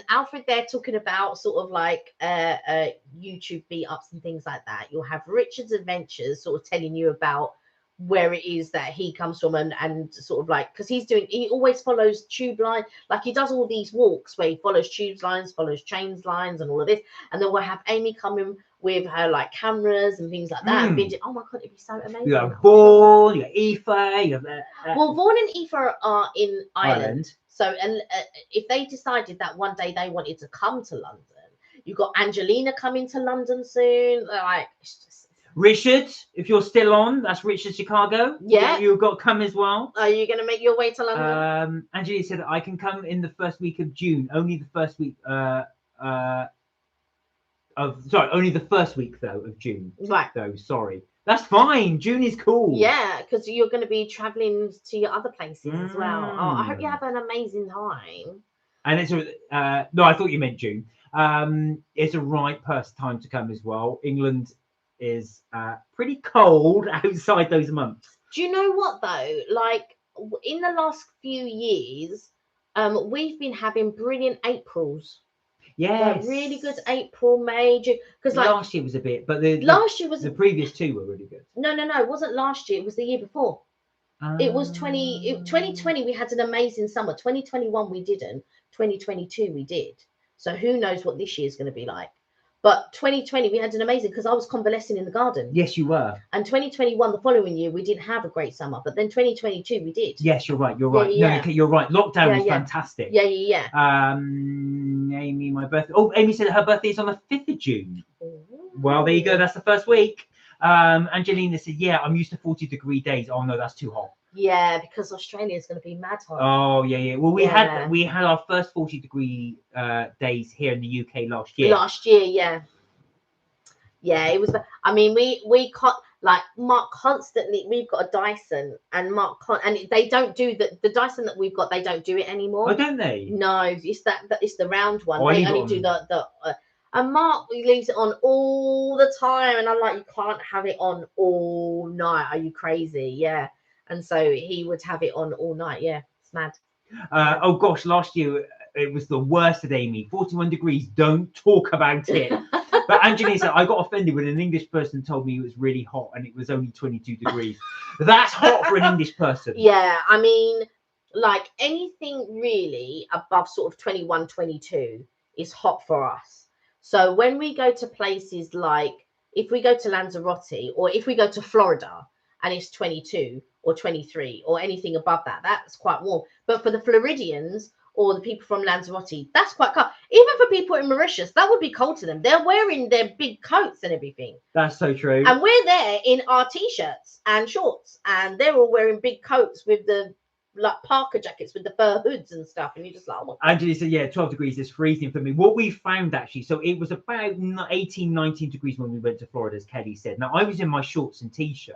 Alfred there talking about sort of like YouTube beat ups and things like that. You'll have Richard's Adventures sort of telling you about where it is that he comes from and sort of like, because he always follows tube line, like he does all these walks where he follows tube lines, follows trains lines and all of this. And then we'll have Amy coming with her like cameras and things like that. Oh my God, it'd be so amazing. You have Vaughan, you have Aoife, well, Vaughan and Aoife are in Ireland. So, and if they decided that one day they wanted to come to London, you've got Angelina coming to London soon. Like, it's just... Richard, if you're still on, that's Richard Chicago. Yeah. You've got to come as well. Are you going to make your way to London? Angelina said, I can come in the first week of June, only the first week. only the first week though of June. Right. Though, sorry. That's fine. June is cool. Yeah, because you're going to be traveling to your other places as well. Oh, I hope you have an amazing time. And it's no, I thought you meant June. It's a right time to come as well. England is pretty cold outside those months. Do you know what though? Like in the last few years, we've been having brilliant Aprils. Yes, like really good April, May, June. Because like last year was a bit, but last year was the previous two were really good. No, it wasn't last year. It was the year before. It was 2020. We had an amazing summer. 2021 we didn't. 2022 we did. So who knows what this year is going to be like? But 2020 we had an amazing, because I was convalescing in the garden. Yes, you were. And 2021, the following year, we didn't have a great summer. But then 2022 we did. Yes, you're right. You're right. Yeah. No, you're right. Lockdown was fantastic. Yeah. Amy, my birthday. Oh, Amy said her birthday is on the 5th of June. Ooh. Well, there you go. That's the first week. Angelina said, yeah, I'm used to 40-degree days. Oh no, that's too hot. Yeah, because Australia is going to be mad hot. Oh yeah. Well, we had our first 40-degree days here in the UK last year. Yeah, it was. I mean, we like Mark constantly. We've got a Dyson, and and they don't do the Dyson that we've got. They don't do it anymore. Oh, don't they? No, it's the round one. Oh, they only do the. And Mark leaves it on all the time, and I'm like, you can't have it on all night. Are you crazy? Yeah. And so he would have it on all night. Yeah, it's mad. Oh gosh, last year it was the worst at Amy. 41 degrees. Don't talk about it. But Angelina said, I got offended when an English person told me it was really hot and it was only 22 degrees. That's hot for an English person. Yeah, I mean, like anything really above sort of 21, 22 is hot for us. So when we go to places like, if we go to Lanzarote or if we go to Florida and it's 22 or 23 or anything above that, that's quite warm. But for the Floridians or the people from Lanzarote, that's quite cold. Even for people in Mauritius, that would be cold to them. They're wearing their big coats and everything. That's so true. And we're there in our t-shirts and shorts, and they're all wearing big coats with the like parka jackets with the fur hoods and stuff, and you're just like, oh my God. Angela said, yeah, 12 degrees is freezing for me. What we found actually, so it was about 18, 19 degrees when we went to Florida, as Kelly said. Now, I was in my shorts and t-shirt.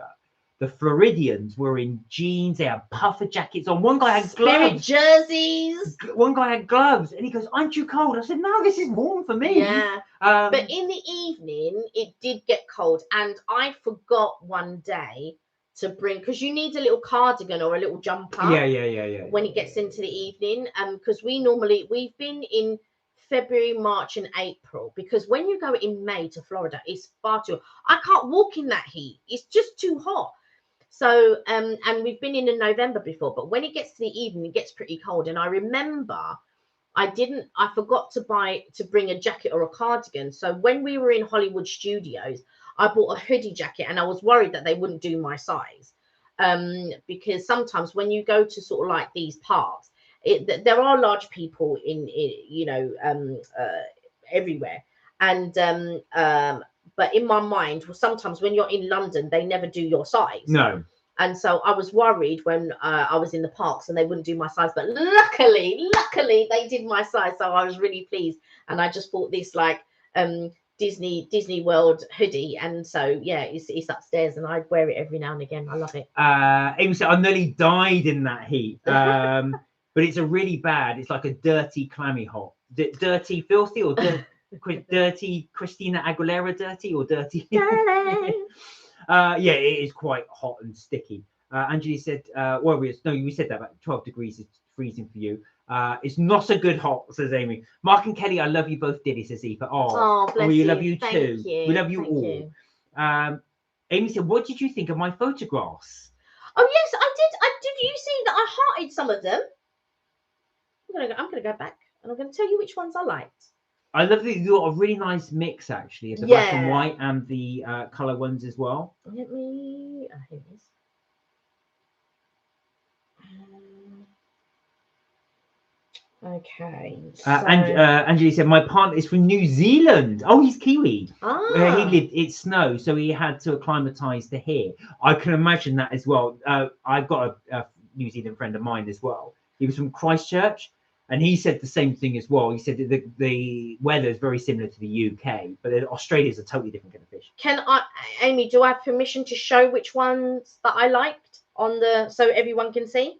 The Floridians were in jeans. They had puffer jackets on. One guy had gloves. Jerseys. One guy had gloves, and he goes, "Aren't you cold?" I said, "No, this is warm for me." Yeah. But in the evening, it did get cold, and I forgot one day to bring, because you need a little cardigan or a little jumper. Yeah. When it gets into the evening, because we've been in February, March, and April, because when you go in May to Florida, it's far too. I can't walk in that heat. It's just too hot. So, and we've been in November before, but when it gets to the evening, it gets pretty cold. And I remember I forgot to bring a jacket or a cardigan. So when we were in Hollywood Studios, I bought a hoodie jacket, and I was worried that they wouldn't do my size. Because sometimes when you go to sort of like these parks, there are large people in everywhere. And but in my mind, sometimes when you're in London, they never do your size. No. And so I was worried when I was in the parks and they wouldn't do my size. But luckily, they did my size. So I was really pleased. And I just bought this like Disney World hoodie. And so, yeah, it's upstairs and I wear it every now and again. I love it. Amy said, I nearly died in that heat. But it's a really bad, it's like a dirty, clammy hot. Dirty, filthy, or dirty Christina Aguilera dirty, or dirty? Yeah, it is quite hot and sticky. Angela said, we said that about 12 degrees is freezing for you. It's not a good hot, says Amy. Mark and Kelly, I love you both dearly, says Eva. Oh, bless we you. love you Thank too. You. We love you Thank all. You. Amy said, what did you think of my photographs? Oh, yes, I did. Did you see that I hearted some of them? I'm gonna go back and I'm gonna tell you which ones I liked. I love that you got a really nice mix actually of the black and white and the colour ones as well. Let me. Here it is. Okay. So... Angela said, my partner is from New Zealand. Oh, he's Kiwi. Ah. He lived, it snowed, so he had to acclimatise to here. I can imagine that as well. I've got a New Zealand friend of mine as well. He was from Christchurch, And he said the same thing as well. He said that the weather is very similar to the UK, but Australia is a totally different kind of fish. Amy, do I have permission to show which ones that I liked on the, so everyone can see?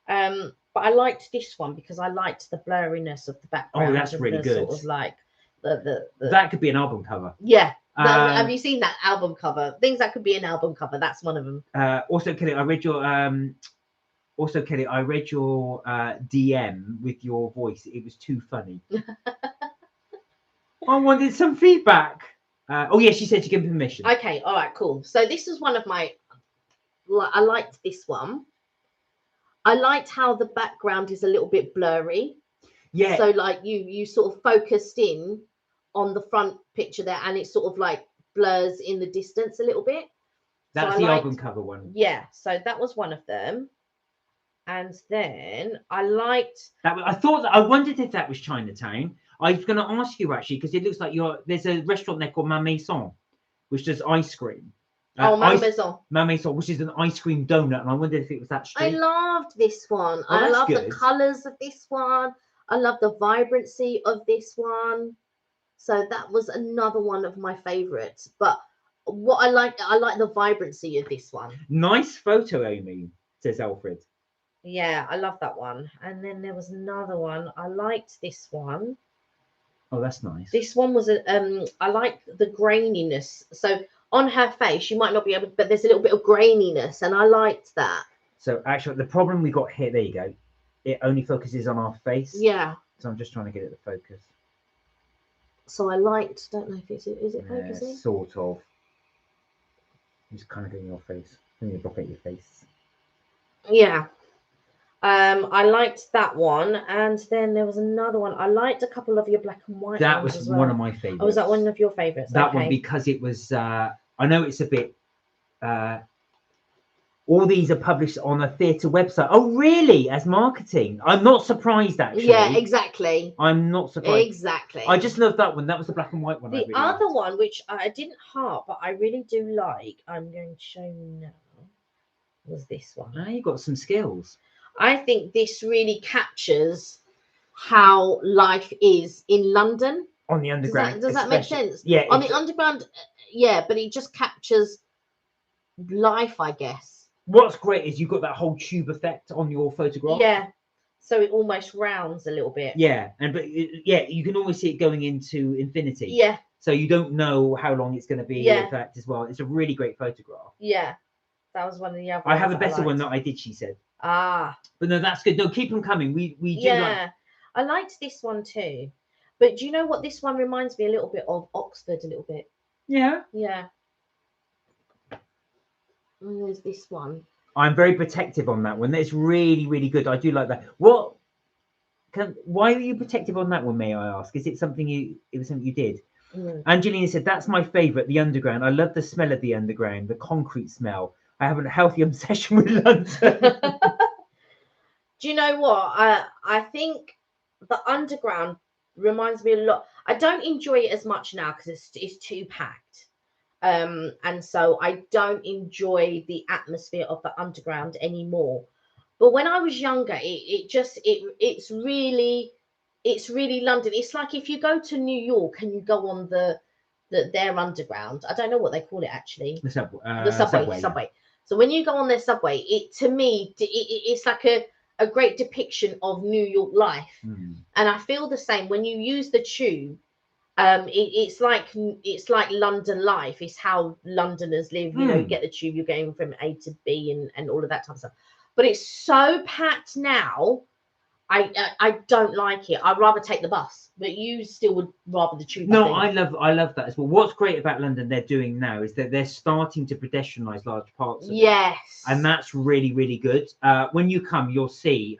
But I liked this one because I liked the blurriness of the background. Oh, that's really good. Sort of like the that could be an album cover. Yeah. Have you seen that album cover? Things that could be an album cover. That's one of them. Also, Kelly, I read your DM with your voice. It was too funny. I wanted some feedback. Oh yeah, she said she gave me permission. Okay, all right, cool. So this is one of my. I liked this one. I liked how the background is a little bit blurry. Yeah. So like you sort of focused in on the front picture there, and it sort of like blurs in the distance a little bit. That's the album cover one. Yeah, so that was one of them. And then I liked that. I wondered if that was Chinatown. I was going to ask you actually because it looks like there's a restaurant there called Ma Maison, which does ice cream. Ma Maison. Ma Maison, which is an ice cream donut, and I wondered if it was that street. I loved this one. I love the colours of this one. I love the vibrancy of this one. So that was another one of my favourites. But what I like the vibrancy of this one. Nice photo, Amy, says Alfred. Yeah, I love that one. And then there was another one. I liked this one. Oh, that's nice. This one was I like the graininess. So on her face, you might not be able to, but there's a little bit of graininess, and I liked that. So actually, the problem we got here, there you go. It only focuses on our face. Yeah. So I'm just trying to get it to focus. So I liked, don't know if is it focusing? Sort of. Just kind of getting your face. Let me block out your face. Yeah. I liked that one, and then there was another one. I liked a couple of your black and white. That was one of my favorites. Oh, was that one of your favorites? That one because it was. I know it's a bit. All these are published on a theatre website. Oh, really? As marketing? I'm not surprised actually. Yeah, exactly. I'm not surprised. Exactly. I just love that one. That was the black and white one. The other one, which I didn't heart, but I really do like. I'm going to show you now. Was this one? Now you've got some skills. I think this really captures how life is in London. On the underground. Does that make sense? Yeah. On the underground, yeah, but it just captures life, I guess. What's great is you've got that whole tube effect on your photograph. Yeah. So it almost rounds a little bit. Yeah. You can always see it going into infinity. Yeah. So you don't know how long it's going to be. Yeah. In fact, as well. It's a really great photograph. Yeah. That was one of the other I have a better one that I did, she said. Ah. But no, that's good. No, keep them coming. We do yeah. I liked this one too. But do you know what this one reminds me a little bit of? Oxford, a little bit. Yeah. Yeah. And there's this one. I'm very protective on that one. That's really, really good. I do like that. Why are you protective on that one, may I ask? Is it something it was something you did? Angelina said, that's my favourite, the underground. I love the smell of the underground, the concrete smell. I have a healthy obsession with London. Do you know what? I think the underground reminds me a lot. I don't enjoy it as much now because it's too packed. And so I don't enjoy the atmosphere of the underground anymore. But when I was younger, it's really London. It's like if you go to New York and you go on their underground. I don't know what they call it actually. The subway. Subway. So when you go on their subway, to me it's like a great depiction of New York life. And I feel the same when you use the tube. It's like London life. It's how Londoners live. You know, you get the tube, you're going from A to B and all of that type of stuff. But it's so packed now. I don't like it. I'd rather take the bus, but you still would rather the tube. No, I love that as well. What's great about London they're doing now is that they're starting to pedestrianise large parts of it. And that's really, really good. When you come, you'll see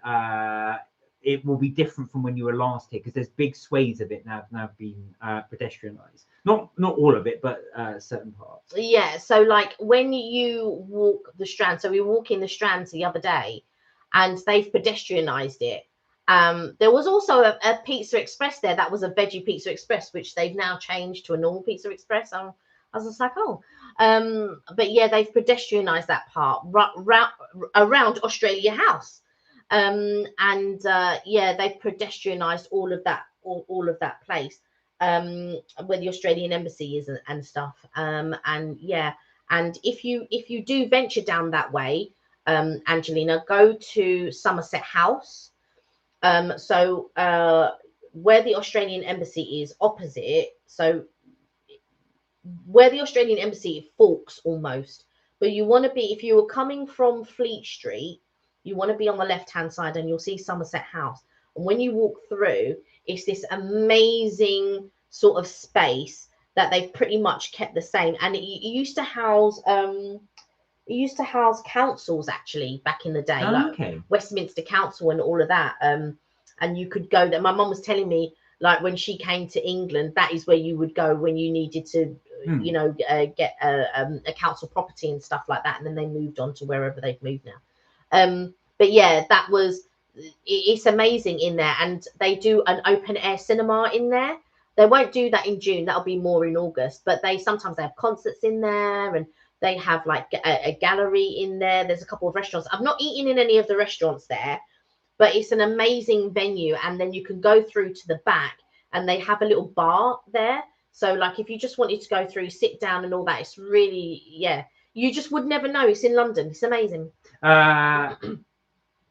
it will be different from when you were last here because there's big swathes of it now being pedestrianised. Not all of it, but certain parts. Yeah. So like when you walk the Strand, so we were walking the Strand the other day, and they've pedestrianised it. There was also a Pizza Express there that was a veggie Pizza Express, which they've now changed to a normal Pizza Express. I was just like, oh. But yeah, they've pedestrianised that part around Australia House. Yeah, they've pedestrianised all of that place, where the Australian embassy is and stuff. And yeah, and if you do venture down that way, Angelina, go to Somerset House. Where the Australian embassy is opposite, so where the Australian embassy forks almost, but you want to be, if you were coming from Fleet Street, you want to be on the left hand side and you'll see Somerset House. And when you walk through, it's this amazing sort of space that they've pretty much kept the same. And it used to house councils actually back in the day, like Westminster Council and all of that. And you could go there. My mum was telling me, like, when she came to England, that is where you would go when you needed to, get a council property and stuff like that. And then they moved on to wherever they've moved now. But yeah, it's amazing in there. And they do an open air cinema in there. They won't do that in June. That'll be more in August. But sometimes they have concerts in there, and they have like a gallery in there. There's a couple of restaurants. I've not eaten in any of the restaurants there, but it's an amazing venue. And then you can go through to the back and they have a little bar there. So like if you just wanted to go through, sit down and all that, it's really, yeah, you just would never know. It's in London. It's amazing.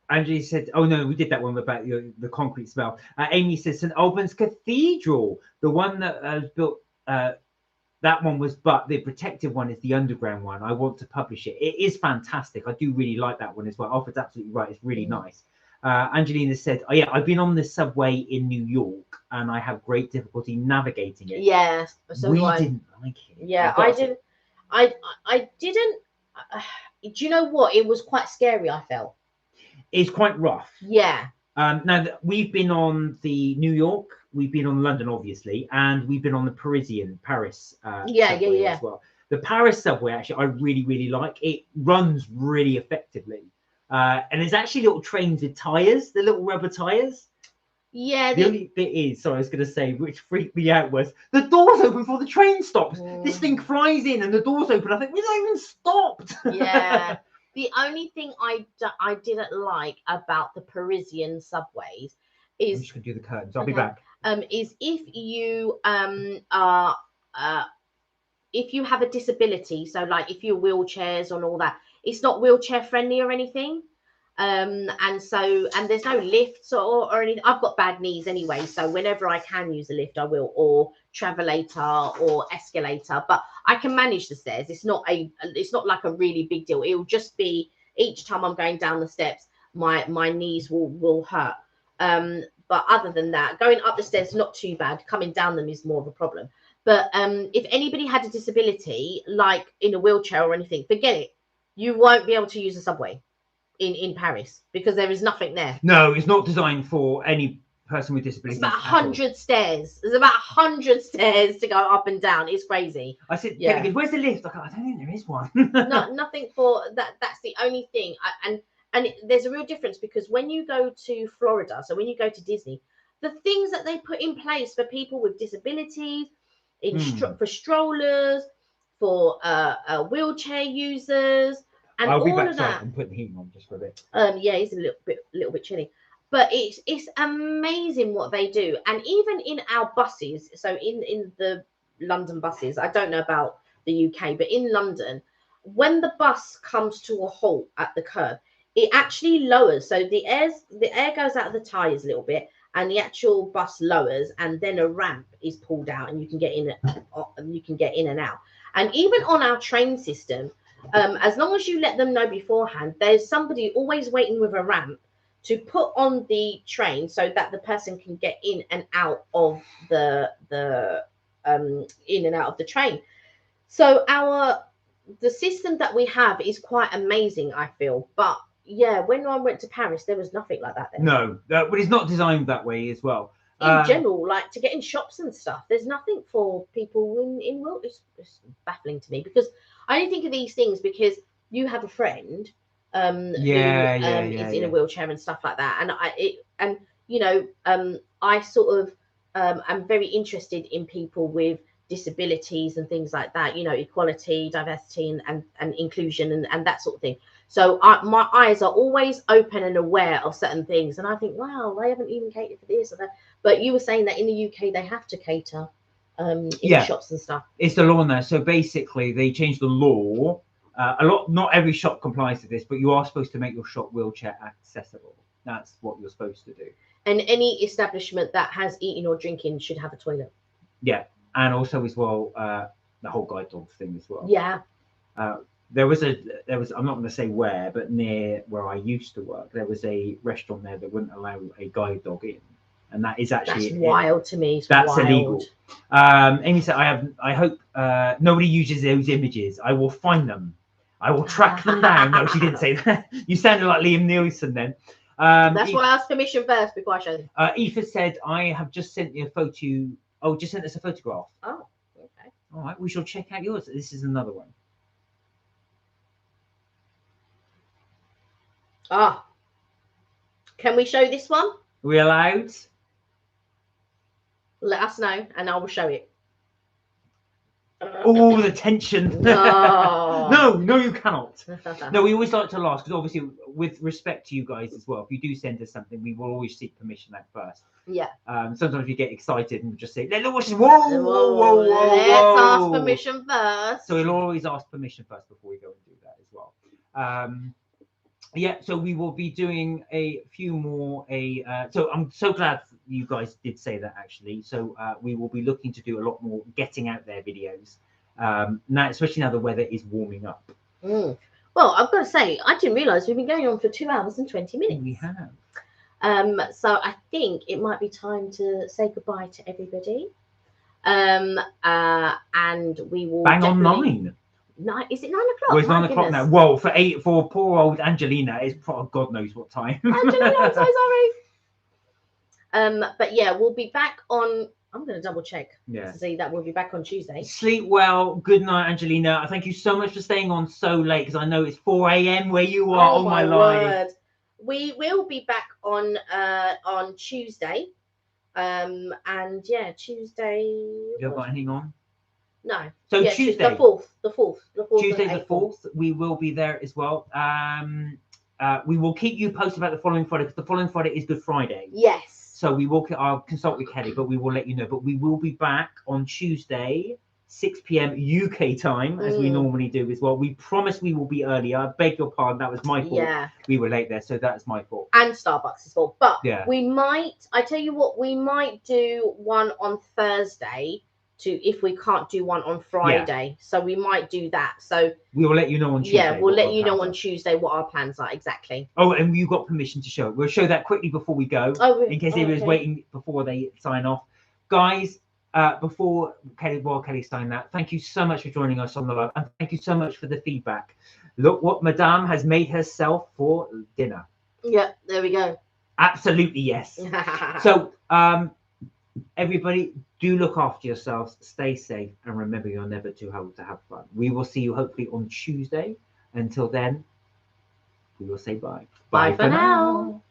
Angie said, oh no, we did that one about the concrete smell. Amy says St Albans Cathedral, the one that was built, that one was, but the protected one is the underground one. I want to publish it. It is fantastic. I do really like that one as well. Alfred's absolutely right. It's really nice. Angelina said, oh yeah, I've been on the subway in New York and I have great difficulty navigating it. Yeah. So we didn't like it. Yeah, I didn't. I didn't. Do you know what? It was quite scary, I felt. It's quite rough. Yeah. Now, we've been on the New York, we've been on London, obviously, and we've been on the Paris subway as well. The Paris subway, actually, I really, really like. It runs really effectively. And there's actually little trains with tyres, the little rubber tyres. Yeah. The only bit is, sorry, I was going to say, which freaked me out, was the doors open before the train stops. This thing flies in and the doors open. I think, we don't even stopped. Yeah. The only thing I didn't like about the Parisian subways is... I'm just going to do the curtains. I'll be back. Is if you if you have a disability, so like if you're wheelchairs and all that, it's not wheelchair friendly or anything. And there's no lifts or anything. I've got bad knees anyway, so whenever I can use a lift I will, or travelator or escalator, but I can manage the stairs. It's not like a really big deal. It will just be each time I'm going down the steps my knees will hurt. But other than that, going up the stairs not too bad. Coming down them is more of a problem. But if anybody had a disability, like in a wheelchair or anything, forget it. You won't be able to use the subway in Paris because there is nothing there. No, it's not designed for any person with disabilities. It's about 100 stairs. There's about 100 stairs to go up and down. It's crazy. I said, yeah. Where's the lift? I don't think there is one. No, nothing for that. That's the only thing. There's a real difference because when you go to Florida, so when you go to Disney, the things that they put in place for people with disabilities, for strollers, for wheelchair users, and I'll be all back. of that. I'm putting the heating on just for a bit. Yeah, it's a little bit chilly, but it's amazing what they do. And even in our buses, so in the London buses, I don't know about the UK, but in London, when the bus comes to a halt at the curb, it actually lowers. So the air goes out of the tires a little bit, and the actual bus lowers, and then a ramp is pulled out, and you can get in and out. And even on our train system, as long as you let them know beforehand, there's somebody always waiting with a ramp to put on the train so that the person can get in and out of the train. So the system that we have is quite amazing, I feel. But yeah, when I went to Paris, there was nothing like that there. No, but it's not designed that way as well. In general, like to get in shops and stuff, there's nothing for people in wheelchairs. It's baffling to me because I only think of these things because you have a friend who is in a wheelchair and stuff like that, and I sort of am very interested in people with disabilities and things like that, you know, equality, diversity, and inclusion, and that sort of thing. So my eyes are always open and aware of certain things, and I think, wow, they haven't even catered for this or that. But you were saying that in the UK they have to cater in the shops and stuff. It's the law now. So basically, they changed the law. Not every shop complies to this, but you are supposed to make your shop wheelchair accessible. That's what you're supposed to do. And any establishment that has eating or drinking should have a toilet. Yeah, and also as well, the whole guide dog thing as well. Yeah. There was I'm not going to say where, but near where I used to work, there was a restaurant there that wouldn't allow a guide dog in, and that is actually that's wild to me. That's wild. illegal. Amy said, I hope nobody uses those images. I will find them. I will track them down. No, she didn't say that. You sounded like Liam Neeson then. That's why I asked permission first before I showed them. Aoife said, I have just sent you a photo. Oh, just sent us a photograph. Oh, okay. All right, we shall check out yours. This is another one. Ah. Can we show this one? Are we allowed? Let us know and I will show it. Oh, the tension. No. no, you cannot. No, we always like to ask, because obviously, with respect to you guys as well, if you do send us something, we will always seek permission at first. Yeah. Sometimes we get excited and we just say, let's watch this. Whoa. Let's ask permission first. So we'll always ask permission first before we go and do that as well. Yeah, so we will be doing a few more. So I'm so glad you guys did say that, actually. So we will be looking to do a lot more getting out there videos now, especially now the weather is warming up. Well, I've got to say, I didn't realise we've been going on for 2 hours and 20 minutes. We have. So I think it might be time to say goodbye to everybody. And we will bang on 9. Is it 9 o'clock? Well, it's 9 o'clock now. Well, for poor old Angelina, it's God knows what time. Angelina, I'm so sorry. But yeah, we'll be back on. I'm going to double check to see that we'll be back on Tuesday. Sleep well. Good night, Angelina. Thank you so much for staying on so late, because I know it's 4 a.m. where you are. Oh my life. We will be back on Tuesday. And yeah, Tuesday. You have got anything on? No. So yeah, Tuesday, the 4th. Tuesday the 4th, we will be there as well. We will keep you posted about the following Friday, because the following Friday is Good Friday. Yes. So we will. I'll consult with Kelly, but we will let you know. But we will be back on Tuesday, 6 p.m. UK time, as we normally do as well. We promise we will be earlier. I beg your pardon. That was my fault. Yeah. We were late there, so that's my fault. And Starbucks' fault. But yeah, we might. I tell you what, we might do one on Thursday. If we can't do one on Friday, so we might do that. So we will let you know on Tuesday. Yeah, we'll let you know on Tuesday what our plans are exactly. Oh, and you got permission to show it. We'll show that quickly before we go, in case anyone's waiting before they sign off. Guys, while Kelly's signing that, thank you so much for joining us on the live, and thank you so much for the feedback. Look what Madame has made herself for dinner. Yeah, there we go. Absolutely, yes. So, everybody, do look after yourselves, stay safe, and remember, you're never too old to have fun. We will see you hopefully on Tuesday. Until then, we will say bye. Bye for now.